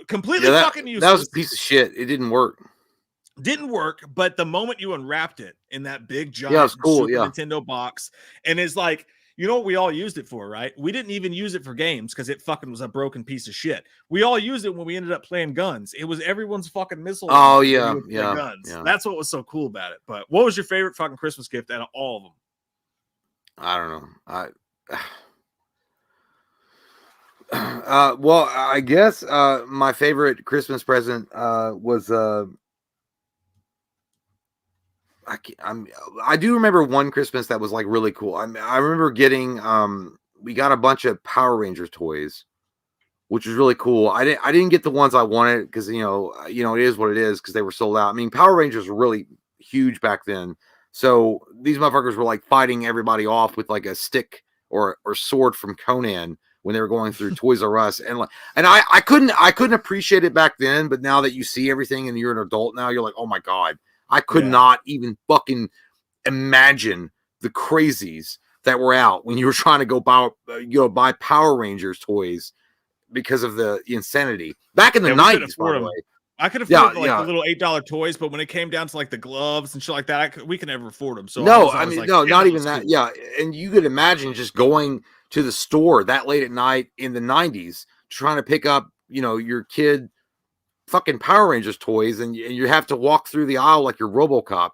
completely fucking useless. That was a piece of shit. It didn't work. But the moment you unwrapped it in that big giant Super Nintendo box, and it's like, you know what we all used it for, right? We didn't even use it for games because it fucking was a broken piece of shit. We all used it when we ended up playing guns. It was everyone's fucking missile. Oh yeah, guns. Yeah. That's what was so cool about it. But what was your favorite fucking Christmas gift out of all of them? I don't know. Well, I guess my favorite Christmas present was I do remember one Christmas that was like really cool. I remember getting we got a bunch of Power Rangers toys, which was really cool. I didn't get the ones I wanted because you know it is what it is because they were sold out. I mean, Power Rangers were really huge back then, so these motherfuckers were like fighting everybody off with like a stick or sword from Conan when they were going through Toys R Us, and I couldn't appreciate it back then, but now that you see everything and you're an adult now, you're like, oh my god, I could not even fucking imagine the crazies that were out when you were trying to go buy Power Rangers toys because of the insanity back in the 90s, by the way. I could afford the little $8 toys, but when it came down to like the gloves and shit like that, we could never afford them. So no, not even that. Cool. Yeah, and you could imagine just going to the store that late at night in the 90s trying to pick up, your kid fucking Power Rangers toys, and you have to walk through the aisle like you're RoboCop.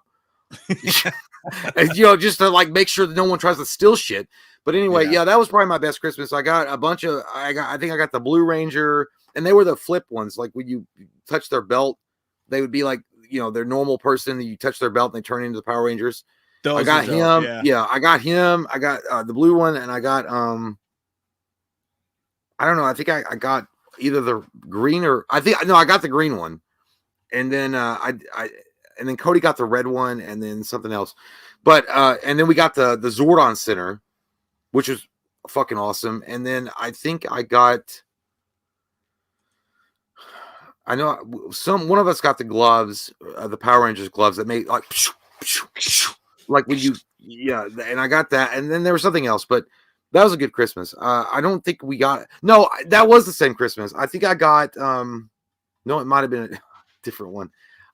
And, just to like make sure that no one tries to steal shit. But anyway, that was probably my best Christmas. I got a bunch of I think I got the Blue Ranger, and they were the flip ones. Like when you touch their belt, they would be like, their normal person, you touch their belt and they turn into the Power Rangers. I got him. Yeah, I got him. I got the blue one, and I got I don't know. I think I got either the green or I got the green one. And then and then Cody got the red one, and then something else. But and then we got the Zordon Center, which was fucking awesome. And then I think I got one of us got the gloves, the Power Rangers gloves that made like when you and I got that, and then there was something else, but that was a good Christmas. I don't think we got that was the same Christmas. I think I got no, it might have been a different one.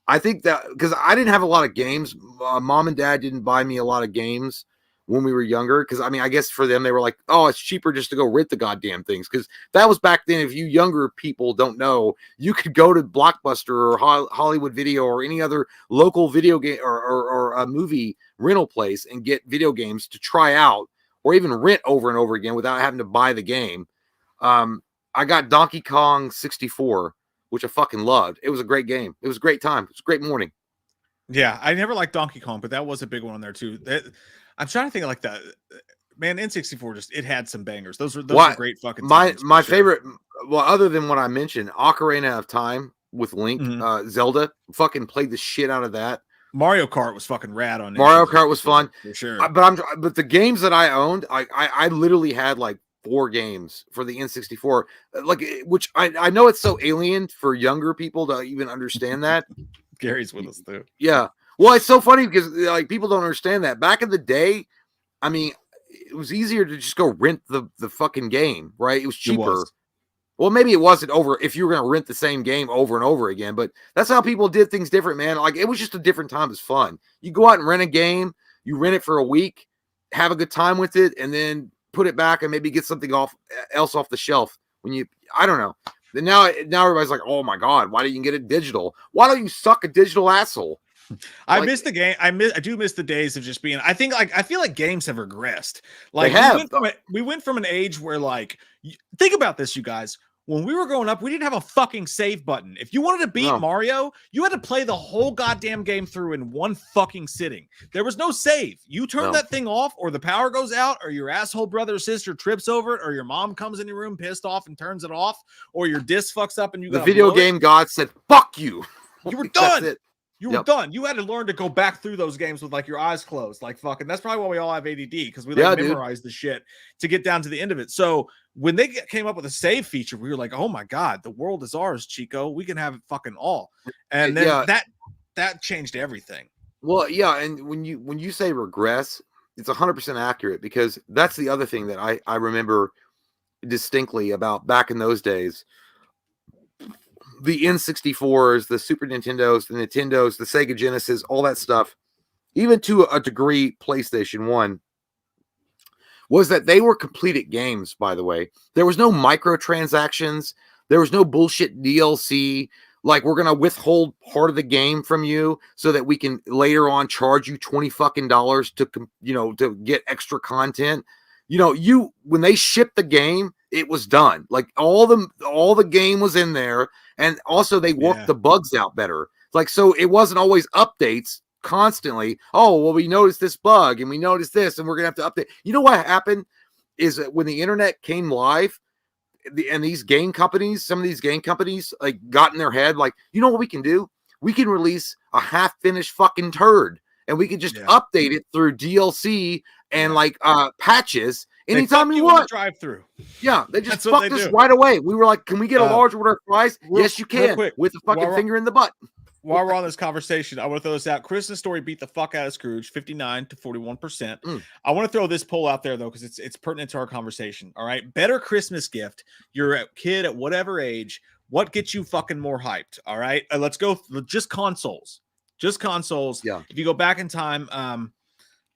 I think that because I didn't have a lot of games, mom and dad didn't buy me a lot of games when we were younger, because I guess for them they were like, oh, it's cheaper just to go rent the goddamn things, because that was back then. If you younger people don't know, you could go to Blockbuster or Hollywood Video or any other local video game or a movie rental place and get video games to try out or even rent over and over again without having to buy the game. I got Donkey Kong 64, which I fucking loved. It was a great game. It was a great time. It was a great morning. Yeah, I never liked Donkey Kong, but that was a big one on there too. I'm trying to think of like that. Man, N64 it had some bangers. Those are great fucking times, my favorite. Well, other than what I mentioned, Ocarina of Time with Link, Zelda, fucking played the shit out of that. Mario Kart was fucking rad on Mario Kart was fun for sure. But the games that I owned, I literally had like 4 games for the N64, like, which I know it's so alien for younger people to even understand that. Gary's with us too. Yeah. Well, it's so funny because like people don't understand that. Back in the day, it was easier to just go rent the fucking game, right? It was cheaper. Well, maybe it wasn't over if you were going to rent the same game over and over again, but that's how people did things different, man. Like it was just a different time. It's fun. You go out and rent a game, you rent it for a week, have a good time with it, and then put it back and maybe get something else off the shelf when I don't know. Then now everybody's like, oh my God, why didn't you get it digital? Why don't you suck a digital asshole? I miss the game. I do miss the days of just being. I feel like games have regressed. Like we went from an age where think about this, you guys. When we were growing up, we didn't have a fucking save button. If you wanted to beat Mario, you had to play the whole goddamn game through in one fucking sitting. There was no save. You turn that thing off, or the power goes out, or your asshole brother or sister trips over it, or your mom comes in your room pissed off and turns it off, or your disc fucks up and you got the video game god said, "Fuck you." You were done. You were done. You had to learn to go back through those games with your eyes closed. That's probably why we all have ADD, because we memorize the shit to get down to the end of it. So when they came up with a save feature, we were like, oh my God, the world is ours, Chico. We can have it fucking all. And then that changed everything. Well, yeah. And when you say regress, it's 100% accurate, because that's the other thing that I remember distinctly about back in those days. The N64s, the Super Nintendos, the Nintendos, the Sega Genesis, all that stuff, even to a degree, PlayStation 1, was that they were completed games, by the way. There was no microtransactions. There was no bullshit DLC. Like, we're going to withhold part of the game from you so that we can later on charge you $20 fucking to get extra content. When they shipped the game, it was done. Like all the game was in there, and also they worked the bugs out better. Like, so it wasn't always updates constantly. Oh, well, we noticed this bug and we noticed this, and we're gonna have to update. You know what happened is that when the internet came live, and these game companies, some of these game companies, like, got in their head, like, you know what we can do? We can release a half-finished fucking turd, and we can just update it through DLC and patches, anytime we in the want. drive-through. Yeah, they just That's what fucked they us do. right away. We were like, "Can we get a large order of fries?" Yes, you real can. quick, With a fucking while finger in the butt. While we're on this conversation, I want to throw this out. Christmas Story beat the fuck out of Scrooge, 59 to 41%. I want to throw this poll out there though, because it's pertinent to our conversation. All right, better Christmas gift. You're a kid at whatever age. What gets you fucking more hyped? All right, let's go. Just consoles. Just consoles. Yeah. If you go back in time,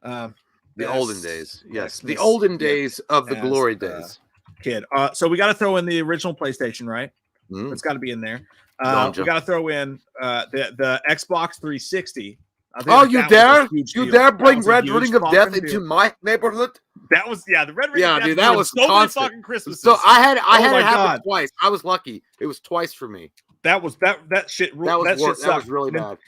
The olden days. Yes, the Christmas olden gift days of the as glory a days. Kid. So we got to throw in the original PlayStation, right? It's got to be in there. We got to throw in the Xbox 360. Oh, you dare bring Red Ring of Death into my neighborhood? That was the Red Ring of Death. Dude, that was so constant. Many fucking Christmases. So I had it happen twice. I was lucky. It was twice for me. That shit. That was really bad.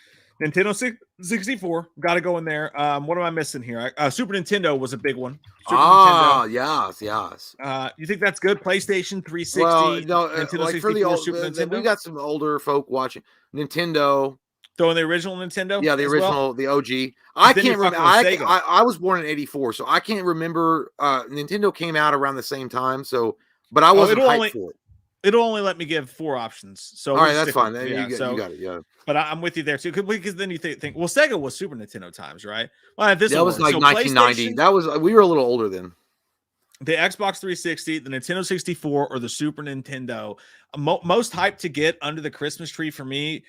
Nintendo 64 got to go in there. What am I missing here? Super Nintendo was a big one. Nintendo. Yes. You think that's good? PlayStation 360. Well, no, Nintendo like 64, for the old, Super Nintendo. we got some older folk watching Nintendo. Throwing the original Nintendo. Yeah, the original, the OG. I can't remember. I was born in '84, so I can't remember. Nintendo came out around the same time, so but I wasn't hyped for it. It'll only let me give 4 options. So all right, that's fine. You got it. Yeah, but I'm with you there too, because then you think, well, Sega was Super Nintendo times, right? Well, that was like 1990. That was we were a little older then. The Xbox 360, the Nintendo 64, or the Super Nintendo. Most hyped to get under the Christmas tree for me.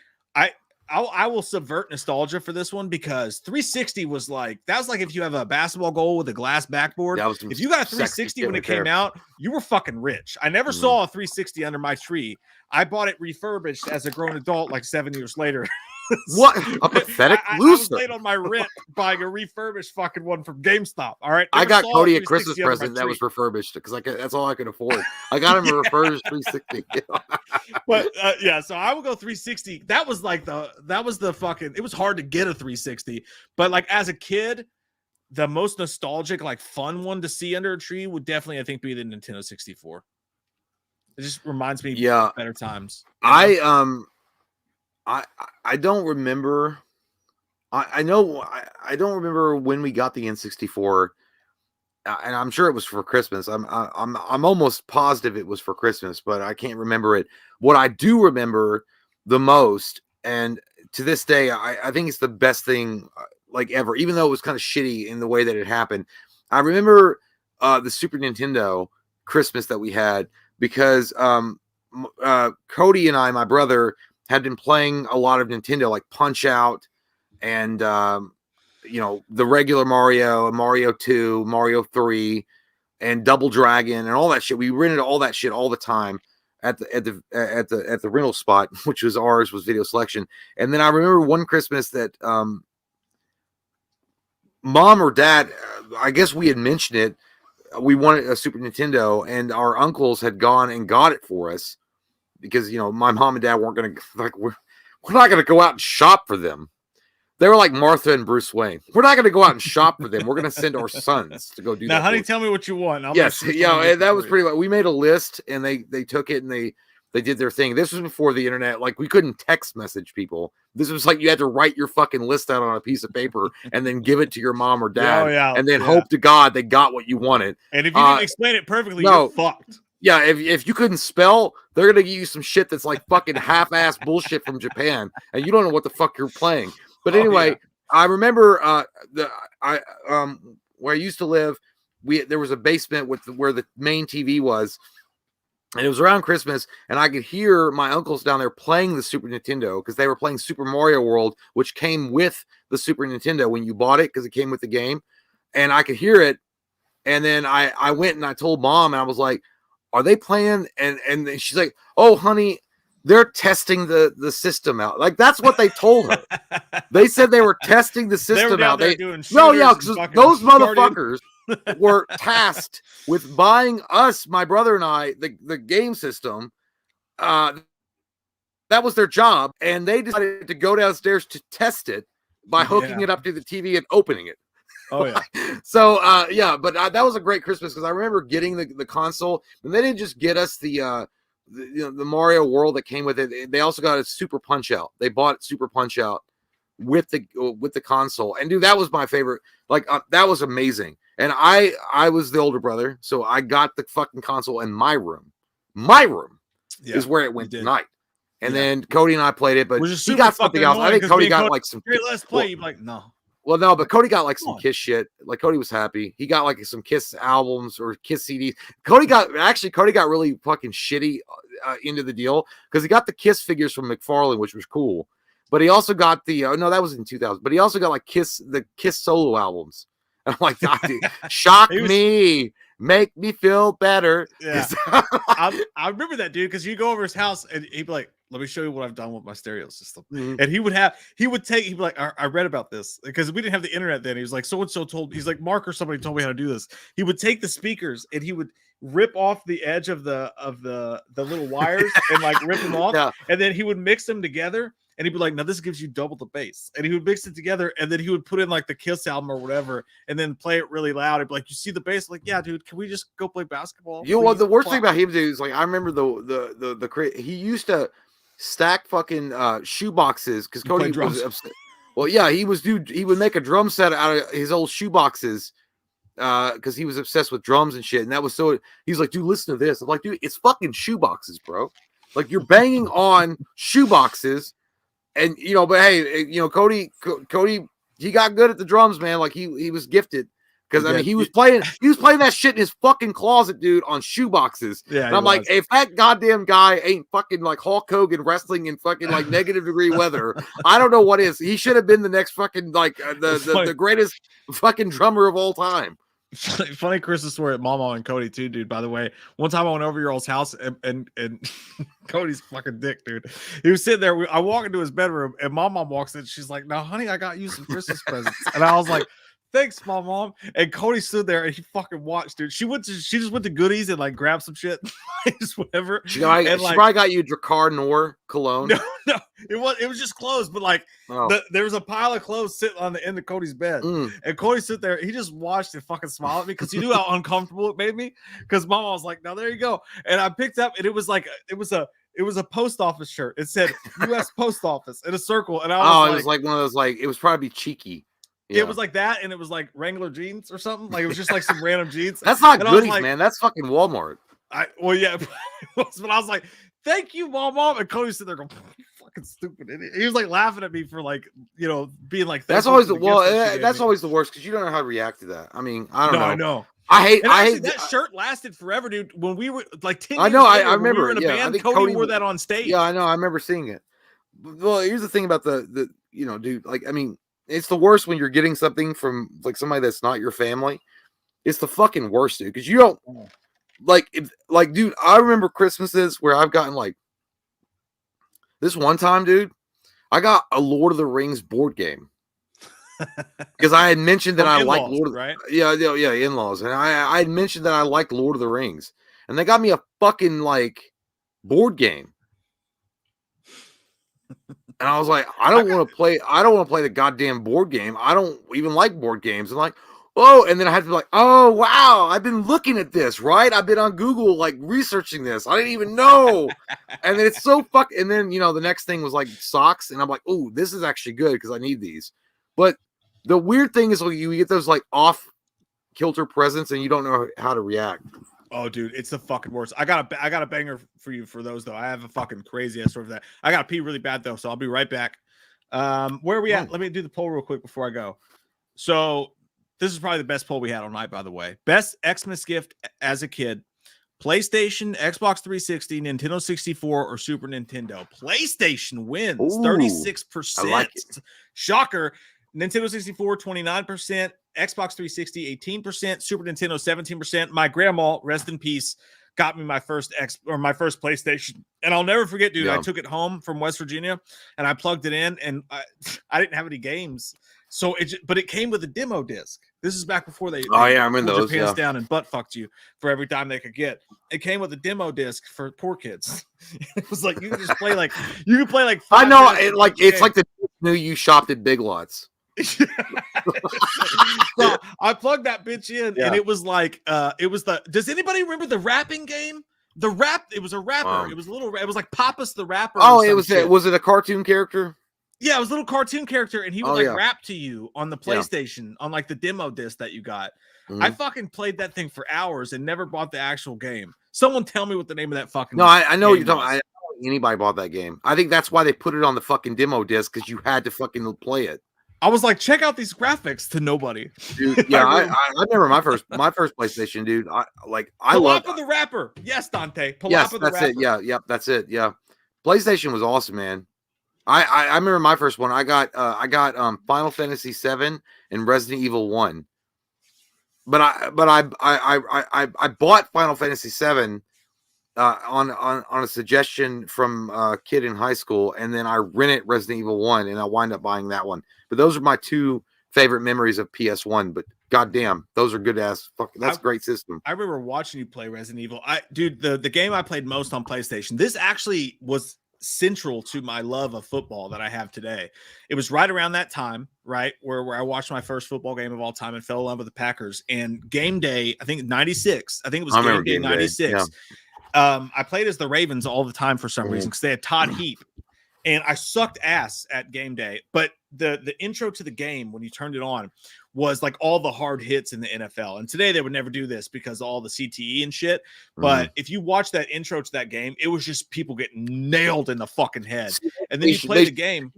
I will subvert nostalgia for this one, because 360 was like if you have a basketball goal with a glass backboard. If you got a 360 when it came out, you were fucking rich. I never saw a 360 under my tree. I bought it refurbished as a grown adult like 7 years later. What a pathetic loser! I was late on my rent buying a refurbished fucking one from GameStop. All right, I got Cody a Christmas present that was refurbished because that's all I could afford. I got him a refurbished 360. But so I would go 360. That was the fucking. It was hard to get a 360, but like as a kid, the most nostalgic, like fun one to see under a tree would definitely, I think, be the Nintendo 64. It just reminds me of better times. I don't remember. I know I don't remember when we got the N64, and I'm sure it was for Christmas. I'm almost positive it was for Christmas, but I can't remember it. What I do remember the most, and to this day, I think it's the best thing like ever, even though it was kind of shitty in the way that it happened. I remember the Super Nintendo Christmas that we had, because Cody and I, my brother, had been playing a lot of Nintendo, like Punch Out and the regular Mario 2, Mario 3, and Double Dragon and all that shit. We rented all that shit all the time at the rental spot, which was ours, was Video Selection. And then I remember one Christmas that Mom or Dad, I guess we had mentioned it, we wanted a Super Nintendo, and our uncles had gone and got it for us. Because my mom and dad weren't gonna we're not gonna go out and shop for them. They were like Martha and Bruce Wayne. We're not gonna go out and shop for them. We're gonna send our sons to go do that. Now, honey, tell me what you want. Yes, that was pretty much. We made a list, and they took it and they did their thing. This was before the internet. Like, we couldn't text message people. This was like you had to write your fucking list out on a piece of paper and then give it to your mom or dad, and then hope to God they got what you wanted. And if you didn't explain it perfectly, you're fucked. Yeah, if you couldn't spell, they're gonna give you some shit that's like fucking half-ass bullshit from Japan, and you don't know what the fuck you're playing. But anyway, I remember where I used to live, there was a basement where the main TV was, and it was around Christmas, and I could hear my uncles down there playing the Super Nintendo, because they were playing Super Mario World, which came with the Super Nintendo when you bought it, because it came with the game, and I could hear it. And then I went and I told Mom, and I was like, are they playing? And she's like, oh, honey, they're testing the system out. Like, that's what they told her. They said they were testing the system out. Because those motherfuckers were tasked with buying us, my brother and I, the game system. That was their job, and they decided to go downstairs to test it by hooking it up to the TV and opening it. Oh yeah. So but that was a great Christmas, because I remember getting the console, and they didn't just get us the Mario World that came with it. They also got a Super Punch Out. They bought Super Punch Out with the console, and dude, that was my favorite. Like that was amazing. And I was the older brother, so I got the fucking console in my room. My room is where it went tonight. And then Cody and I played it, but he got something else. I think Cody got like some. Hey, let's play. You're like, no. Well, no, but Cody got like some Kiss shit. Like Cody was happy. He got like some Kiss albums or Kiss CDs. Cody got really fucking shitty into the deal because he got the Kiss figures from McFarlane, which was cool. But he also got the no, that was in 2000. But he also got like the Kiss solo albums. And I'm like, dude, shock me, make me feel better. Yeah, I remember that, dude, because you go over his house and he'd be like, let me show you what I've done with my stereo system. And he'd be like, I read about this because we didn't have the internet then. He was like, so-and-so he's like, Mark or somebody told me how to do this. He would take the speakers and he would rip off the edge of the little wires and like rip them off. And then he would mix them together. And he'd be like, now this gives you double the bass. And he would mix it together. And then he would put in like the Kiss album or whatever. And then play it really loud. He'd be like, you see the bass? Like, yeah, dude, can we just go play basketball? You know what? The worst thing about him, dude, is like, I remember he used to stack fucking shoe boxes because Cody was upset. Well, yeah, he would make a drum set out of his old shoe boxes because he was obsessed with drums and shit. And that was so, he's like, dude, listen to this. I'm like, dude, it's fucking shoe boxes, bro. Like, you're banging on shoe boxes. And but hey, Cody, he got good at the drums, man. Like he was gifted because I mean he was playing that shit in his fucking closet, dude, on shoe boxes. Yeah, and I'm like, if that goddamn guy ain't fucking like Hulk Hogan wrestling in fucking like -degree weather, I don't know what is. He should have been the next fucking like the greatest fucking drummer of all time. Funny Christmas story at Mama and Cody too, dude. By the way, one time I went over your old house and Cody's fucking dick, dude. He was sitting there. I walk into his bedroom and Mom walks in. She's like, "Now, honey, I got you some Christmas presents." And I was like, "Thanks, Mom." And Cody stood there and he fucking watched, dude. She just went to Goodies and like grabbed some shit, just whatever. She probably got you Drakkar Noir cologne. No, it was just clothes, but like there was a pile of clothes sitting on the end of Cody's bed, and Cody stood there. He just watched and fucking smiled at me because he knew how uncomfortable it made me. Because Mama was like, "Now there you go," and I picked up, and it was a post office shirt. It said U.S. Post Office in a circle, and I was it was like one of those it was probably cheeky. Yeah. It was like that, and it was like Wrangler jeans or something. Like it was just like some random jeans. That's not Goodies, man. That's fucking Walmart. Yeah, but I was like, "Thank you, Mom." And Cody's sitting there going, "You fucking stupid idiot." He was like laughing at me for like being like. That's always that's always the worst because you don't know how to react to that. I mean, I don't know. I know. I hate that shirt lasted forever, dude. When we were like 10 years I know. later, I remember. We were in a band. Cody wore that on stage. Yeah, I know. I remember seeing it. Well, here's the thing about the dude. Like, I mean, it's the worst when you're getting something from like somebody that's not your family. It's the fucking worst, dude. Because you don't dude. I remember Christmases where I've gotten like this one time, dude. I got a Lord of the Rings board game. Because I had mentioned that I like Lord of the in-laws. And I had mentioned that I liked Lord of the Rings. And they got me a fucking like board game. And I was like, I don't want to play the goddamn board game. I don't even like board games. And like, oh, and then I had to be like, oh wow, I've been looking at this, right? I've been on Google like researching this. I didn't even know. And then it's so and then the next thing was like socks, and I'm like, oh, this is actually good because I need these. But the weird thing is, you get those like off kilter presents, and you don't know how to react. Oh, dude, it's the fucking worst. I got a banger for you for those though. I have a fucking crazy ass story for that. I got to pee really bad though, so I'll be right back. Where are we at? Let me do the poll real quick before I go. So this is probably the best poll we had all night, by the way. Best Xmas gift as a kid: PlayStation, Xbox 360, Nintendo 64, or Super Nintendo. PlayStation wins 36%. I like it. Shocker. Nintendo 64, 29%, Xbox 360, 18%, Super Nintendo, 17%. My grandma, rest in peace, got me my first PlayStation. And I'll never forget, dude, I took it home from West Virginia and I plugged it in, and I didn't have any games. So but it came with a demo disc. This is back before they I remember those, your pants down and butt fucked you for every time they could get. It came with a demo disc for poor kids. It was like you could just play like I know it's like the new you shopped at Big Lots. So I plugged that bitch in, and it was like does anybody remember the rapping game? It was a rapper. It was a little. It was like Pappas the rapper. Oh, was it a cartoon character? Yeah, it was a little cartoon character, and he would Oh, like yeah. rap to you on the Yeah. PlayStation on like the demo disc that you got. I Mhm. fucking played that thing for hours and never bought the actual game. Someone tell me what the name of that fucking No, I know what you're game talking. was. I don't think anybody bought that game. I think that's why they put it on the fucking demo disc because you had to fucking play it. I was like, check out these graphics to nobody. Dude, yeah, I really- remember my first PlayStation, dude. I love. Palapa the rapper. Yes, Dante. Palapa Yes, the that's rapper. it. Yeah, yep, that's it. Yeah, PlayStation was awesome, man. I remember my first one. I got Final Fantasy 7 and Resident Evil 1. But I bought Final Fantasy 7 on a suggestion from a kid in high school, and then I rented Resident Evil 1 and I wind up buying that one. But those are my two favorite memories of PS1. But goddamn, those are good ass. That's a great system. I remember watching you play Resident Evil. Dude, the game I played most on PlayStation. This actually was central to my love of football that I have today. It was right around that time, right, where I watched my first football game of all time and fell in love with the Packers. And game day, I think 96. I think it was game day 96. Yeah. I played as the Ravens all the time for some reason because they had Todd Heap. And I sucked ass at game day, but the intro to the game when you turned it on was like all the hard hits in the NFL. And today they would never do this because of all the CTE and shit. But if you watch that intro to that game, it was just people getting nailed in the fucking head. And then you play the game.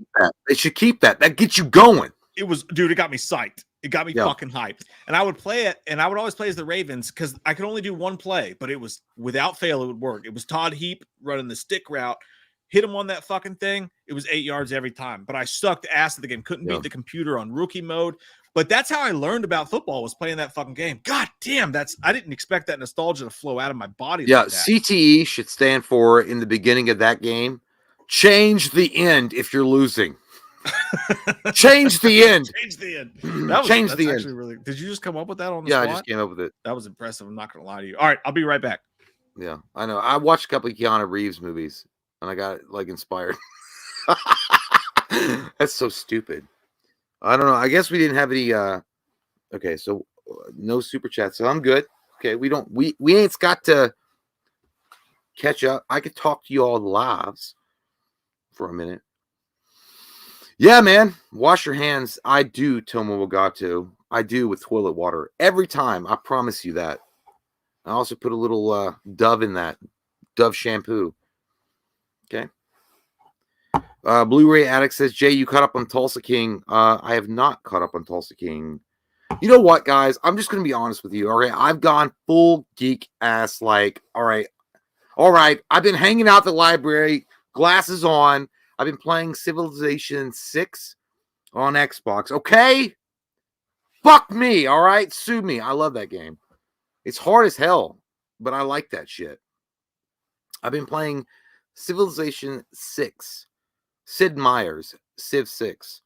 They should keep that. That gets you going. It was, dude, it got me psyched. It got me fucking hyped. And I would play it, and I would always play as the Ravens because I could only do one play, but it was without fail, it would work. It was Todd Heap running the stick route. Hit him on that fucking thing. It was 8 yards every time. But I sucked ass at the game. Couldn't beat the computer on rookie mode. But that's how I learned about football, was playing that fucking game. God damn, I didn't expect that nostalgia to flow out of my body. Yeah, like that. CTE should stand for, in the beginning of that game, change the end if you're losing. Change the end. Change the end. Change the end. Really, did you just come up with that on the spot? I just came up with it. That was impressive. I'm not going to lie to you. All right, I'll be right back. Yeah, I know. I watched a couple of Keanu Reeves movies, and I got like inspired. That's so stupid. I don't know. I guess we didn't have any. Okay, so no super chat, so I'm good. Okay, we ain't got to catch up. I could talk to you all lives for a minute. Yeah, man. Wash your hands. I do, Tomo Wagato. I do with toilet water every time. I promise you that. I also put a little Dove in that. Dove shampoo. Okay. Blu-ray Addict says, Jay, you caught up on Tulsa King. I have not caught up on Tulsa King. You know what, guys? I'm just going to be honest with you. All right. I've gone full geek ass. Like, all right. I've been hanging out at the library, glasses on. I've been playing Civilization 6 on Xbox. Okay. Fuck me. All right. Sue me. I love that game. It's hard as hell, but I like that shit. I've been playing Civilization 6. Sid Meier's Civ 6.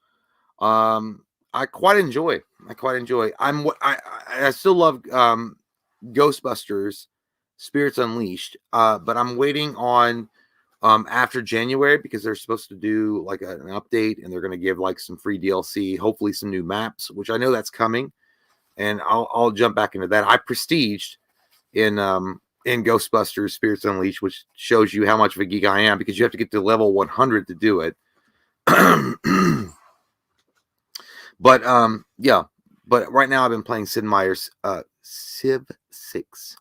I quite enjoy. I still love Ghostbusters Spirits Unleashed, but I'm waiting on after January because they're supposed to do like an update and they're going to give like some free DLC, hopefully some new maps, which I know that's coming, and I'll jump back into that. I prestiged in Ghostbusters Spirits Unleashed, which shows you how much of a geek I am because you have to get to level 100 to do it. But right now I've been playing Sid Meier's Civ 6.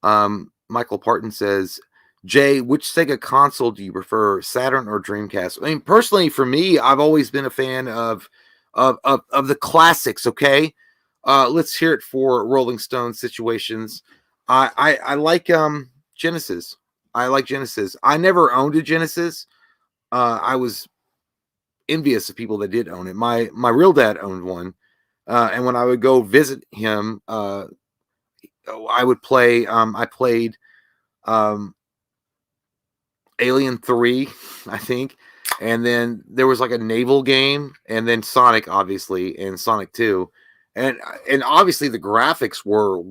Michael Parton says, Jay, which Sega console do you prefer, Saturn or Dreamcast? I mean, personally, for me, I've always been a fan of the classics. Okay, let's hear it for Rolling Stone Situations. I like Genesis. I like Genesis. I never owned a Genesis. I was envious of people that did own it. My real dad owned one, and when I would go visit him, I would play. I played Alien 3, I think, and then there was like a naval game, and then Sonic, obviously, and Sonic 2, and obviously the graphics were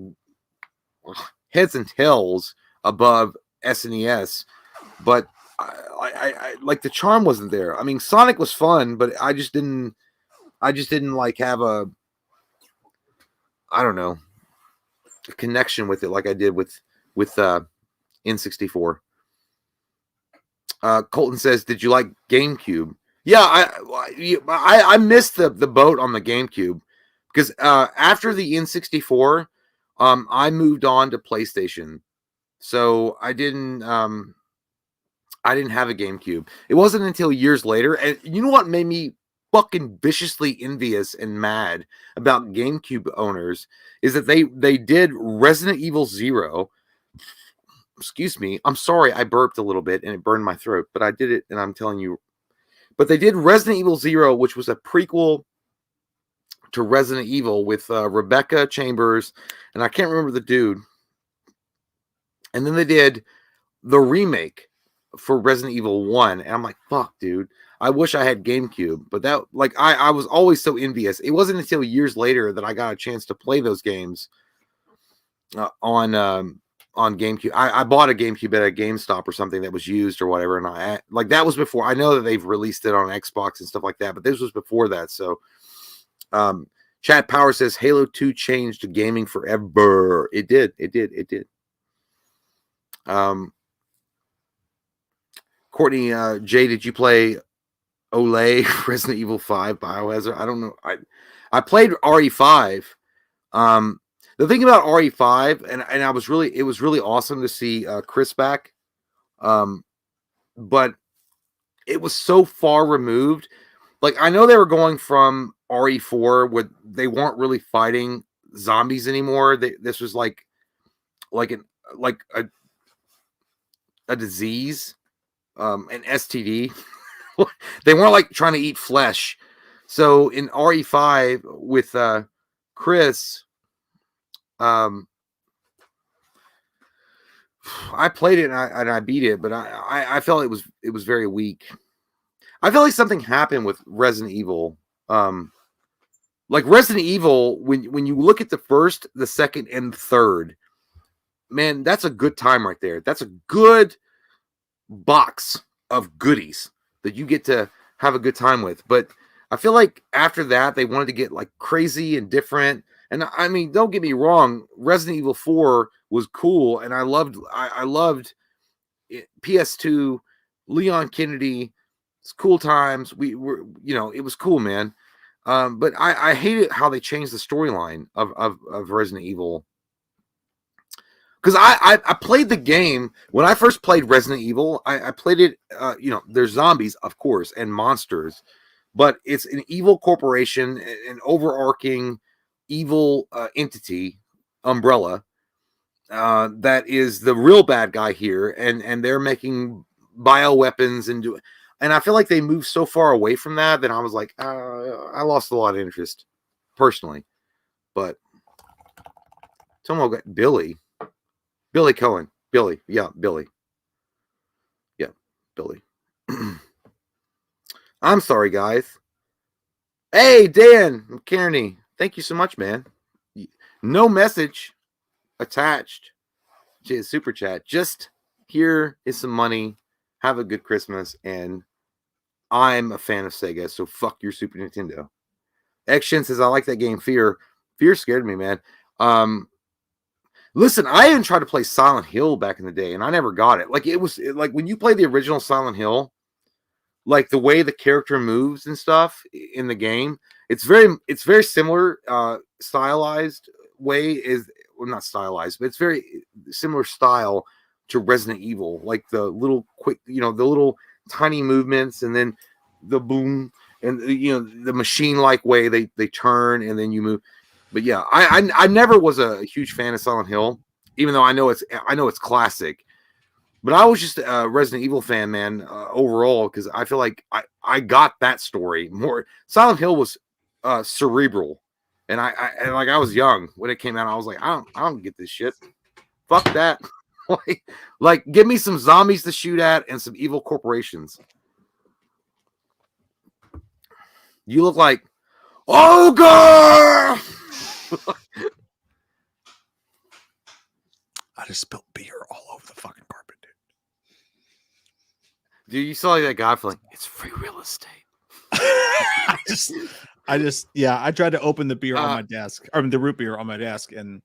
heads and tails above SNES, but I like the charm wasn't there. I mean, Sonic was fun, but I just didn't like have a connection with it like I did with N64. Colton says, did you like GameCube? Yeah, I missed the boat on the GameCube because after the N64, I moved on to PlayStation, so I didn't have a GameCube. It wasn't until years later, and you know what made me fucking viciously envious and mad about GameCube owners is that they did Resident Evil 0. Excuse me, I'm sorry, I burped a little bit and it burned my throat, but I did it, and I'm telling you. But they did Resident Evil 0, which was a prequel to Resident Evil with Rebecca Chambers, and I can't remember the dude. And then they did the remake for Resident Evil 1, and I'm like, fuck, dude. I wish I had GameCube, but that, like, I was always so envious. It wasn't until years later that I got a chance to play those games on GameCube. I bought a GameCube at a GameStop or something that was used or whatever, and that was before. I know that they've released it on Xbox and stuff like that, but this was before that. So, Chat Power says Halo 2 changed gaming forever. It did. Courtney, Jay, did you play Olay Resident Evil 5 Biohazard? I don't know. I played RE5. The thing about RE5, and it was really awesome to see Chris back. But it was so far removed. Like, I know they were going from RE4 where they weren't really fighting zombies anymore. This was like a disease, an STD. They weren't like trying to eat flesh. So in RE5 with Chris, I played it and I beat it, but I felt it was very weak. I feel like something happened with Resident Evil. Like Resident Evil, when you look at the first, the second, and the third, man, that's a good time right there. That's a good box of goodies that you get to have a good time with. But I feel like after that, they wanted to get like crazy and different. And I mean, don't get me wrong, Resident Evil 4 was cool, and I loved it. PS2, Leon Kennedy. It's cool times. We were, it was cool, man. But I hated how they changed the storyline of Resident Evil. Because I played the game when I first played Resident Evil. I played it. There's zombies, of course, and monsters, but it's an evil corporation, an overarching evil entity, umbrella, that is the real bad guy here, and they're making bioweapons and I feel like they moved so far away from that I was like, I lost a lot of interest personally. But someone got Billy Cohen. Billy. Billy. I'm sorry, guys. Hey, Dan McKinney. Thank you so much, man. No message attached to his super chat. Just here is some money. Have a good Christmas. And I'm a fan of Sega, so fuck your Super Nintendo. Action says, I like that game, Fear. Fear scared me, man. Listen, I even tried to play Silent Hill back in the day, and I never got it. Like, it was like when you play the original Silent Hill, like the way the character moves and stuff in the game, it's very similar, stylized way is, well, not stylized, but it's very similar style to Resident Evil. Like the little quick, the little tiny movements, and then the boom, and the machine-like way they turn, and then you move. But yeah, I never was a huge fan of Silent Hill, even though I know it's classic. But I was just a Resident Evil fan, man, overall, because I feel like I got that story more. Silent Hill was cerebral, and I was young when it came out. I was like, I don't get this shit. Fuck that. like, give me some zombies to shoot at and some evil corporations. You look like ogre. I just spilled beer all over the fucking carpet, dude. You saw that guy feeling it's free real estate. I tried to open the beer on my desk, or the root beer on my desk, and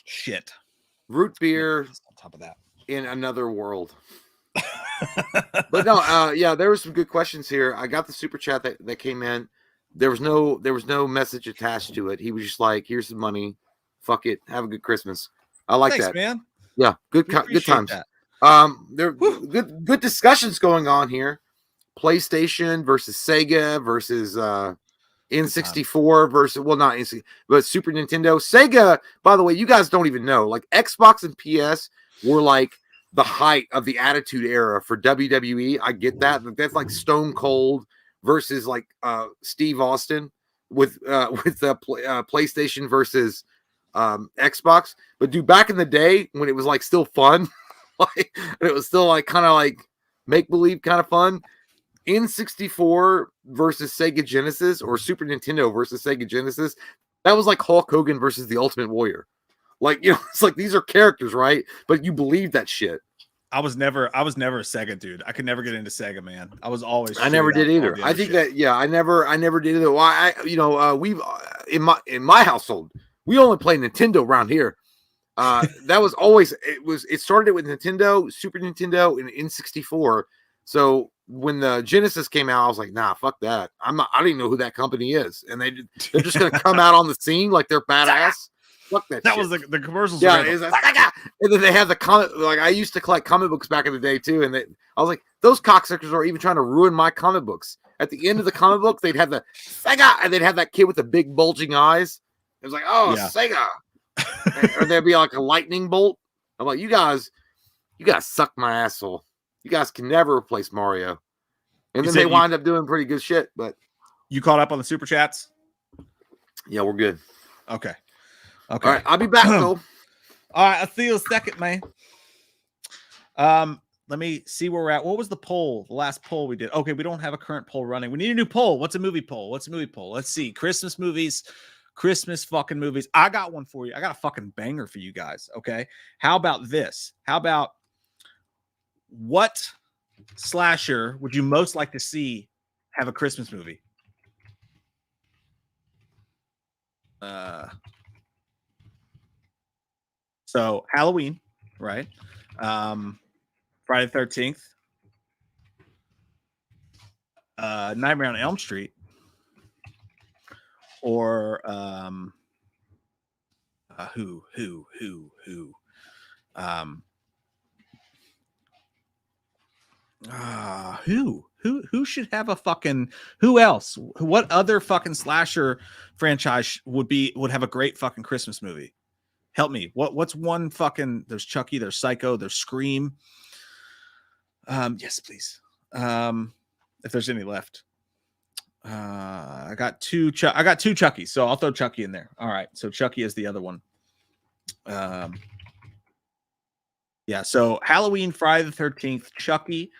shit. Root beer on top of that in another world. But no, yeah, there were some good questions here. I got the super chat that came in. There was no message attached to it. He was just like, "Here's some money, fuck it, have a good Christmas." I like Thanks, that, man. Yeah, good We good appreciate times. that. There Whew. good discussions going on here. PlayStation versus Sega versus N64 versus not N64, but Super Nintendo. Sega, by the way, you guys don't even know. Like Xbox and PS were like the height of the Attitude Era for WWE. I get that. That's like Stone Cold versus like Steve Austin with the PlayStation versus Xbox. But dude, back in the day when it was like still fun, like it was still like kind of like make believe kind of fun. N64 versus Sega Genesis or Super Nintendo versus Sega Genesis, that was like Hulk Hogan versus the Ultimate Warrior. Like, you know, it's like these are characters, right? But you believe that shit. I was never a Sega dude. I could never get into Sega, man. I was always. I never did either. I think that I never did either. Why? We've in my household, we only play Nintendo around here. That was always it started with Nintendo, Super Nintendo, and N64. So when the Genesis came out, I was like, nah, fuck that. I don't even know who that company is. And they're just gonna come out on the scene like they're badass. Fuck that. That shit. was the commercials. Yeah, and then they have the comic. Like I used to collect comic books back in the day too, and I was like, those cocksuckers are even trying to ruin my comic books. At the end of the comic book, they'd have the Sega, and they'd have that kid with the big bulging eyes. It was like, oh, yeah. Sega, or there'd be like a lightning bolt. I'm like, you guys suck my asshole. You guys can never replace Mario. And then they wind up doing pretty good shit. But you caught up on the super chats? Yeah, we're good. Okay. All right, I'll be back though. All right, I'll see you in a second, man. Let me see where we're at. What was the poll? The last poll we did. Okay, we don't have a current poll running. We need a new poll. What's a movie poll? Let's see. Christmas movies. Christmas fucking movies. I got one for you. I got a fucking banger for you guys. Okay. How about this? How about what slasher would you most like to see have a Christmas movie? So Halloween, right? Friday the 13th, Nightmare on Elm Street, or who? Who should have a fucking who else? What other fucking slasher franchise would have a great fucking Christmas movie? Help me. What's one fucking there's Chucky, there's Psycho, there's Scream. Yes, please. If there's any left. I got two Chuckies, so I'll throw Chucky in there. All right. So Chucky is the other one. Yeah, so Halloween, Friday the 13th, Chucky,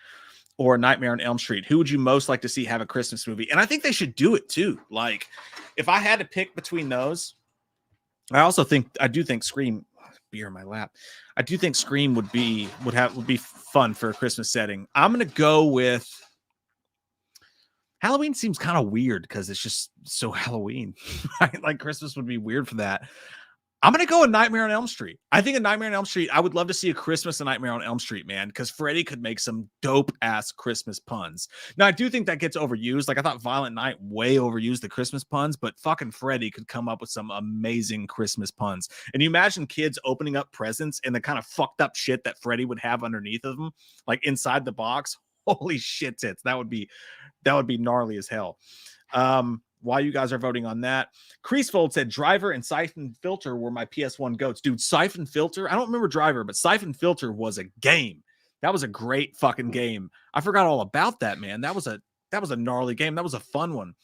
or Nightmare on Elm Street. Who would you most like to see have a Christmas movie? And I think they should do it too. Like, if I had to pick between those, I do think Scream, beer in my lap. I do think Scream would be fun for a Christmas setting. I'm gonna go with Halloween. Seems kind of weird because it's just so Halloween, right? Like Christmas would be weird for that. I'm going to go with Nightmare on Elm Street. I think in Nightmare on Elm Street, I would love to see a Christmas and Nightmare on Elm Street, man, because Freddy could make some dope-ass Christmas puns. Now, I do think that gets overused. Like, I thought Violent Night way overused the Christmas puns, but fucking Freddy could come up with some amazing Christmas puns. And you imagine kids opening up presents and the kind of fucked up shit that Freddy would have underneath of them, like inside the box. Holy shit tits. That would be gnarly as hell. While you guys are voting on that, Creasefold said Driver and Siphon Filter were my PS1 goats. Dude, Siphon Filter, I don't remember Driver, but Siphon Filter was a game. That was a great fucking game. I forgot all about that, man. That was a gnarly game. That was a fun one.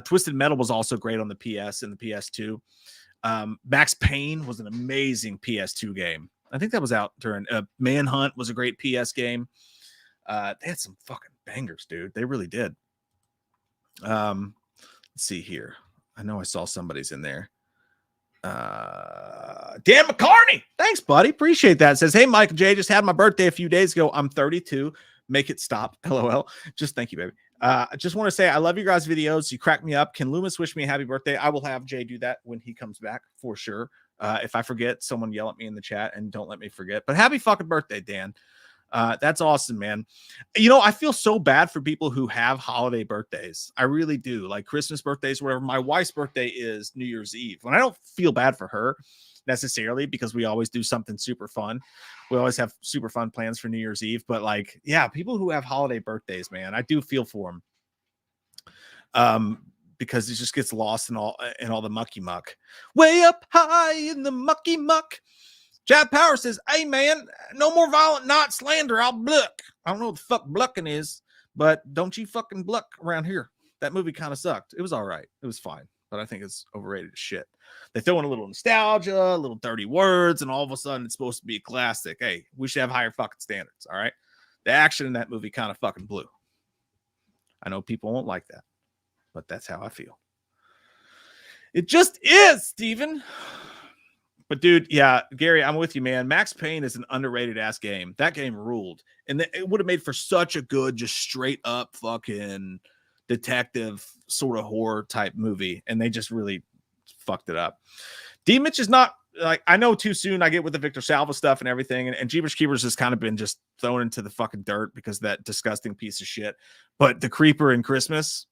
Twisted Metal was also great on the PS and the PS2. Max Payne was an amazing PS2 game. I think that was out during Manhunt was a great PS game. They had some fucking bangers, dude. They really did. Let's see here. I know I saw somebody's in there. Dan McCartney. Thanks, buddy. Appreciate that. Says, hey, Mike J, just had my birthday a few days ago. I'm 32. Make it stop. LOL. Just thank you, baby. I just want to say I love your guys' videos. You crack me up. Can Loomis wish me a happy birthday? I will have Jay do that when he comes back for sure. If I forget, someone yell at me in the chat and don't let me forget. But happy fucking birthday, Dan. That's awesome, man. You know, I feel so bad for people who have holiday birthdays. I really do. Like Christmas birthdays, whatever. My wife's birthday is New Year's Eve. And I don't feel bad for her necessarily because we always do something super fun. We always have super fun plans for New Year's Eve. But like, yeah, people who have holiday birthdays, man, I do feel for them. Because it just gets lost in all the mucky muck. Way up high in the mucky muck. Chad Power says, hey man, no more violent not slander. I'll bluck. I don't know what the fuck blucking is, but don't you fucking bluck around here. That movie kind of sucked. It was all right. It was fine, but I think it's overrated as shit. They throw in a little nostalgia, a little dirty words, and all of a sudden it's supposed to be a classic. Hey, we should have higher fucking standards. All right. The action in that movie kind of fucking blew. I know people won't like that, but that's how I feel. It just is, Steven. But dude, yeah, Gary, I'm with you, man. Max Payne is an underrated ass game. That game ruled. And it would have made for such a good, just straight up fucking detective sort of horror type movie. And they just really fucked it up. D Mitch is not like, I know too soon I get with the Victor Salva stuff and everything. And Jeepers Keepers has kind of been just thrown into the fucking dirt because of that disgusting piece of shit. But the Creeper in Christmas,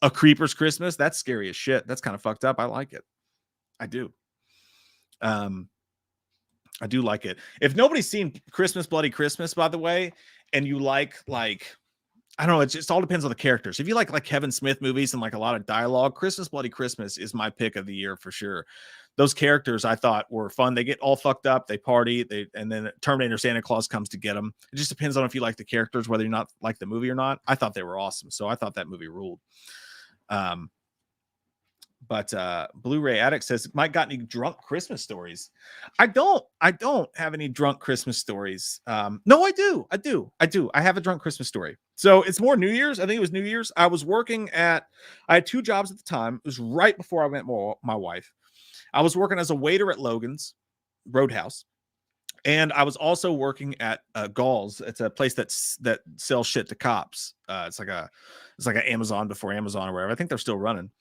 A Creeper's Christmas, that's scary as shit. That's kind of fucked up. I like it. I do. I do like it. If nobody's seen Christmas Bloody Christmas, by the way, and you like I don't know, it just all depends on the characters. If you like Kevin Smith movies and like a lot of dialogue, Christmas Bloody Christmas is my pick of the year for sure. Those characters I thought were fun. They get all fucked up, they party, and then Terminator Santa Claus comes to get them. It just depends on if you like the characters, whether you're not like the movie or not. I thought they were awesome, so I thought that movie ruled. But Blu-ray Addict says, Mike got any drunk Christmas stories? I don't have any drunk Christmas stories. No, I do. I have a drunk Christmas story. So it's more New Year's. I think it was New Year's. I had two jobs at the time. It was right before I met my wife. I was working as a waiter at Logan's Roadhouse. And I was also working at Gauls. It's a place that sells shit to cops. It's like an Amazon before Amazon or whatever. I think they're still running.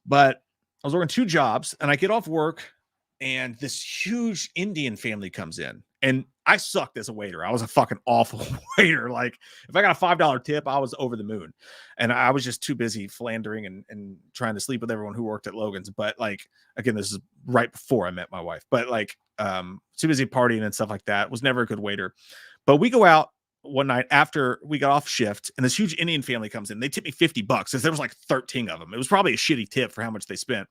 But I was working two jobs and I get off work and this huge Indian family comes in. And I sucked as a waiter. I was a fucking awful waiter. Like if I got a $5 tip, I was over the moon. And I was just too busy philandering and trying to sleep with everyone who worked at Logan's. But like, again, this is right before I met my wife. But like too busy partying and stuff like that. Was never a good waiter. But we go out one night after we got off shift and this huge Indian family comes in. They tipped me $50 because there was like 13 of them. It was probably a shitty tip for how much they spent,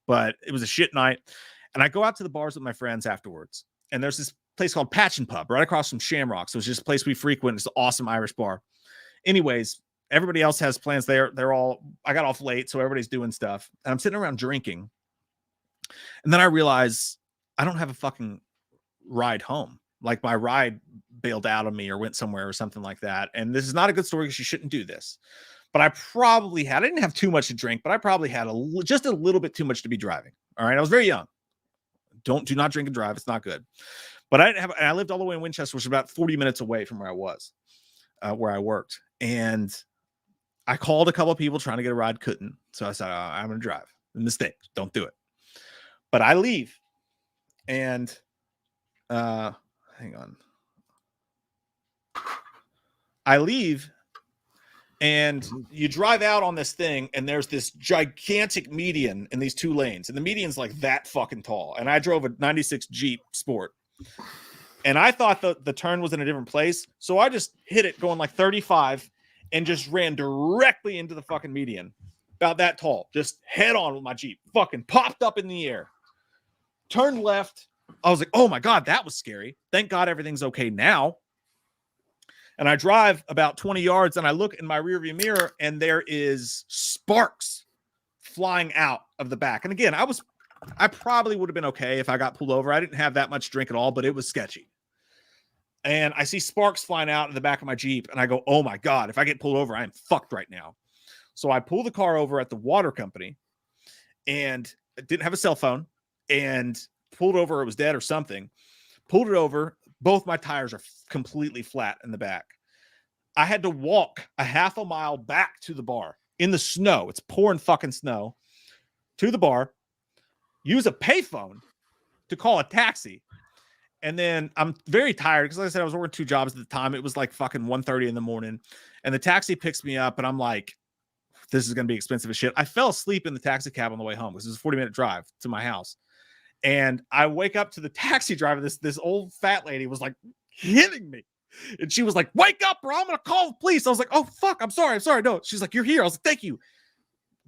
but it was a shit night. And I go out to the bars with my friends afterwards. And there's this place called Patch and Pub right across from Shamrock. So it's just a place we frequent. It's an awesome Irish bar. Anyways, everybody else has plans there. I got off late. So everybody's doing stuff and I'm sitting around drinking. And then I realize I don't have a fucking ride home. Like my ride bailed out on me or went somewhere or something like that. And this is not a good story because you shouldn't do this. But I didn't have too much to drink, but I probably had just a little bit too much to be driving. All right. I was very young. Do not drink and drive. It's not good. But I lived all the way in Winchester, which is about 40 minutes away from where I was, where I worked. And I called a couple of people trying to get a ride, couldn't. So I said, I'm going to drive. Mistake. Don't do it. But I leave. And, hang on. I leave and you drive out on this thing and there's this gigantic median in these two lanes. And the median's like that fucking tall. And I drove a 96 Jeep Sport. And I thought the turn was in a different place. So I just hit it going like 35 and just ran directly into the fucking median. About that tall. Just head on with my Jeep. Fucking popped up in the air. Turned left. I was like, oh my God, that was scary. Thank God everything's okay now. And I drive about 20 yards and I look in my rearview mirror and there is sparks flying out of the back. And again, I probably would have been okay if I got pulled over. I didn't have that much drink at all, but it was sketchy. And I see sparks flying out in the back of my Jeep and I go, oh my God, if I get pulled over, I am fucked right now. So I pull the car over at the water company and didn't have a cell phone and pulled over. It was dead or something. Pulled it over. Both my tires are completely flat in the back. I had to walk a half a mile back to the bar in the snow. It's pouring fucking snow to the bar, use a payphone to call a taxi. And then I'm very tired because, like I said, I was working 2 jobs at the time. It was like fucking 1:30 in the morning, and the taxi picks me up, and I'm like, "This is gonna be expensive as shit." I fell asleep in the taxi cab on the way home because it was a 40-minute drive to my house, and I wake up to the taxi driver. This old fat lady was like hitting me, and she was like, "Wake up, bro! I'm gonna call the police." I was like, "Oh fuck! I'm sorry. No." She's like, "You're here." I was like, "Thank you."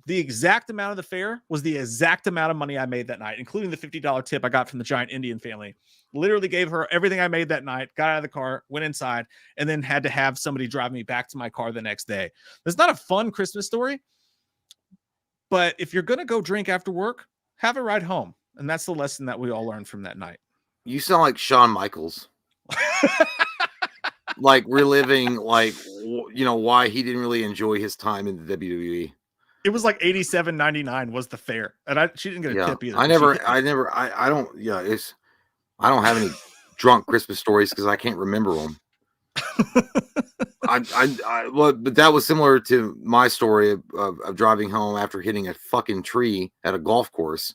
The exact amount of the fare was the exact amount of money I made that night, including the $50 tip I got from the giant Indian family. Literally gave her everything I made that night, got out of the car, went inside, and then had to have somebody drive me back to my car the next day. It's not a fun Christmas story, but if you're going to go drink after work, have a ride home. And that's the lesson that we all learned from that night. You sound like Shawn Michaels. Like reliving, like, why he didn't really enjoy his time in the WWE. It was like $87.99 was the fare, and she didn't get a tip either. I don't have any drunk Christmas stories because I can't remember them. But that was similar to my story of driving home after hitting a fucking tree at a golf course,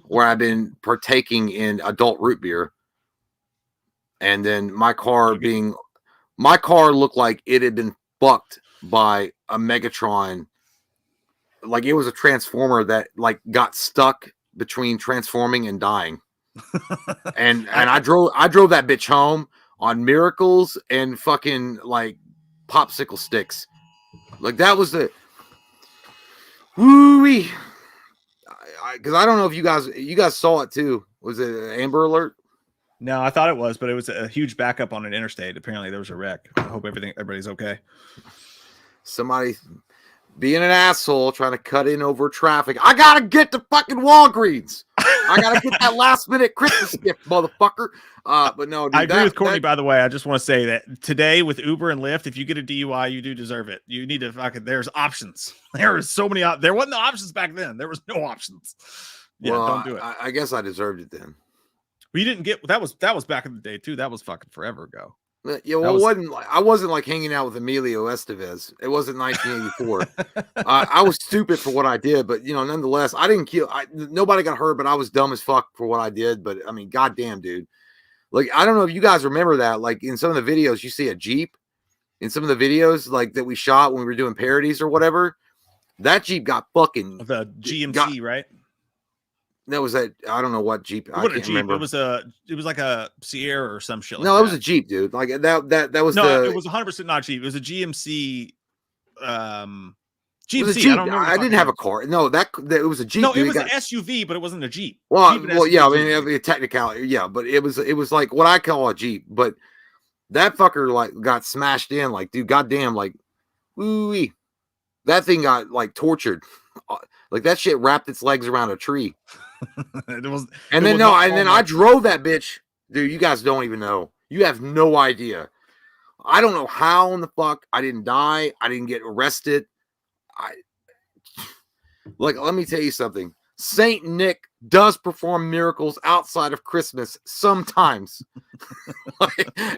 where I've been partaking in adult root beer, and then my car looked like it had been fucked by a Megatron. Like it was a transformer that like got stuck between transforming and dying. and I drove that bitch home on miracles and fucking like popsicle sticks. Like that was the woo-wee. Because I don't know if you guys saw it too. Was it an Amber Alert? No, I thought it was, but it was a huge backup on an interstate. Apparently there was a wreck. I hope everybody's okay. Somebody being an asshole trying to cut in over traffic. I gotta get to fucking Walgreens. I gotta get that last minute Christmas gift, motherfucker. But no, dude, I agree with Courtney. By the way, I just want to say that today with Uber and Lyft, if you get a DUI, you do deserve it. You need to fucking. There's options. There are so many. There wasn't the options back then. There was no options. Yeah, well, don't do it. I guess I deserved it then. Well, you didn't get that was back in the day too. That was fucking forever ago. Yeah, well, I wasn't like hanging out with Emilio Estevez. It wasn't 1984. I was stupid for what I did, but nonetheless, I didn't kill. Nobody got hurt, but I was dumb as fuck for what I did. But I mean, goddamn, dude. Like, I don't know if you guys remember that. Like in some of the videos, you see a Jeep in some of the videos, like that we shot when we were doing parodies or whatever. That Jeep got fucking the GMC, right? That was that. I don't know what Jeep. I can't remember. It was like a Sierra or some shit. No, it was a Jeep, dude. Like that was it was 100% not Jeep. It was a GMC. GMC. I don't remember. I didn't have a car. No, that it was a Jeep. No, it was an SUV, but it wasn't a Jeep. Well, yeah. I mean, technicality, yeah, but it was like what I call a Jeep. But that fucker like got smashed in. Like, dude, goddamn, like, woo-wee. That thing got like tortured. Like that shit wrapped its legs around a tree. And then I drove that bitch, dude. You guys don't even know. You have no idea. I don't know how in the fuck I didn't die. I didn't get arrested. Let me tell you something. Saint Nick does perform miracles outside of Christmas sometimes.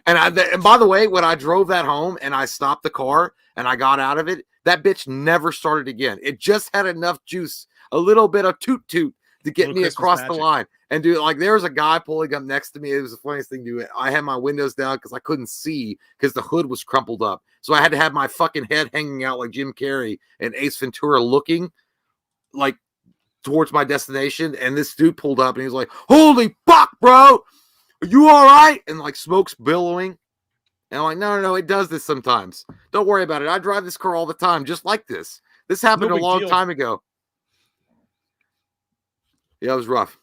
And by the way, when I drove that home and I stopped the car and I got out of it, that bitch never started again. It just had enough juice, a little bit of toot toot to get me across the line. And dude, like there was a guy pulling up next to me. It was the funniest thing to do. I had my windows down because I couldn't see because the hood was crumpled up. So I had to have my fucking head hanging out like Jim Carrey and Ace Ventura looking like towards my destination. And this dude pulled up and he was like, "Holy fuck, bro. Are you all right?" And like smoke's billowing. And I'm like, no, it does this sometimes. Don't worry about it. I drive this car all the time, just like this. This happened a long time ago. Yeah, it was rough.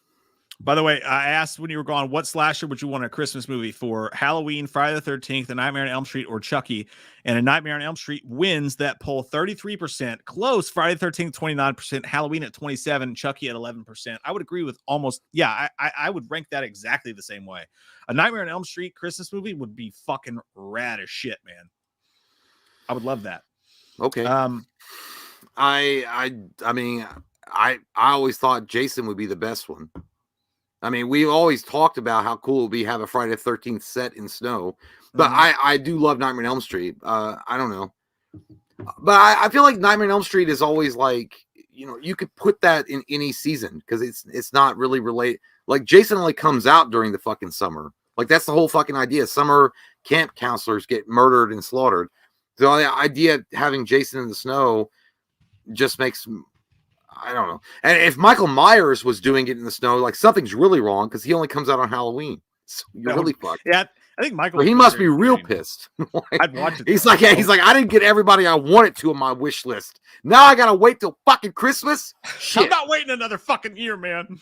By the way, I asked when you were gone, what slasher would you want a Christmas movie for? Halloween, Friday the 13th, A Nightmare on Elm Street, or Chucky? And A Nightmare on Elm Street wins that poll 33%. Close, Friday the 13th, 29%. Halloween at 27%. Chucky at 11%. I would agree with almost, I would rank that exactly the same way. A Nightmare on Elm Street Christmas movie would be fucking rad as shit, man. I would love that. Okay. I mean, I always thought Jason would be the best one. I mean, we always talked about how cool it would be to have a Friday the 13th set in snow, but I do love Nightmare on Elm Street. I don't know, but I feel like Nightmare on Elm Street is always like, you could put that in any season because it's not really related. Like Jason only comes out during the fucking summer. Like that's the whole fucking idea. Summer camp counselors get murdered and slaughtered. The idea of having Jason in the snow just makes, I don't know. And if Michael Myers was doing it in the snow, like something's really wrong because he only comes out on Halloween. So you're really fucked. Yeah, I think Michael. But he must be real pissed. Like, I'd watch it. He's like, I didn't get everybody I wanted to on my wish list. Now I gotta wait till fucking Christmas. Shit. I'm not waiting another fucking year, man.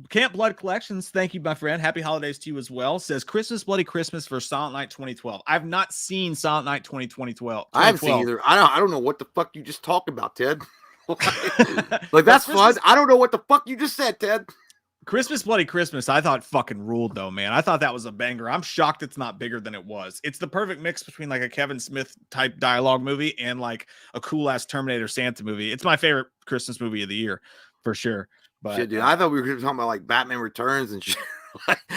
Camp Blood Collections, thank you, my friend. Happy holidays to you as well. Says Christmas, Bloody Christmas for Silent Night 2012. I've not seen Silent Night 2012. I haven't seen either. I don't know what the fuck you just talked about, Ted. Like that's fun. I don't know what the fuck you just said, Ted. Christmas, Bloody Christmas, I thought fucking ruled though, man. I thought that was a banger. I'm shocked it's not bigger than it was. It's the perfect mix between like a Kevin Smith type dialogue movie and like a cool ass Terminator Santa movie. It's my favorite Christmas movie of the year for sure. But shit, dude, I thought we were talking about like Batman Returns and shit.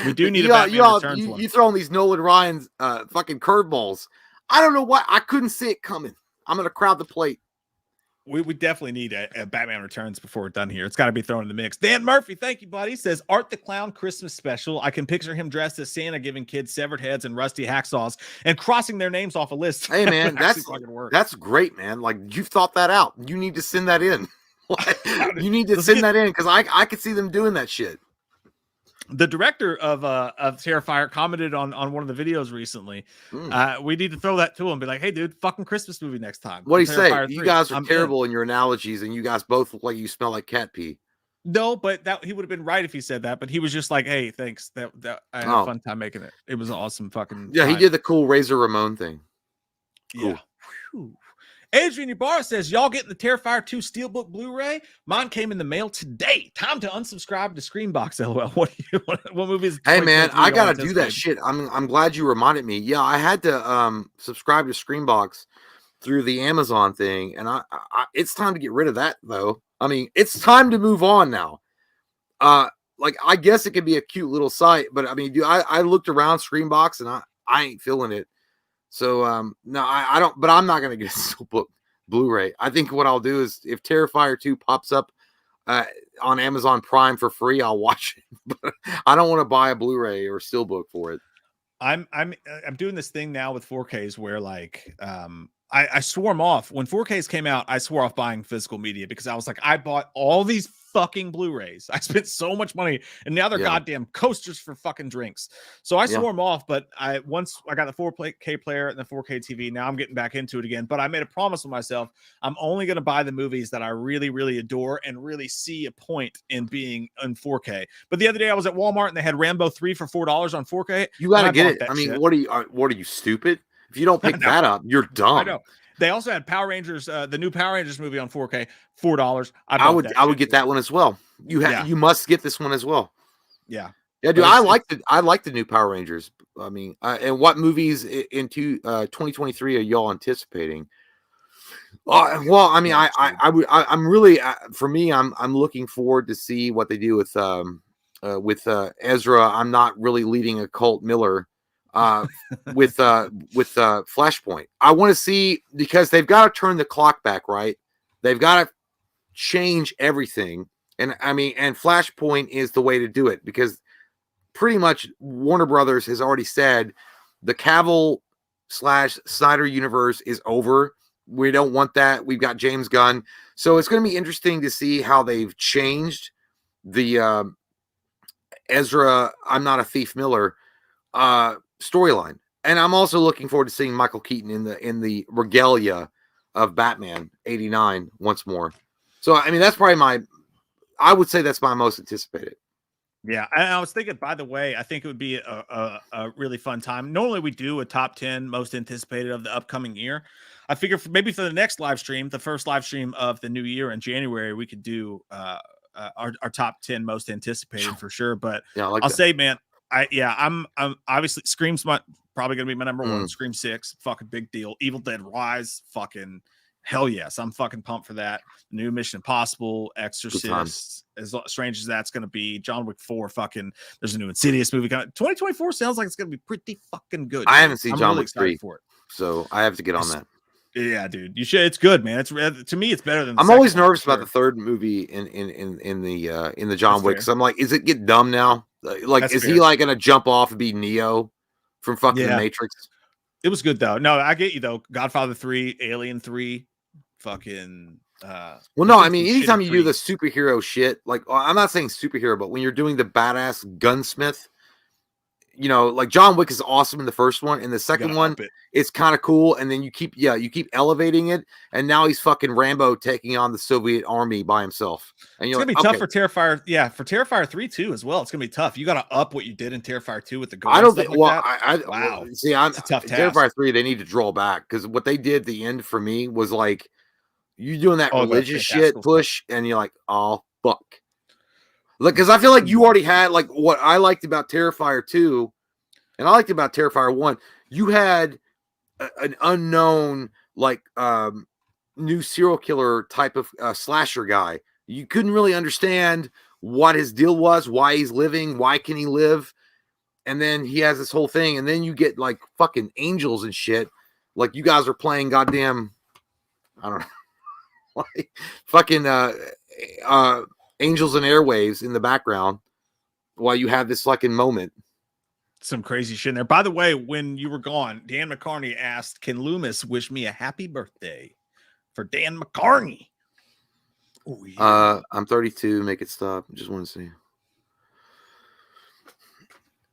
We do need a Batman Returns one. You throwing these Nolan Ryan's fucking curveballs. I don't know what. I couldn't see it coming. I'm gonna crowd the plate. We definitely need a Batman Returns before we're done here. It's got to be thrown in the mix. Dan Murphy, thank you, buddy. Says Art the Clown Christmas special. I can picture him dressed as Santa, giving kids severed heads and rusty hacksaws and crossing their names off a list. Hey man, that's great, man. Like you've thought that out. You need to send that in. You need to send that in because I could see them doing that shit. The director of Terrifier commented on one of the videos recently. We need to throw that to him. Be like, hey, dude, fucking Christmas movie next time. What do you say? You guys are terrible in your analogies, and you guys both look like you smell like cat pee. No, but that he would have been right if he said that. But he was just like, hey, thanks. That I had a fun time making it. It was an awesome fucking. Yeah, he did the cool Razor Ramon thing. Cool. Yeah. Whew. Adrian Ybarra says, y'all getting the Terrifier 2 Steelbook Blu-ray? Mine came in the mail today. Time to unsubscribe to Screenbox, LOL. What movie is? Hey, man, I got to do that shit. I'm glad you reminded me. Yeah, I had to subscribe to Screenbox through the Amazon thing, and I it's time to get rid of that, though. I mean, it's time to move on now. Like, I guess it could be a cute little site, but I mean, dude, I looked around Screenbox, and I ain't feeling it. So no, I don't, but I'm not gonna get a Steelbook Blu-ray. I think what I'll do is if Terrifier 2 pops up on Amazon Prime for free, I'll watch it. But I don't want to buy a Blu-ray or Steelbook for it. I'm doing this thing now with 4Ks where like I swore them off. When 4Ks came out, I swore off buying physical media because I was like, I bought all these fucking Blu-rays. I spent so much money, and now they're goddamn coasters for fucking drinks. So I swore them off, but once I got the 4K player and the 4K TV, now I'm getting back into it again. But I made a promise with myself, I'm only going to buy the movies that I really, really adore and really see a point in being in 4K. But the other day I was at Walmart and they had Rambo 3 for $4 on 4K. You got to get it. I mean, what are you stupid? If you don't pick that up, you're dumb. I know. They also had Power Rangers, the new Power Rangers movie on 4K, $4. I would get that one as well. You must get this one as well. Yeah. Yeah, dude, I like the new Power Rangers. I mean, and what movies in 2023 are y'all anticipating? Well, I mean, I'm really for me, I'm looking forward to see what they do with Ezra. I'm not really leading a cult Miller. With Flashpoint. I want to see, because they've got to turn the clock back, right? They've got to change everything. And I mean, and Flashpoint is the way to do it, because pretty much Warner Brothers has already said the Cavill/Snyder universe is over. We don't want that. We've got James Gunn. So it's going to be interesting to see how they've changed the Ezra, I'm not a thief Miller storyline. And I'm also looking forward to seeing Michael Keaton in the regalia of Batman 89 once more. So I mean, that's probably I would say that's my most anticipated. Yeah, I was thinking, by the way, I think it would be a really fun time. Normally we do a top 10 most anticipated of the upcoming year. I figure maybe for the next live stream, the first live stream of the new year in January, we could do our top 10 most anticipated for sure. But yeah, I'll say, man, I'm obviously Scream's probably gonna be my number one. Scream 6, fucking big deal. Evil Dead Rise, fucking hell yes, I'm fucking pumped for that. New Mission Impossible, Exorcist, as strange as that's gonna be. John Wick 4, fucking. There's a new Insidious movie coming. 2024 sounds like it's gonna be pretty fucking good. I haven't seen John Wick 3 for it, so I have to get on that. Yeah, dude, you should. It's good, man. It's to me, it's better than. I'm always nervous about the third movie in the John Wick. So I'm like, is it get dumb now? Like, That's is fair. he like gonna jump off and be Neo from fucking The Yeah. Matrix? It was good though. No, I get you though. Godfather 3, Alien 3, fucking Well, there's no, been I mean, some anytime shitty you do the threes. superhero shit, like I'm not saying superhero, but when you're doing the badass gunsmith, you know, like John Wick is awesome in the first one, and the You second gotta one, up it. it's kind of cool, and then you keep elevating it, and now he's fucking Rambo taking on the Soviet army by himself, and It's you're gonna like, be tough okay, for Terrifier. Yeah, for Terrifier 3 too as well. It's gonna be tough. You gotta up what you did in Terrifier 2 with the gold I and don't stuff think. like Well, that. I Wow. see. I'm It's a tough task. Terrifier 3. They need to draw back because what they did at the end for me was like you doing that Oh, the religious shit fantastical stuff. push, and you're like, oh fuck. Look, because I feel like you already had like what I liked about Terrifier 2, and I liked about Terrifier 1. You had an unknown like new serial killer type of slasher guy. You couldn't really understand what his deal was, why he's living, why can he live, and then he has this whole thing, and then you get like fucking angels and shit. Like you guys are playing goddamn, I don't know, like fucking angels and airwaves in the background while you have this fucking moment. Some crazy shit in there. By the way, when you were gone, Dan McCartney asked, "Can Loomis wish me a happy birthday?" For Dan McCartney. Oh, yeah. I'm 32. Make it stop. Just want to see.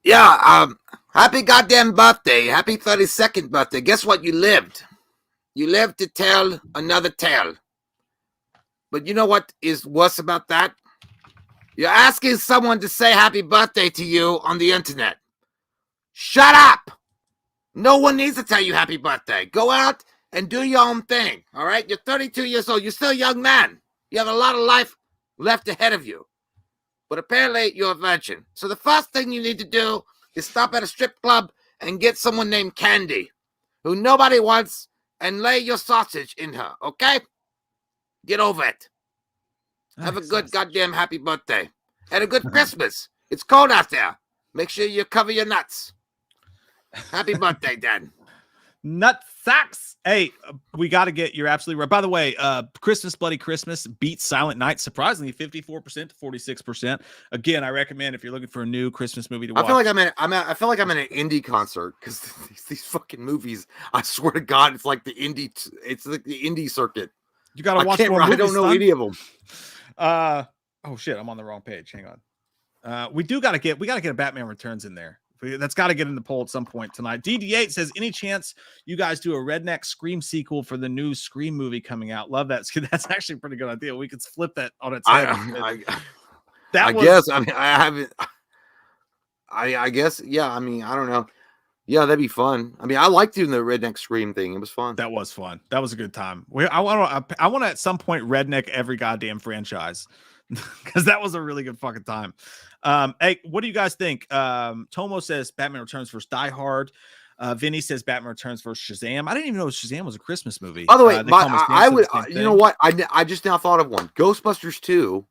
Yeah. Happy goddamn birthday. Happy 32nd birthday. Guess what? You lived. You lived to tell another tale. But you know what is worse about that? You're asking someone to say happy birthday to you on the internet. Shut up! No one needs to tell you happy birthday. Go out and do your own thing, all right? You're 32 years old. You're still a young man. You have a lot of life left ahead of you. But apparently, you're a virgin. So the first thing you need to do is stop at a strip club and get someone named Candy, who nobody wants, and lay your sausage in her, okay? Get over it. Have a good goddamn happy birthday. And a good Christmas. It's cold out there. Make sure you cover your nuts. Happy birthday, Dan. Nut sacks. Hey, we got to get, you're absolutely right. By the way, Christmas Bloody Christmas beats Silent Night surprisingly 54% to 46%. Again, I recommend if you're looking for a new Christmas movie to watch. I feel like I'm in an indie concert because these fucking movies, I swear to God, it's like the indie circuit. You got to watch more movies. I don't know any of them. Oh shit, I'm on the wrong page. Hang on. We got to get a Batman Returns in there. That's got to get in the poll at some point tonight. DD8 says, any chance you guys do a redneck Scream sequel for the new Scream movie coming out? Love that. That's actually a pretty good idea. We could flip that on its head. I guess. I mean, I haven't. I guess. Yeah. I mean, I don't know. Yeah, that'd be fun. I mean, I liked doing the redneck Scream thing. It was fun. That was fun. That was a good time. I want to at some point redneck every goddamn franchise because that was a really good fucking time. Hey, what do you guys think? Tomo says Batman Returns versus Die Hard. Vinny says Batman Returns versus Shazam. I didn't even know Shazam was a Christmas movie. By the way, I would. You know what? I just now thought of one. Ghostbusters 2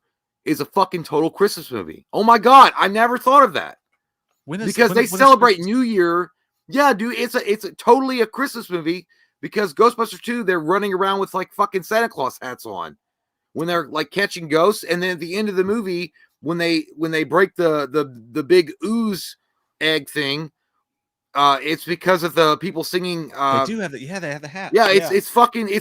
is a fucking total Christmas movie. Oh my god, I never thought of that. Because they celebrate New Year. Yeah, dude, it's totally a Christmas movie because Ghostbusters 2, they're running around with like fucking Santa Claus hats on when they're like catching ghosts, and then at the end of the movie, when they break the big ooze egg thing, it's because of the people singing. They do have they have the hat. Yeah, it's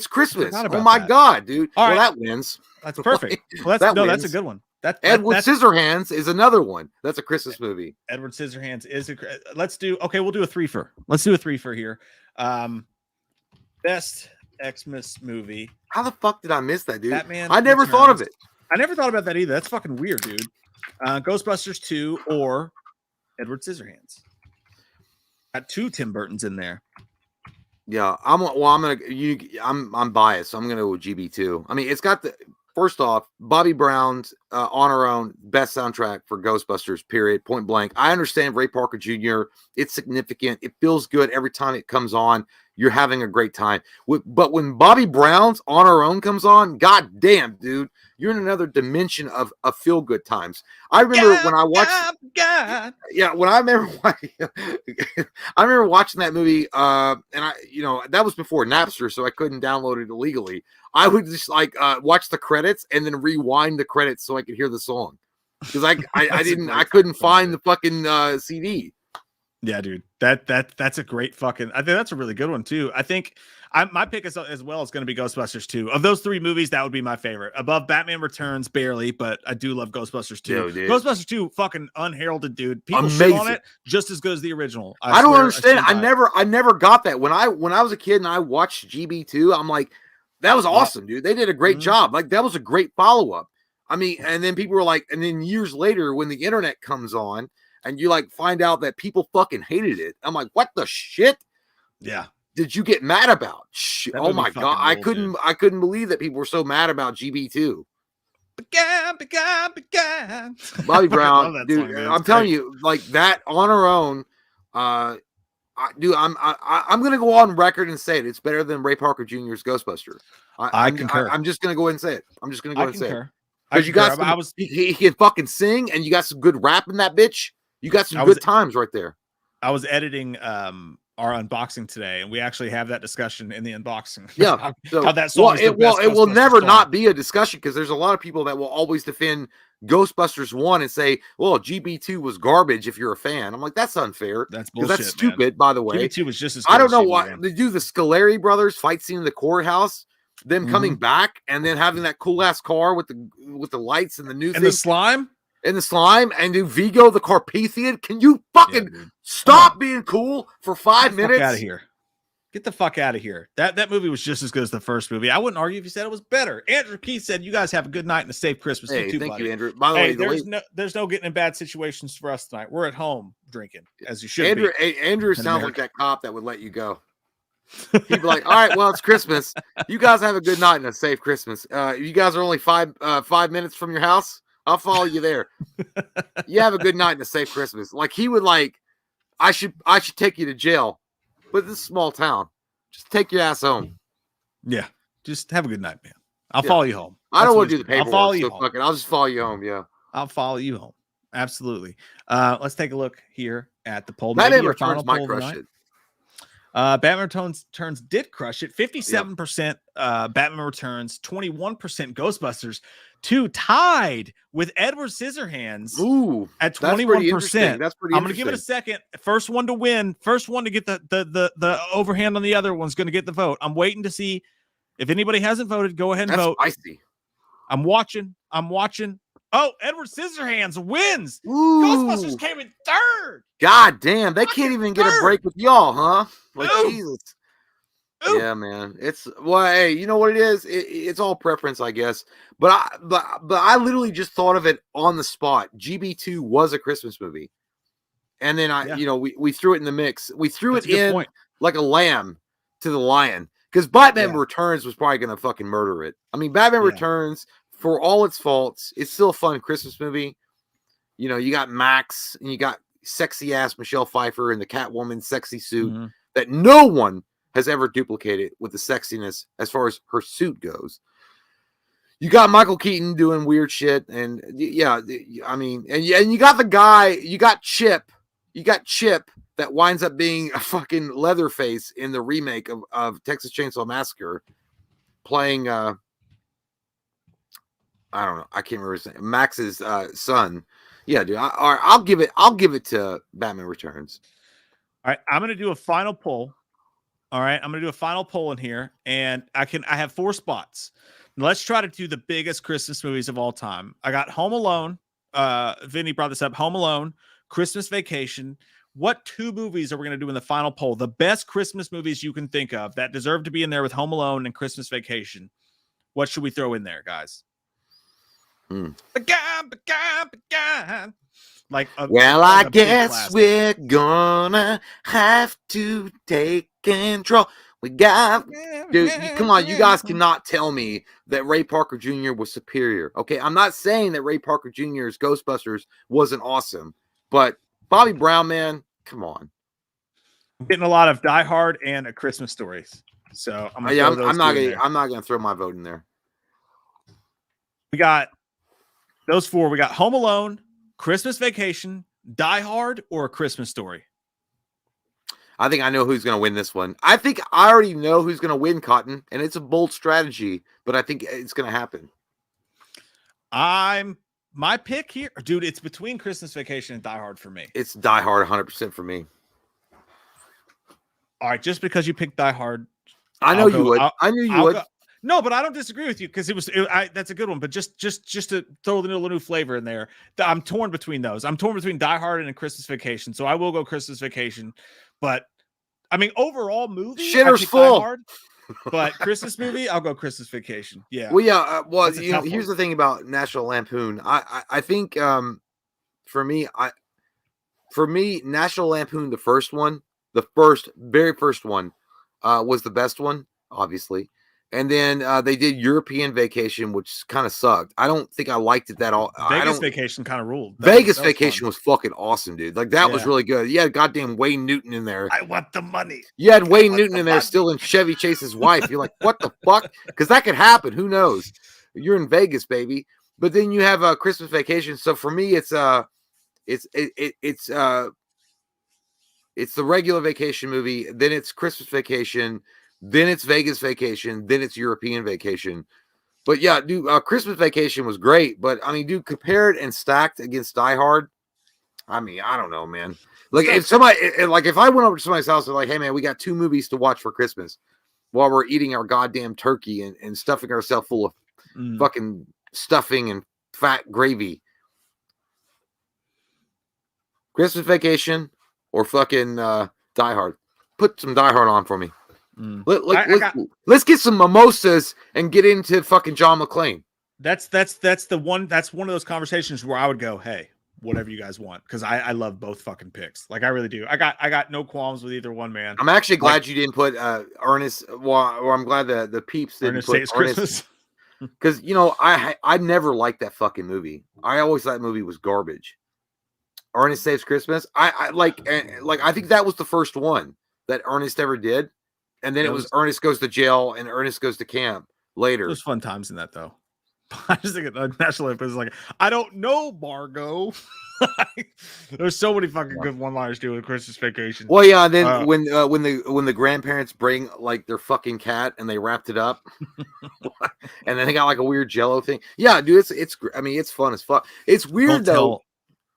Christmas. Oh my god, dude! All well, right. that wins. That's perfect. Well, that's a good one. Edward Scissorhands is another one. That's a Christmas movie. Edward Scissorhands is we'll do a three-fer. Let's do a three-fer here. Best Xmas movie. How the fuck did I miss that, dude? Batman I never thought of it. I never thought about that either. That's fucking weird, dude. Ghostbusters 2 or Edward Scissorhands. Got two Tim Burtons in there. Yeah, I'm biased, so I'm gonna go with GB2. I mean, it's got first off, Bobby Brown's On Her Own, best soundtrack for Ghostbusters, period, point blank. I understand Ray Parker Jr. It's significant. It feels good every time it comes on. You're having a great time. But when Bobby Brown's On Her Own comes on, god damn, dude, you're in another dimension of feel good times. I remember when I watched I remember watching that movie, and that was before Napster, so I couldn't download it illegally. I would just watch the credits and then rewind the credits so I could hear the song. because I That's a didn't great I couldn't fucking find movie. the fucking CD. Yeah, dude. That's a great fucking. I think that's a really good one too. I think my pick as well is going to be Ghostbusters 2. Of those three movies, that would be my favorite. Above Batman Returns, barely, but I do love Ghostbusters 2. Yo, dude. Ghostbusters 2, fucking unheralded, dude. People shit on Amazing. it just as good as the original. I don't swear, understand. stand by it. I never got that when I was a kid and I watched GB2. I'm like, that was awesome, dude. They did a great job. Like that was a great follow up. I mean, and then people were like, and then years later when the internet comes on and you like find out that people fucking hated it, I'm like, what the shit? Yeah. Did you get mad about? That Oh movie my fucking god, ruled, I couldn't believe that people were so mad about GB2. Began. Bobby I love Brown, that dude. song, man. I'm It's telling great. you, like that on her own. Dude, I'm gonna go on record and say it. It's better than Ray Parker Jr.'s Ghostbuster. I concur. I'm just gonna go ahead and say it. I'm just gonna go I ahead and say it. concur. Because you got some, I was he can fucking sing, and you got some good rap in that bitch. You got some I was- good times right there. I was editing our unboxing today, and we actually have that discussion in the unboxing. Yeah. So how that song is the best it will Ghostbusters never song. not be a discussion because there's a lot of people that will always defend Ghostbusters 1 and say, well, GB2 was garbage if you're a fan. I'm like, that's unfair. That's Because bullshit. that's stupid, by the way. GB2 was just as I good don't as know GB1. why they do the Scoleri brothers fight scene in the courthouse, them coming back and then having that cool ass car with the lights and the new And thing the slime. and the slime and do Vigo the Carpathian. Can you fucking dude. stop being cool for 5 minutes? Get out of here. Get the fuck out of here. That movie was just as good as the first movie. I wouldn't argue if you said it was better. Andrew Keith said, "You guys have a good night and a safe Christmas." Hey, You too, thank buddy. you, Andrew. By the Hey, way, there's no getting in bad situations for us tonight. We're at home drinking, as you should Andrew be. Andrew sounds like that cop that would let you go. He'd be like, "All right, well, it's Christmas. You guys have a good night and a safe Christmas. You guys are only 5 minutes from your house. I'll follow you there. You have a good night and a safe Christmas." Like he would like, I should take you to jail, but this is a small town. Just take your ass home. Yeah, just have a good night, man. I'll follow you home. I don't want to do the I'll paperwork. follow you So home. fuck it. I'll just follow you home. Yeah. I'll follow you home. Absolutely. Let's take a look here at the poll. Batman Maybe your Returns final might poll of the crush night. it. Batman Returns did crush it. 57% Batman Returns, 21% Ghostbusters, 2 tied with Edward Scissorhands Ooh, at that's pretty 21%. interesting. That's pretty. I'm going to give it a second. First one to win. First one to get the overhand on the other one's going to get the vote. I'm waiting to see if anybody hasn't voted. Go ahead and vote. Spicy. I'm watching. Oh, Edward Scissorhands wins. Ooh. Ghostbusters came in third. God damn, they can't even get a break with y'all, huh? Like Ooh. Jesus. Ooh. Yeah, man. It's well, hey, you know what it is? It's all preference, I guess. But I literally just thought of it on the spot. GB2 was a Christmas movie. And then we threw it in the mix. We threw That's it in like a lamb to the lion. Because Batman Returns was probably gonna fucking murder it. I mean, Batman Returns, for all its faults, it's still a fun Christmas movie. You know, you got Max and you got sexy ass Michelle Pfeiffer in the Catwoman sexy suit that no one has ever duplicated with the sexiness as far as her suit goes. You got Michael Keaton doing weird shit, and I mean, and you got the guy, you got Chip that winds up being a fucking Leatherface in the remake of Texas Chainsaw Massacre, playing I don't know, I can't remember his name, Max's son. Yeah, dude. I'll give it to Batman Returns. All right, I'm gonna do a final poll. All right, I'm gonna do a final poll in here, and I have 4 spots. Let's try to do the biggest Christmas movies of all time. I got Home Alone. Vinny brought this up. Home Alone, Christmas Vacation. What 2 movies are we gonna do in the final poll? The best Christmas movies you can think of that deserve to be in there with Home Alone and Christmas Vacation. What should we throw in there, guys? Like, I guess we're gonna have to take control. We got, dude. Come on, you guys cannot tell me that Ray Parker Jr. was superior. Okay, I'm not saying that Ray Parker Jr.'s Ghostbusters wasn't awesome, but Bobby Brown, man, come on. I'm getting a lot of Die Hard and A Christmas Stories, so I'm not gonna throw my vote in there. We got those 4. We got Home Alone, Christmas Vacation, Die Hard, or A Christmas Story. I think I know who's going to win this one. I think I already know who's going to win, Cotton, and it's a bold strategy, but I think it's going to happen. I'm my pick here, dude, it's between Christmas Vacation and Die Hard for me. It's Die Hard 100% for me. All right, just because you picked Die Hard, I know you would. I knew you would. No, but I don't disagree with you because that's a good one. But just to throw the little new flavor in there, I'm torn between those. I'm torn between Die Hard and A Christmas Vacation, so I will go Christmas Vacation. But I mean, overall movie, Shitter's full. Die Hard, but Christmas movie, I'll go Christmas Vacation. Yeah. Well, yeah. Here's one. the thing about National Lampoon. I think for me, National Lampoon, the very first one, was the best one, obviously. And then they did European Vacation, which kind of sucked. I don't think I liked it that all. Vegas Vacation kind of ruled. Vegas Vacation was fucking awesome, dude. Like that was really good. You had goddamn Wayne Newton in there. I want the money. You had Wayne Newton in there still in Chevy Chase's wife. You're like, what the fuck? Because that could happen. Who knows? You're in Vegas, baby. But then you have a Christmas Vacation. So for me, it's the regular vacation movie. Then it's Christmas Vacation. Then it's Vegas Vacation. Then it's European Vacation. But yeah, dude, Christmas Vacation was great. But I mean, dude, compared and stacked against Die Hard, I mean, I don't know, man. Like if I went over to somebody's house and like, hey man, we got 2 movies to watch for Christmas while we're eating our goddamn turkey and stuffing ourselves full of fucking stuffing and fat gravy. Christmas Vacation or fucking Die Hard. Put some Die Hard on for me. Let's get some mimosas and get into fucking John McClane. That's one of those conversations where I would go, hey, whatever you guys want, because I love both fucking picks. Like I really do. I got no qualms with either one, man. I'm actually glad you didn't put Ernest. Well, I'm glad the peeps didn't Ernest put Saves Christmas. Because I never liked that fucking movie. I always thought that movie was garbage. Ernest Saves Christmas. I think that was the first one that Ernest ever did. And then it was Ernest Goes to Jail and Ernest Goes to Camp later. There's fun times in that, though. I just think National Lampoon is like, I don't know, Margot. There's so many fucking good one-liners to do with Christmas Vacation. Well, yeah, and then when the grandparents bring like their fucking cat and they wrapped it up, and then they got like a weird Jello thing. Yeah, dude, it's I mean, it's fun as fuck. It's weird though.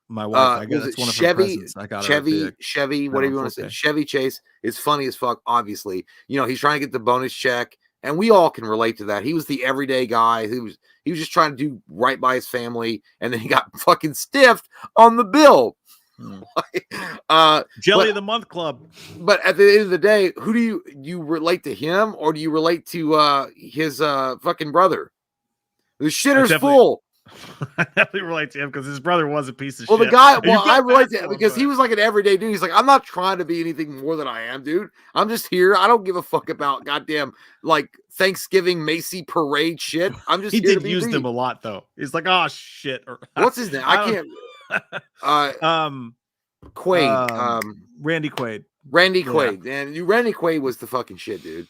My wife, I guess it's one of her presents. I got Chevy, whatever you want to say. Chevy Chase is funny as fuck, obviously. You know, he's trying to get the bonus check, and we all can relate to that. He was the everyday guy who was just trying to do right by his family, and then he got fucking stiffed on the bill. Jelly of the Month Club. But at the end of the day, who do you relate to, him, or do you relate to his fucking brother? The shitter's full. I definitely relate to him because his brother was a piece of shit. The guy, I relate to him because he was like an everyday dude. He's like, I'm not trying to be anything more than I am, dude. I'm just here. I don't give a fuck about goddamn like Thanksgiving Macy parade shit. I'm just he here did to use them a lot though. He's like, oh shit. What's his name? I can't. Quaid. Randy Quaid. Randy Quaid. And Randy Quaid was the fucking shit, dude.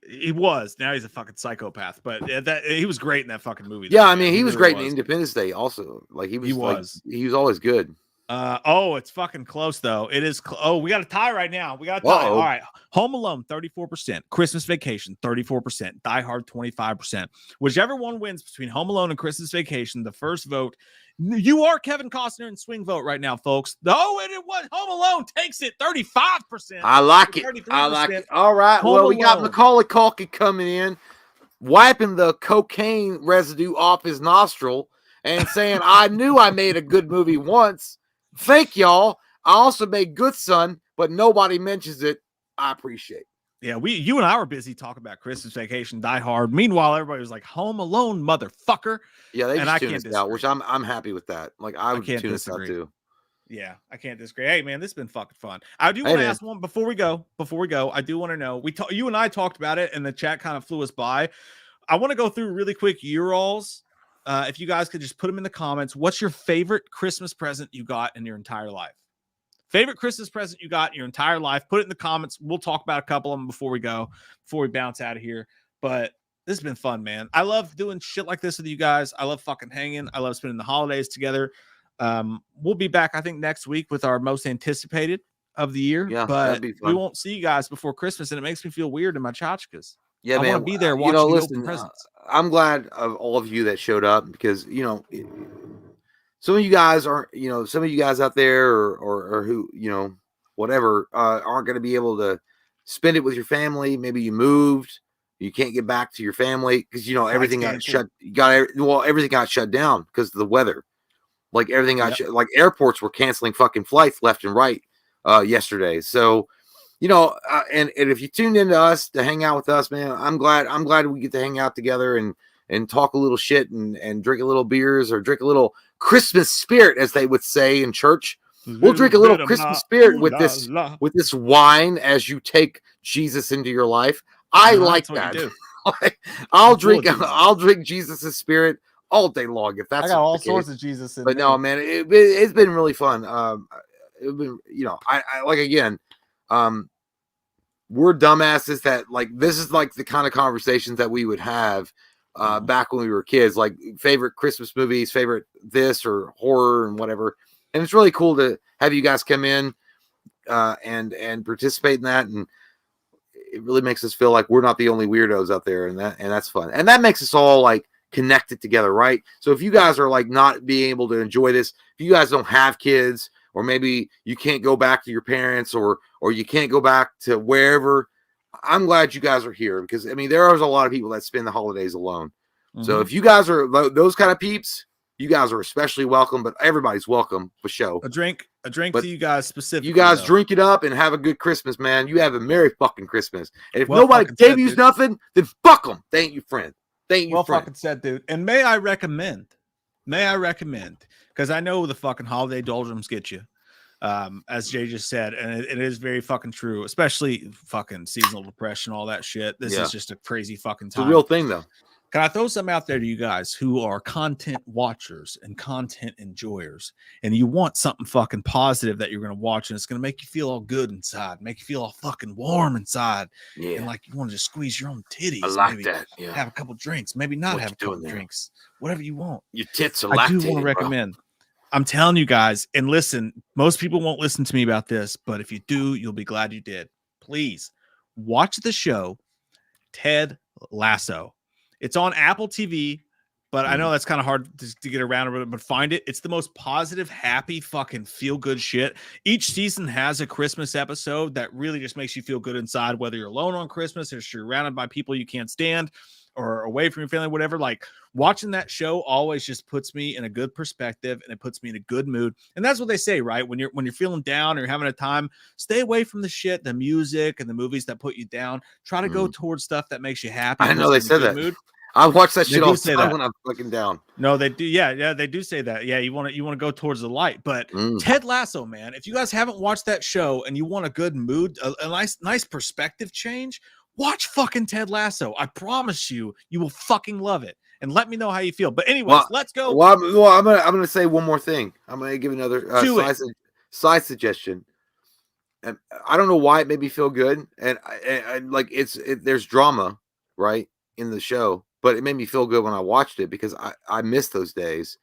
He was. Now he's a fucking psychopath, but he was great in that fucking movie. Yeah, I mean, he was great in Independence Day also. Like he was always good. It's fucking close though. It is. We got a tie right now. We got a tie. All right. Home Alone 34%, Christmas Vacation 34%, Die Hard 25%. Whichever one wins between Home Alone and Christmas Vacation, the first vote. You are Kevin Costner in swing vote right now, folks. And it was Home Alone takes it 35%. I like it. All right. Well, we got Macaulay Culkin coming in, wiping the cocaine residue off his nostril and saying, I knew I made a good movie once. Thank y'all. I also made Good Son, but nobody mentions it. I appreciate it. Yeah, you and I were busy talking about Christmas Vacation, Die Hard. Meanwhile, everybody was like, Home Alone, motherfucker. Yeah, they just tuned us out, which I'm happy with that. Like, I would tune us out too. Yeah, I can't disagree. Hey, man, this has been fucking fun. I do want to ask one before we go. I do want to know. You and I talked about it, and the chat kind of flew us by. I want to go through really quick your alls. If you guys could just put them in the comments. What's your favorite Christmas present you got in your entire life? Favorite Christmas present you got in your entire life? Put it in the comments. We'll talk about a couple of them before we bounce out of here. But this has been fun, man. I love doing shit like this with you guys. I love fucking hanging. I love spending the holidays together. We'll be back, I think, next week with our most anticipated of the year. Yeah, but we won't see you guys before Christmas, and it makes me feel weird in my tchotchkes. Yeah, I want to be there watching you open presents. I'm glad of all of you that showed up because some of you guys aren't, some of you guys out there or who, whatever, aren't going to be able to spend it with your family. Maybe you moved, you can't get back to your family because everything got shut. Everything got shut down because of the weather. Like everything got like airports were canceling fucking flights left and right yesterday. So, and if you tuned into us to hang out with us, man, I'm glad we get to hang out together and talk a little shit and drink a little beers or drink a little Christmas spirit, as they would say in church. We'll drink a little Christmas spirit with this wine as you take Jesus into your life. I like that. I'll drink Jesus' spirit all day long if that's I got all sorts of Jesus in but there. no, man, it's been really fun. It's been, I like, again, we're dumbasses that like this is like the kind of conversations that we would have back when we were kids, like favorite Christmas movies, favorite this or horror and whatever. And it's really cool to have you guys come in and participate in that, and it really makes us feel like we're not the only weirdos out there, and that's fun, and that makes us all like connected together, right? So if you guys are like not being able to enjoy this, if you guys don't have kids, or maybe you can't go back to your parents, or you can't go back to wherever, I'm glad you guys are here because I mean there is a lot of people that spend the holidays alone. So if you guys are those kind of peeps, you guys are especially welcome, but everybody's welcome for show. A drink to you guys specifically. You guys drink it up and have a good Christmas, man. You have a Merry fucking Christmas. And if nobody gave you nothing, then fuck them. They ain't your friend. They ain't your friend. Well fucking said, dude. And may I recommend, because I know the fucking holiday doldrums get you, as Jay just said, and it is very fucking true, especially fucking seasonal depression, all that shit. This is just a crazy fucking time. It's a real thing, though. Can I throw some out there to you guys who are content watchers and content enjoyers, and you want something fucking positive that you're going to watch, and it's going to make you feel all good inside, make you feel all fucking warm inside, and like you want to just squeeze your own titties. I like that. Yeah. Have a couple drinks, maybe not have a couple drinks, whatever you want. Your tits are I do want to recommend. I'm telling you guys, and listen, most people won't listen to me about this, but if you do, you'll be glad you did. Please watch the show Ted Lasso. It's on Apple TV, but I know that's kind of hard to get around, but find it. It's the most positive, happy, fucking feel-good shit. Each season has a Christmas episode that really just makes you feel good inside, whether you're alone on Christmas or you're surrounded by people you can't stand or away from your family, whatever. Like, watching that show always just puts me in a good perspective, and it puts me in a good mood. And that's what they say, right? When you're feeling down or you're having a time, stay away from the shit, the music and the movies that put you down. Try to go towards stuff that makes you happy. I know they said that. Mood. I watch that shit all the time when I'm fucking down. No, they do. Yeah, they do say that. Yeah, you want to go towards the light. But Ted Lasso, man, if you guys haven't watched that show and you want a good mood, a nice perspective change, watch fucking Ted Lasso. I promise you will fucking love it. And let me know how you feel. But anyways, let's go. Well, I'm gonna say one more thing. I'm gonna give another side suggestion. And I don't know why it made me feel good, and like there's drama right in the show, but it made me feel good when I watched it because I missed those days.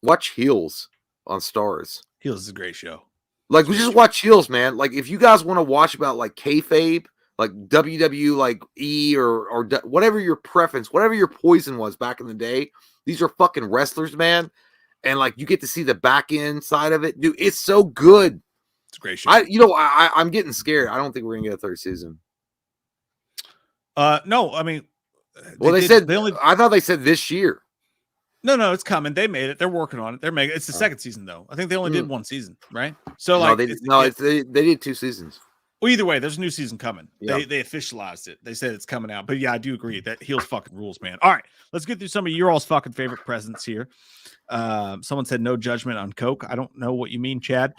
Watch Heels on Stars. Heels is a great show. Like we just watch Heels, man. Like if you guys want to watch about like kayfabe, like WWE, like E or whatever your preference, whatever your poison was back in the day. These are fucking wrestlers, man. And like you get to see the back end side of it. Dude, it's so good. It's a great show. I'm getting scared. I don't think we're gonna get a third season. No, I mean, I thought they said this year. No, it's coming. They made it. They're working on it. It's the second season though. I think they only did one season, right? So like, they did 2 seasons. Well, either way, there's a new season coming. Yeah. They officialized it. They said it's coming out. But yeah, I do agree that Heels fucking rules, man. All right, let's get through some of your all's fucking favorite presents here. Someone said no judgment on Coke. I don't know what you mean, Chad.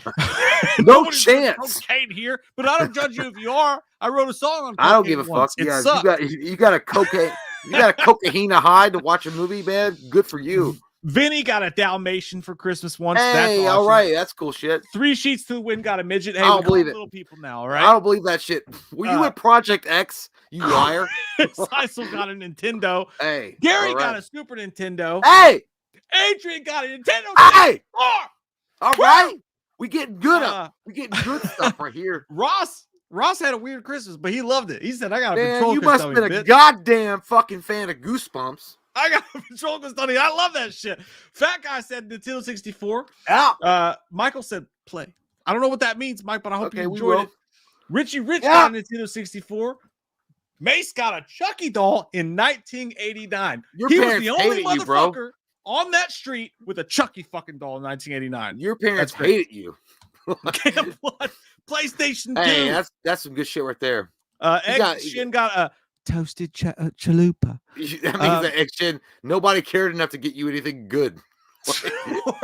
No chance. Cocaine here, but I don't judge you if you are. I wrote a song on cocaine. I don't give a fuck. Yeah, you got a cocaine. You got a cocaine high to watch a movie, man. Good for you. Vinny got a Dalmatian for Christmas once. Hey, that's awesome. All right, that's cool shit. 3 Sheets to the Wind got a midget. Hey, I don't believe it. Little people now, all right? I don't believe that shit. Were you at Project X? You liar. Sisel got a Nintendo. Hey, Gary got a Super Nintendo. Hey, Adrian got a Nintendo. Hey, all right. We getting good. We getting good stuff right here. Ross Ross had a weird Christmas, but he loved it. He said, "I got a Man, patrol you must have been a bitch. goddamn fucking fan of Goosebumps. I got a patrol custodian. I love that shit." Fat guy said Nintendo 64. Out. Michael said play. I don't know what that means, Mike, but I hope Okay, you we enjoyed will. it. Richie Rich Yeah. got a Nintendo 64. Mace got a Chucky doll in 1989. Your He was parents the only hated you, bro. motherfucker on that street with a Chucky fucking doll in 1989. Your parents That's great. hated you. Camp Blood, PlayStation 2. Hey, that's some good shit right there. Shin got a toasted chalupa. That means that X-Gen, nobody cared enough to get you anything good.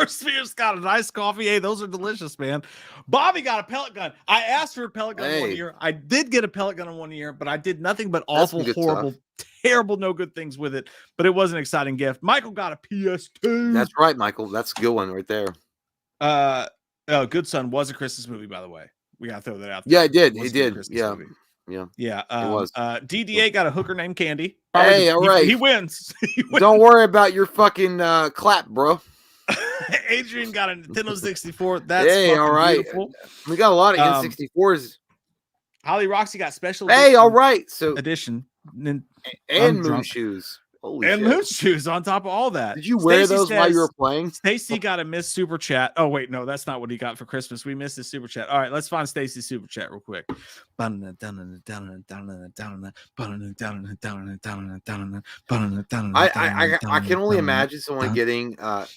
Spears got a nice coffee. Hey, those are delicious, man. Bobby got a pellet gun. I asked for a pellet gun 1 year. I did get a pellet gun in 1 year, but I did nothing but awful, horrible, terrible, no good things with it. But it was an exciting gift. Michael got a PS2. That's right, Michael. That's a good one right there. Good Son was a Christmas movie, by the way. We gotta throw that out there. Yeah, it did. It It did. Yeah. Movie. Yeah. Yeah. It was. DDA got a hooker named Candy. Hey, all right. He wins. Don't worry about your fucking clap, bro. Adrian got a Nintendo 64. That's all right. Beautiful. We got a lot of N64s. Holly Roxy got special. Hey, all right. So edition and moon drunk. shoes. Holy and shit. Moon shoes on top of all that. Did you wear those while you were playing? Stacy got a missed super chat. Oh wait, no, that's not what he got for Christmas. We missed his super chat. All right, let's find Stacy's super chat real quick. I can only imagine someone getting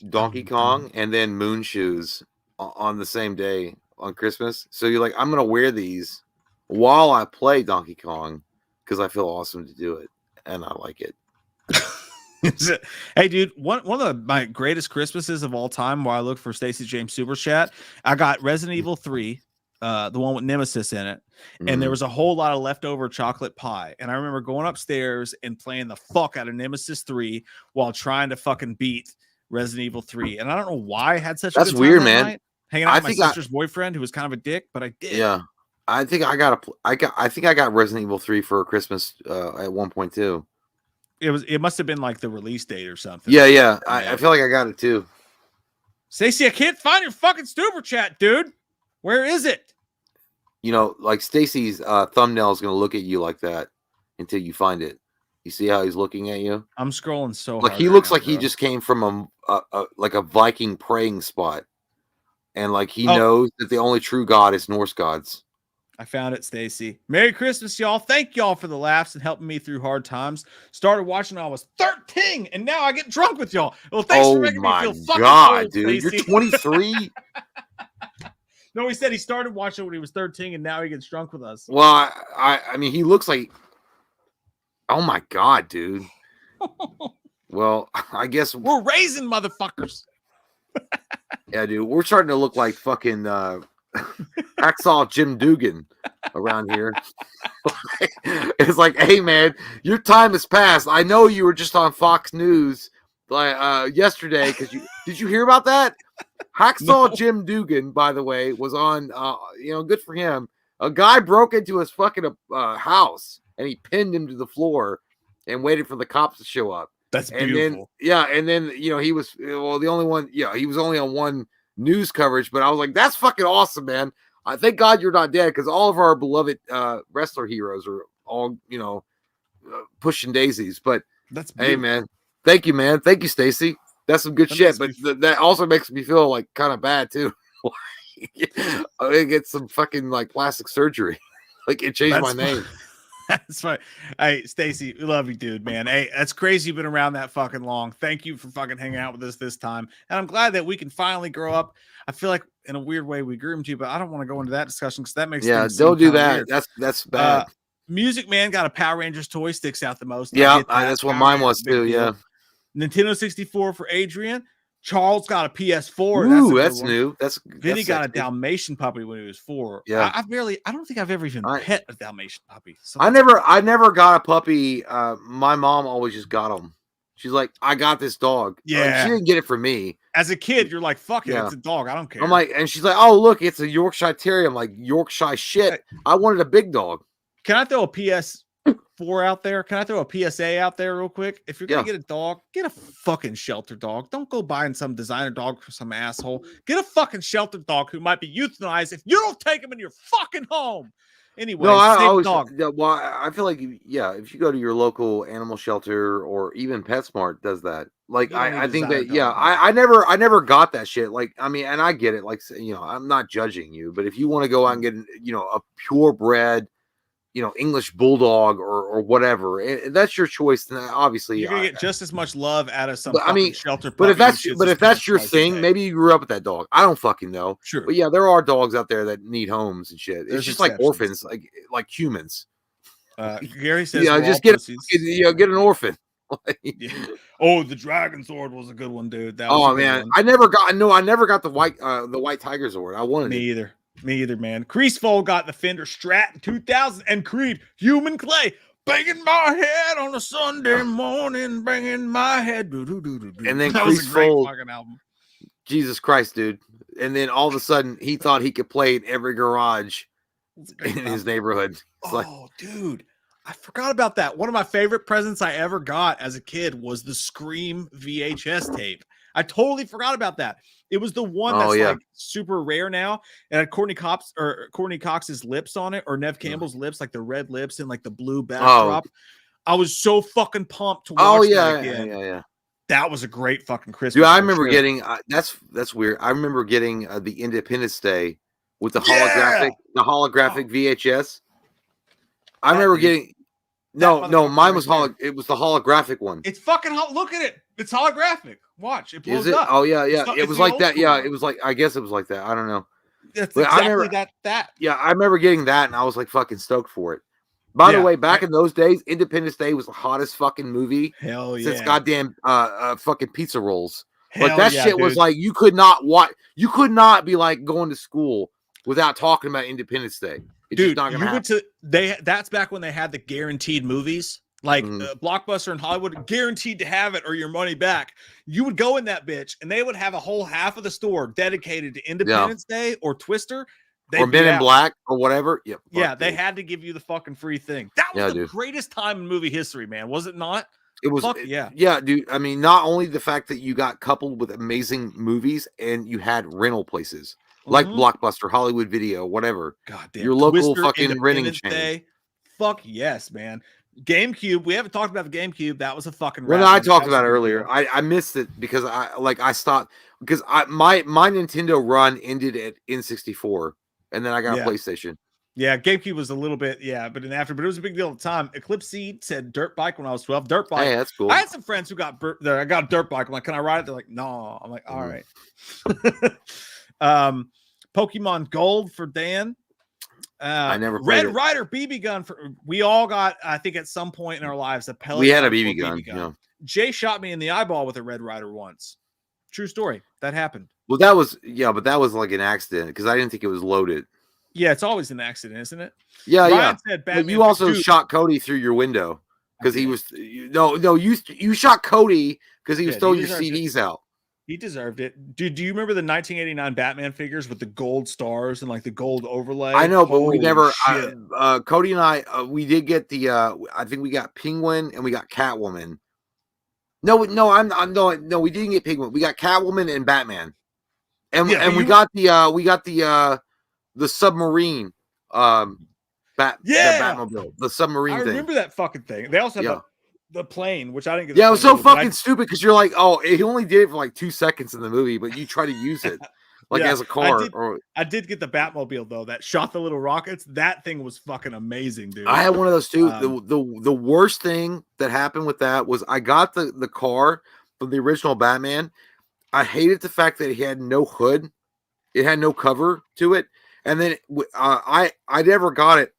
Donkey Kong and then moon shoes on the same day on Christmas. So you're like, I'm gonna wear these while I play Donkey Kong because I feel awesome to do it and I like it. Hey, dude, one of my greatest Christmases of all time, while I look for Stacey James super chat, I got Resident Evil 3, the one with Nemesis in it, and there was a whole lot of leftover chocolate pie. And I remember going upstairs and playing the fuck out of Nemesis 3 while trying to fucking beat Resident Evil 3. And I don't know why I had such a good time weird, that man. night, hanging out with my sister's boyfriend, who was kind of a dick, but I did. Yeah. I think I got Resident Evil 3 for Christmas at one point too. It must have been like the release date or something. Yeah. I feel like I got it too. Stacey, I can't find your fucking super chat, dude. Where is it? You know, like Stacy's thumbnail is gonna look at you like that until you find it. You see how he's looking at you? I'm scrolling so like hard. He looks like he just came from a like a Viking praying spot, and like he knows that the only true God is Norse gods. I found it, Stacy. Merry Christmas, y'all. Thank y'all for the laughs and helping me through hard times. Started watching when I was 13, and now I get drunk with y'all. Well, thanks for making me feel fucking old, dude. Stacey. You're 23. No, he said he started watching when he was 13, and now he gets drunk with us. Well, I mean, he looks like. Oh my god, dude. Well, I guess we're raising motherfuckers. Yeah, dude, we're starting to look like fucking Hacksaw Jim Dugan around here. It's like, hey man, your time has passed. I know you were just on Fox News like yesterday because did you hear about that? Hacksaw Jim Dugan, by the way, was on. Good for him. A guy broke into his fucking house and he pinned him to the floor and waited for the cops to show up. That's beautiful. And then he was the only one. Yeah, he was only on one news coverage, but I was like, that's fucking awesome, man. I thank God you're not dead because all of our beloved wrestler heroes are all pushing daisies. But that's beautiful. Hey, man, thank you, man. Thank you, Stacy. That's some good shit. But that also makes me feel like kind of bad too. I get some fucking like plastic surgery. Like it changed my name. That's fine. Hey, Stacy, we love you, dude, man. Hey, that's crazy you've been around that fucking long. Thank you for fucking hanging out with us this time. And I'm glad that we can finally grow up. I feel like in a weird way we groomed you, but I don't want to go into that discussion because that makes don't do that. Weird. That's bad. Music Man got a Power Rangers toy, sticks out the most. Yeah, that's what mine was too. Yeah. Nintendo 64 for Adrian. Charles got a PS4. Ooh, that's new. Vinny got a Dalmatian puppy when he was 4. Yeah, I don't think I've ever even pet a Dalmatian puppy. So I never got a puppy. My mom always just got them. She's like, I got this dog. Yeah, she didn't get it for me. As a kid, you're like, fuck it, it's a dog. I don't care. I'm like, and she's like, oh look, it's a Yorkshire Terrier. I'm like, Yorkshire shit. I wanted a big dog. Can I throw a PS4 out there? Can I throw a PSA out there real quick? If you're gonna get a dog, get a fucking shelter dog. Don't go buying some designer dog for some asshole. Get a fucking shelter dog who might be euthanized if you don't take him in your fucking home. Anyway, No, I save always. dog. Yeah, well, I feel like if you go to your local animal shelter or even PetSmart does that. Like You don't need I a think designer that dog, man. I never got that shit. Like I mean, and I get it. Like I'm not judging you, but if you want to go out and get a purebred English bulldog or whatever, that's your choice. And obviously, You're gonna get just as much love out of some but I fucking mean, shelter but puppy. if that's your thing, maybe you grew up with that dog. I don't fucking know. Sure. But yeah, there are dogs out there that need homes and shit. There's it's just like exceptions. orphans, like humans. Gary says, Just get get an orphan. Yeah. Oh, the Dragon Sword was a good one, dude. That was Oh a good man, one. I never got the white tiger sword. I wanted it. Me either, man. Creaseful got the Fender Strat in 2000, and Creed, Human Clay, banging my head on a Sunday morning, banging my head. And then that was a great Creaseful, fucking album. Jesus Christ, dude. And then all of a sudden, he thought he could play in every garage in his neighborhood. It's dude, I forgot about that. One of my favorite presents I ever got as a kid was the Scream VHS tape. I totally forgot about that. It was the one that's like super rare now, and had Courtney Cox's lips on it, or Nev Campbell's lips, like the red lips and like the blue backdrop. I was so fucking pumped to watch that again. Yeah. That was a great fucking Christmas. Dude, I remember getting that's weird. I remember getting the Independence Day with the holographic VHS. I remember getting mine was it was the holographic one. It's fucking look at it. It's holographic. Watch, it blows up. Oh yeah. It was like that. Yeah, it was like I guess it was like that. I don't know. That's exactly that. Yeah, I remember getting that, and I was like fucking stoked for it. By the way, back in those days, Independence Day was the hottest fucking movie since goddamn fucking Pizza Rolls. Like that shit was like you could not be like going to school without talking about Independence Day. It's just not gonna happen. That's back when they had the guaranteed movies. Like Blockbuster in Hollywood, guaranteed to have it or your money back. You would go in that bitch, and they would have a whole half of the store dedicated to Independence Day or Twister. Or Men in Black or whatever. They had to give you the fucking free thing. That was the greatest time in movie history, man. Was it not? It was. Dude. I mean, not only the fact that you got coupled with amazing movies and you had rental places like Blockbuster, Hollywood Video, whatever. Goddamn. Your local fucking renting chain. Fuck yes, man. GameCube. We haven't talked about the GameCube. That was a fucking. Well, no, I talked about it earlier. I missed it because I stopped because my Nintendo run ended at N64, and then I got a PlayStation. Yeah, GameCube was a little bit, but it was a big deal at the time. Eclipse Seed said dirt bike when I was 12. Dirt bike. Hey, that's cool. I had some friends who I got a dirt bike. I'm like, can I ride it? They're like, no. I'm like, all right. Pokemon Gold for Dan. I never played Red Ryder BB gun we all got, I think at some point in our lives, a pellet. We had a BB gun. Yeah. Jay shot me in the eyeball with a Red Ryder once. True story. That happened. Well, that was like an accident because I didn't think it was loaded. Yeah, it's always an accident, isn't it? Yeah, Ryan said but you also shot Cody through your window because he was you shot Cody because he was throwing your CDs out. He deserved it. Dude, do you remember the 1989 Batman figures with the gold stars and like the gold overlay? I know, but we never Cody and I we did get the I think we got Penguin and we got Catwoman. No, we didn't get Penguin. We got Catwoman and Batman. And we got the submarine the Batmobile, the submarine thing. I remember that fucking thing. They also had the plane, which I didn't get. Yeah, it was so fucking stupid because you're like, oh, he only did it for like 2 seconds in the movie, but you try to use it like as a car. I did get the Batmobile though that shot the little rockets. That thing was fucking amazing, dude. I had one of those too. The worst thing that happened with that was I got the car from the original Batman. I hated the fact that it had no hood, it had no cover to it, and then I never got it.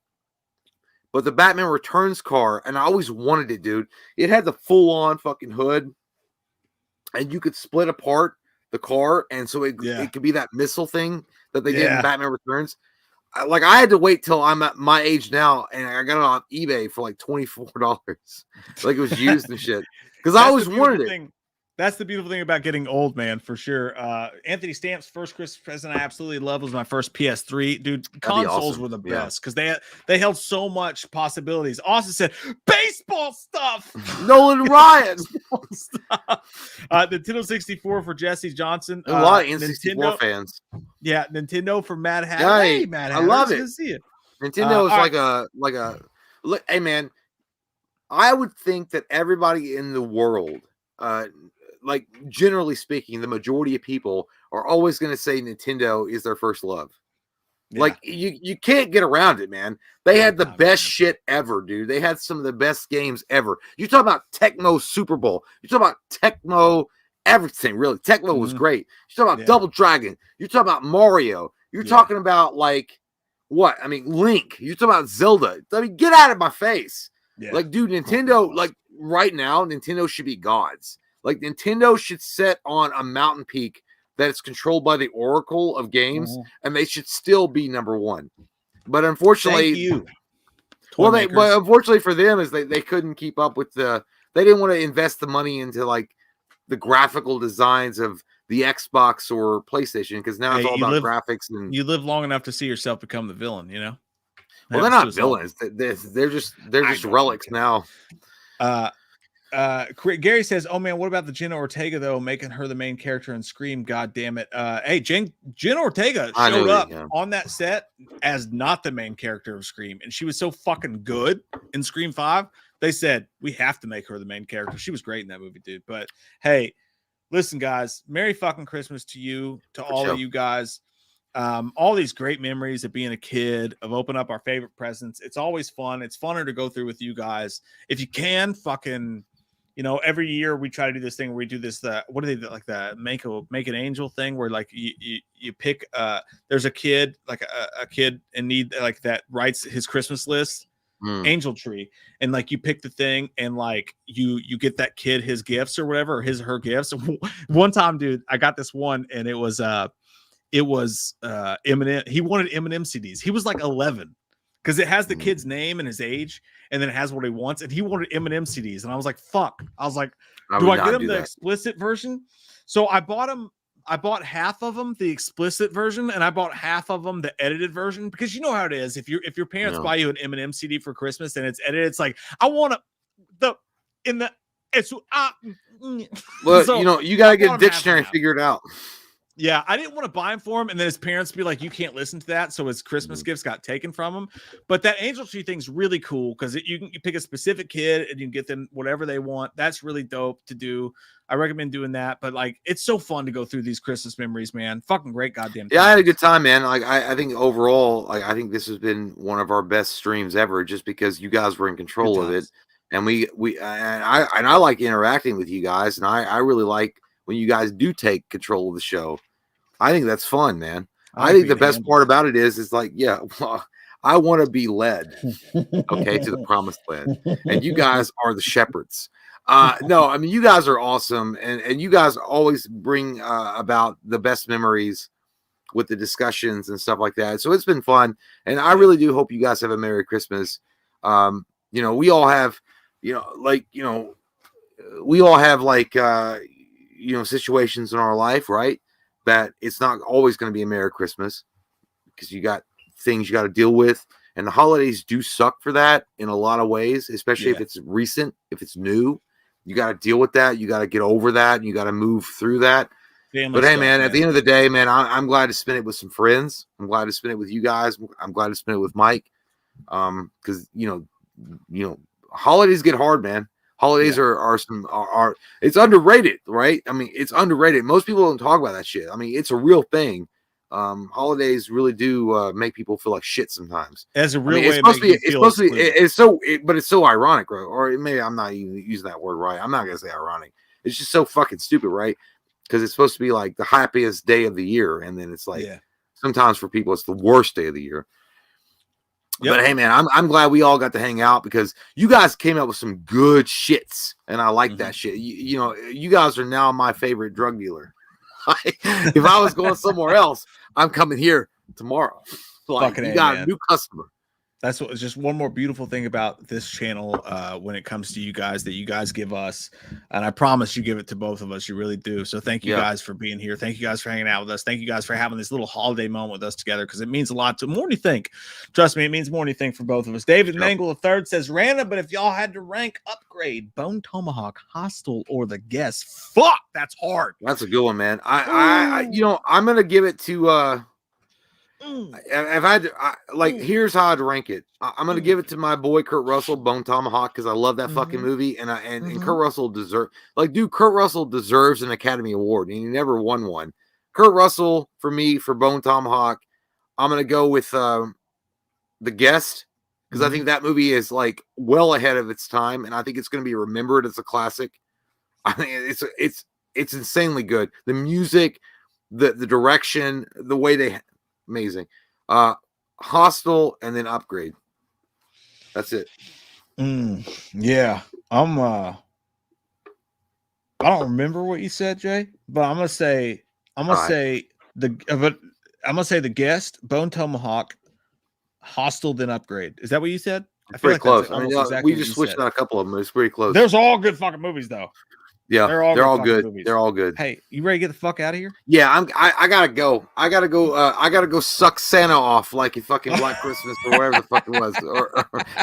But the Batman Returns car, and I always wanted it, dude. It had the full-on fucking hood, and you could split apart the car, and so it could be that missle thing that they did in Batman Returns. I had to wait till I'm at my age now, and I got it on eBay for like $24, like it was used and shit. Because I always wanted it. That's the beautiful thing about getting old, man, for sure. Anthony Stamp's first Christmas present I absolutely loved was my first PS3. Dude, consoles were the best because they held so much possibilities. Austin said, baseball stuff! Nolan Ryan! Nintendo 64 for Jesse Johnson. A lot of N64 fans. Yeah, Nintendo for Mad Hatter. Hey, Mad Hatter. I love it. Good to see you. Nintendo is all like a look. Hey man, I would think that everybody in the world, like generally speaking, the majority of people are always going to say Nintendo is their first love. Yeah. Like you can't get around it, man. They had the Long time, best man. shit ever, dude. They had some of the best games ever. You talk about Tecmo Super Bowl. You talk about Tecmo everything, really. Tecmo was great. You talk about Yeah. Double Dragon. You talk about Mario. You're Yeah. talking about like what? I mean, Link. You talk about Zelda. I mean, get out of my face. Yeah. Like, dude, Nintendo, like right now, Nintendo should be gods. Like Nintendo should set on a mountain peak that it's controlled by the Oracle of games, and they should still be number one. But unfortunately, Thank you. But unfortunately for them is they couldn't keep up with they didn't want to invest the money into like the graphical designs of the Xbox or PlayStation, because now it's all about graphics. And you live long enough to see yourself become the villain, you know? Well, they're not villains. They're just relics now. Gary says, "Oh man, what about the Jenna Ortega though, making her the main character in Scream? God damn it! Hey, Jenna Ortega showed up on that set as not the main character of Scream, and she was so fucking good in Scream 5. They said we have to make her the main character. She was great in that movie, dude. But hey, listen, guys, Merry fucking Christmas to you, to all of you guys. All these great memories of being a kid, of opening up our favorite presents. It's always fun. It's funner to go through with you guys. If you can, fucking." You know, every year we try to do this thing where we do this, what do they do? Like the make an angel thing where like you pick, there's a kid, like a kid in need, like that writes his Christmas list, angel tree. And like you pick the thing and like you get that kid his gifts or whatever, or his or her gifts. One time, dude, I got this one and it was Eminem. He wanted Eminem CDs. He was like 11. Because it has the kid's name and his age, and then it has what he wants. And he wanted Eminem CDs, and I was like, "Fuck!" I was like, "Do I get him the explicit version?" So I bought him. I bought half of them the explicit version, and I bought half of them the edited version. Because you know how it is. If your parents buy you an Eminem CD for Christmas and it's edited, it's like I want Well, so, you know, you gotta get a dictionary figured out. Yeah, I didn't want to buy him for him, and then his parents be like, "You can't listen to that," so his Christmas gifts got taken from him. But that angel tree thing's really cool because you pick a specific kid and you can get them whatever they want. That's really dope to do. I recommend doing that. But like, it's so fun to go through these Christmas memories, man. Fucking great, goddamn. Yeah, I had a good time, man. Like, I think overall, like, I think this has been one of our best streams ever, just because you guys were in control of it, and I like interacting with you guys, and I really like when you guys do take control of the show. I think that's fun, man. I think the best part about it is like, yeah, well, I want to be led, okay, to the promised land, and you guys are the shepherds. No, I mean, you guys are awesome, and you guys always bring about the best memories with the discussions and stuff like that. So it's been fun, and I really do hope you guys have a Merry Christmas. You know, we all have, you know, like, you know, we all have like, you know, situations in our life, right? That it's not always going to be a Merry Christmas because you got things you got to deal with. And the holidays do suck for that in a lot of ways, especially if it's recent, if it's new. You got to deal with that. You got to get over that. And you got to move through that. But hey, man, at the end of the day, man, I'm glad to spend it with some friends. I'm glad to spend it with you guys. I'm glad to spend it with Mike. Because, you know, holidays get hard, man. Holidays are it's underrated, right? I mean, it's underrated. Most people don't talk about that shit. I mean, it's a real thing. Holidays really do make people feel like shit sometimes. As a real way, it's so ironic, right? Or maybe I'm not even using that word right. I'm not gonna say ironic. It's just so fucking stupid, right? Because it's supposed to be like the happiest day of the year, and then it's like sometimes for people it's the worst day of the year. Yep. But hey, man, I'm glad we all got to hang out because you guys came up with some good shits, and I like that shit. You know, you guys are now my favorite drug dealer. If I was going somewhere else, I'm coming here tomorrow. Like, you got a new customer. That's what, just one more beautiful thing about this channel when it comes to you guys that you guys give us. And I promise you give it to both of us. You really do. So thank you guys for being here. Thank you guys for hanging out with us. Thank you guys for having this little holiday moment with us together because it means a lot to more than you think. Trust me, it means more than you think for both of us. David Mangle III says, random, but if y'all had to rank upgrade Bone Tomahawk, Hostile, or The Guest, fuck, that's hard. That's a good one, man. I you know, I'm going to give it to If I had to, here's how I'd rank it. I'm gonna give it to my boy Kurt Russell, Bone Tomahawk, because I love that fucking movie, and Kurt Russell Kurt Russell deserves an Academy Award, and he never won one. Kurt Russell for me for Bone Tomahawk. I'm gonna go with The Guest, because I think that movie is like well ahead of its time, and I think it's gonna be remembered as a classic. I think it's insanely good. The music, the direction, the way they amazing. Hostel and then Upgrade. That's it. Yeah. I don't remember what you said, Jay, but I'm gonna say The Guest, Bone Tomahawk, Hostel, then Upgrade. Is that what you said? I feel pretty close. that's I mean, exactly we just switched on a couple of them. It's pretty close. There's all good fucking movies though. Yeah, they're all good. Movies. They're all good. Hey, you ready to get the fuck out of here? Yeah, I gotta go. I gotta go suck Santa off like a fucking Black Christmas or whatever the fuck it was,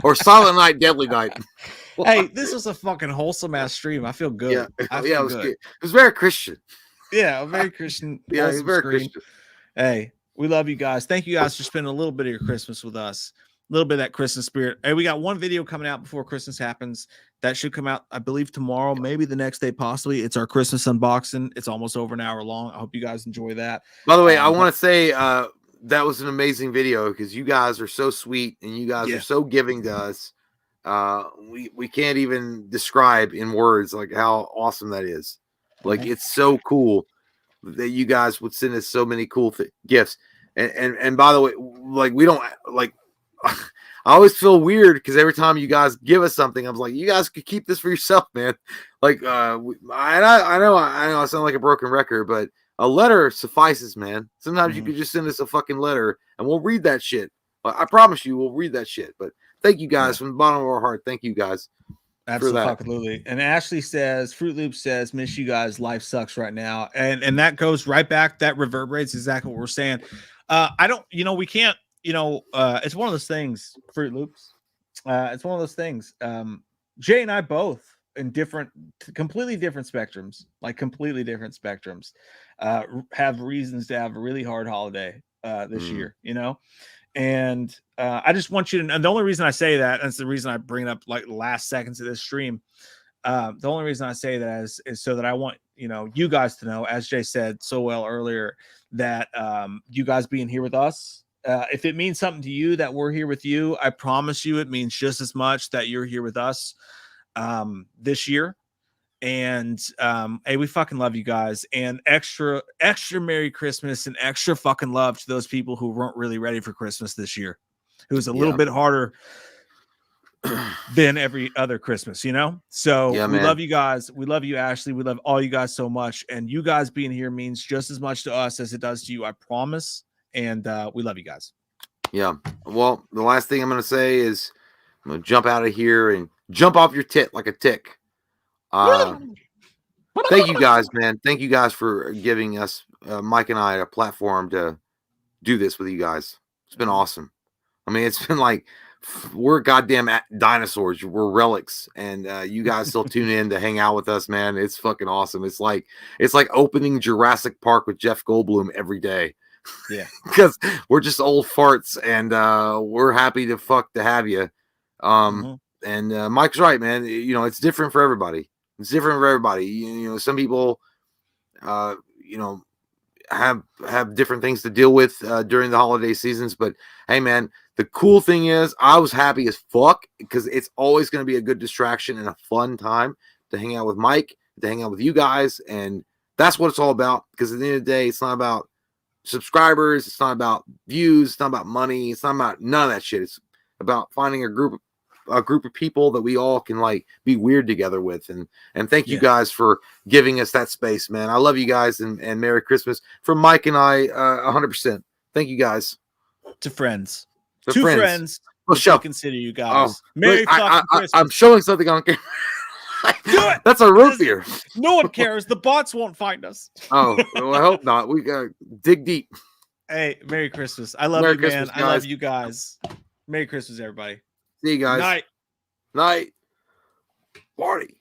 or Silent Night, Deadly Night. Hey, this was a fucking wholesome ass stream. I feel good. Yeah, I feel it was good. good. It was very Christian. Yeah, a very Christian. Yeah, it's very Christian. Hey, we love you guys. Thank you guys for spending a little bit of your Christmas with us. A little bit of that Christmas spirit. Hey, we got one video coming out before Christmas happens. That should come out, I believe, tomorrow, maybe the next day, possibly. It's our Christmas unboxing. It's almost over an hour long. I hope you guys enjoy that. By the way, I want to say that was an amazing video because you guys are so sweet and you guys are so giving to us. We can't even describe in words like how awesome that is. Like it's so cool that you guys would send us so many cool gifts. And by the way, like we don't like. I always feel weird because every time you guys give us something, I was like, you guys could keep this for yourself, man. Like, I know I sound like a broken record, but a letter suffices, man. Sometimes you could just send us a fucking letter and we'll read that shit. I promise you, we'll read that shit. But thank you guys from the bottom of our heart. Thank you guys. Absolutely. And Ashley says, Fruit Loop says, miss you guys. Life sucks right now. And that goes right back. That reverberates exactly what we're saying. We can't. It's one of those things, Fruit Loops. It's one of those things. Jay and I both in completely different spectrums, have reasons to have a really hard holiday this year, And I just want you to know, the only reason I say that, and it's the reason I bring it up like the last seconds of this stream. The only reason I say that is so that I want, you guys to know, as Jay said so well earlier, that you guys being here with us, if it means something to you that we're here with you, I promise you it means just as much that you're here with us this year. And hey, we fucking love you guys, and extra Merry Christmas and extra fucking love to those people who weren't really ready for Christmas this year. It was a little bit harder than every other Christmas, So we love you guys. We love you, Ashley. We love all you guys so much. And you guys being here means just as much to us as it does to you. I promise. And we love you guys. Yeah. Well, the last thing I'm going to say is I'm going to jump out of here and jump off your tit like a tick. Thank you guys, man. Thank you guys for giving us, Mike and I, a platform to do this with you guys. It's been awesome. I mean, it's been like we're goddamn dinosaurs. We're relics, and you guys still tune in to hang out with us, man. It's fucking awesome. It's like opening Jurassic Park with Jeff Goldblum every day. Yeah, because we're just old farts, and we're happy to have you. And Mike's right, man. It's different for everybody. It's different for everybody. Some people, have different things to deal with during the holiday seasons. But hey, man, the cool thing is I was happy as fuck because it's always going to be a good distraction and a fun time to hang out with Mike, to hang out with you guys. And that's what it's all about. Because at the end of the day, it's not about subscribers. It's not about views. It's not about money. It's not about none of that shit. It's about finding a group of people that we all can be weird together with. And thank you guys for giving us that space, man. I love you guys, and Merry Christmas from Mike and I, 100%. Thank you guys. To friends. Two friends. Well, consider you guys. Merry fucking Christmas. I'm showing something on camera. Do it. That's a root beer. No one cares. The bots won't find us. Oh, well, I hope not. We got to dig deep. Hey, Merry Christmas. I love you, man. I love you guys. Merry Christmas, everybody. See you guys. Night. Party.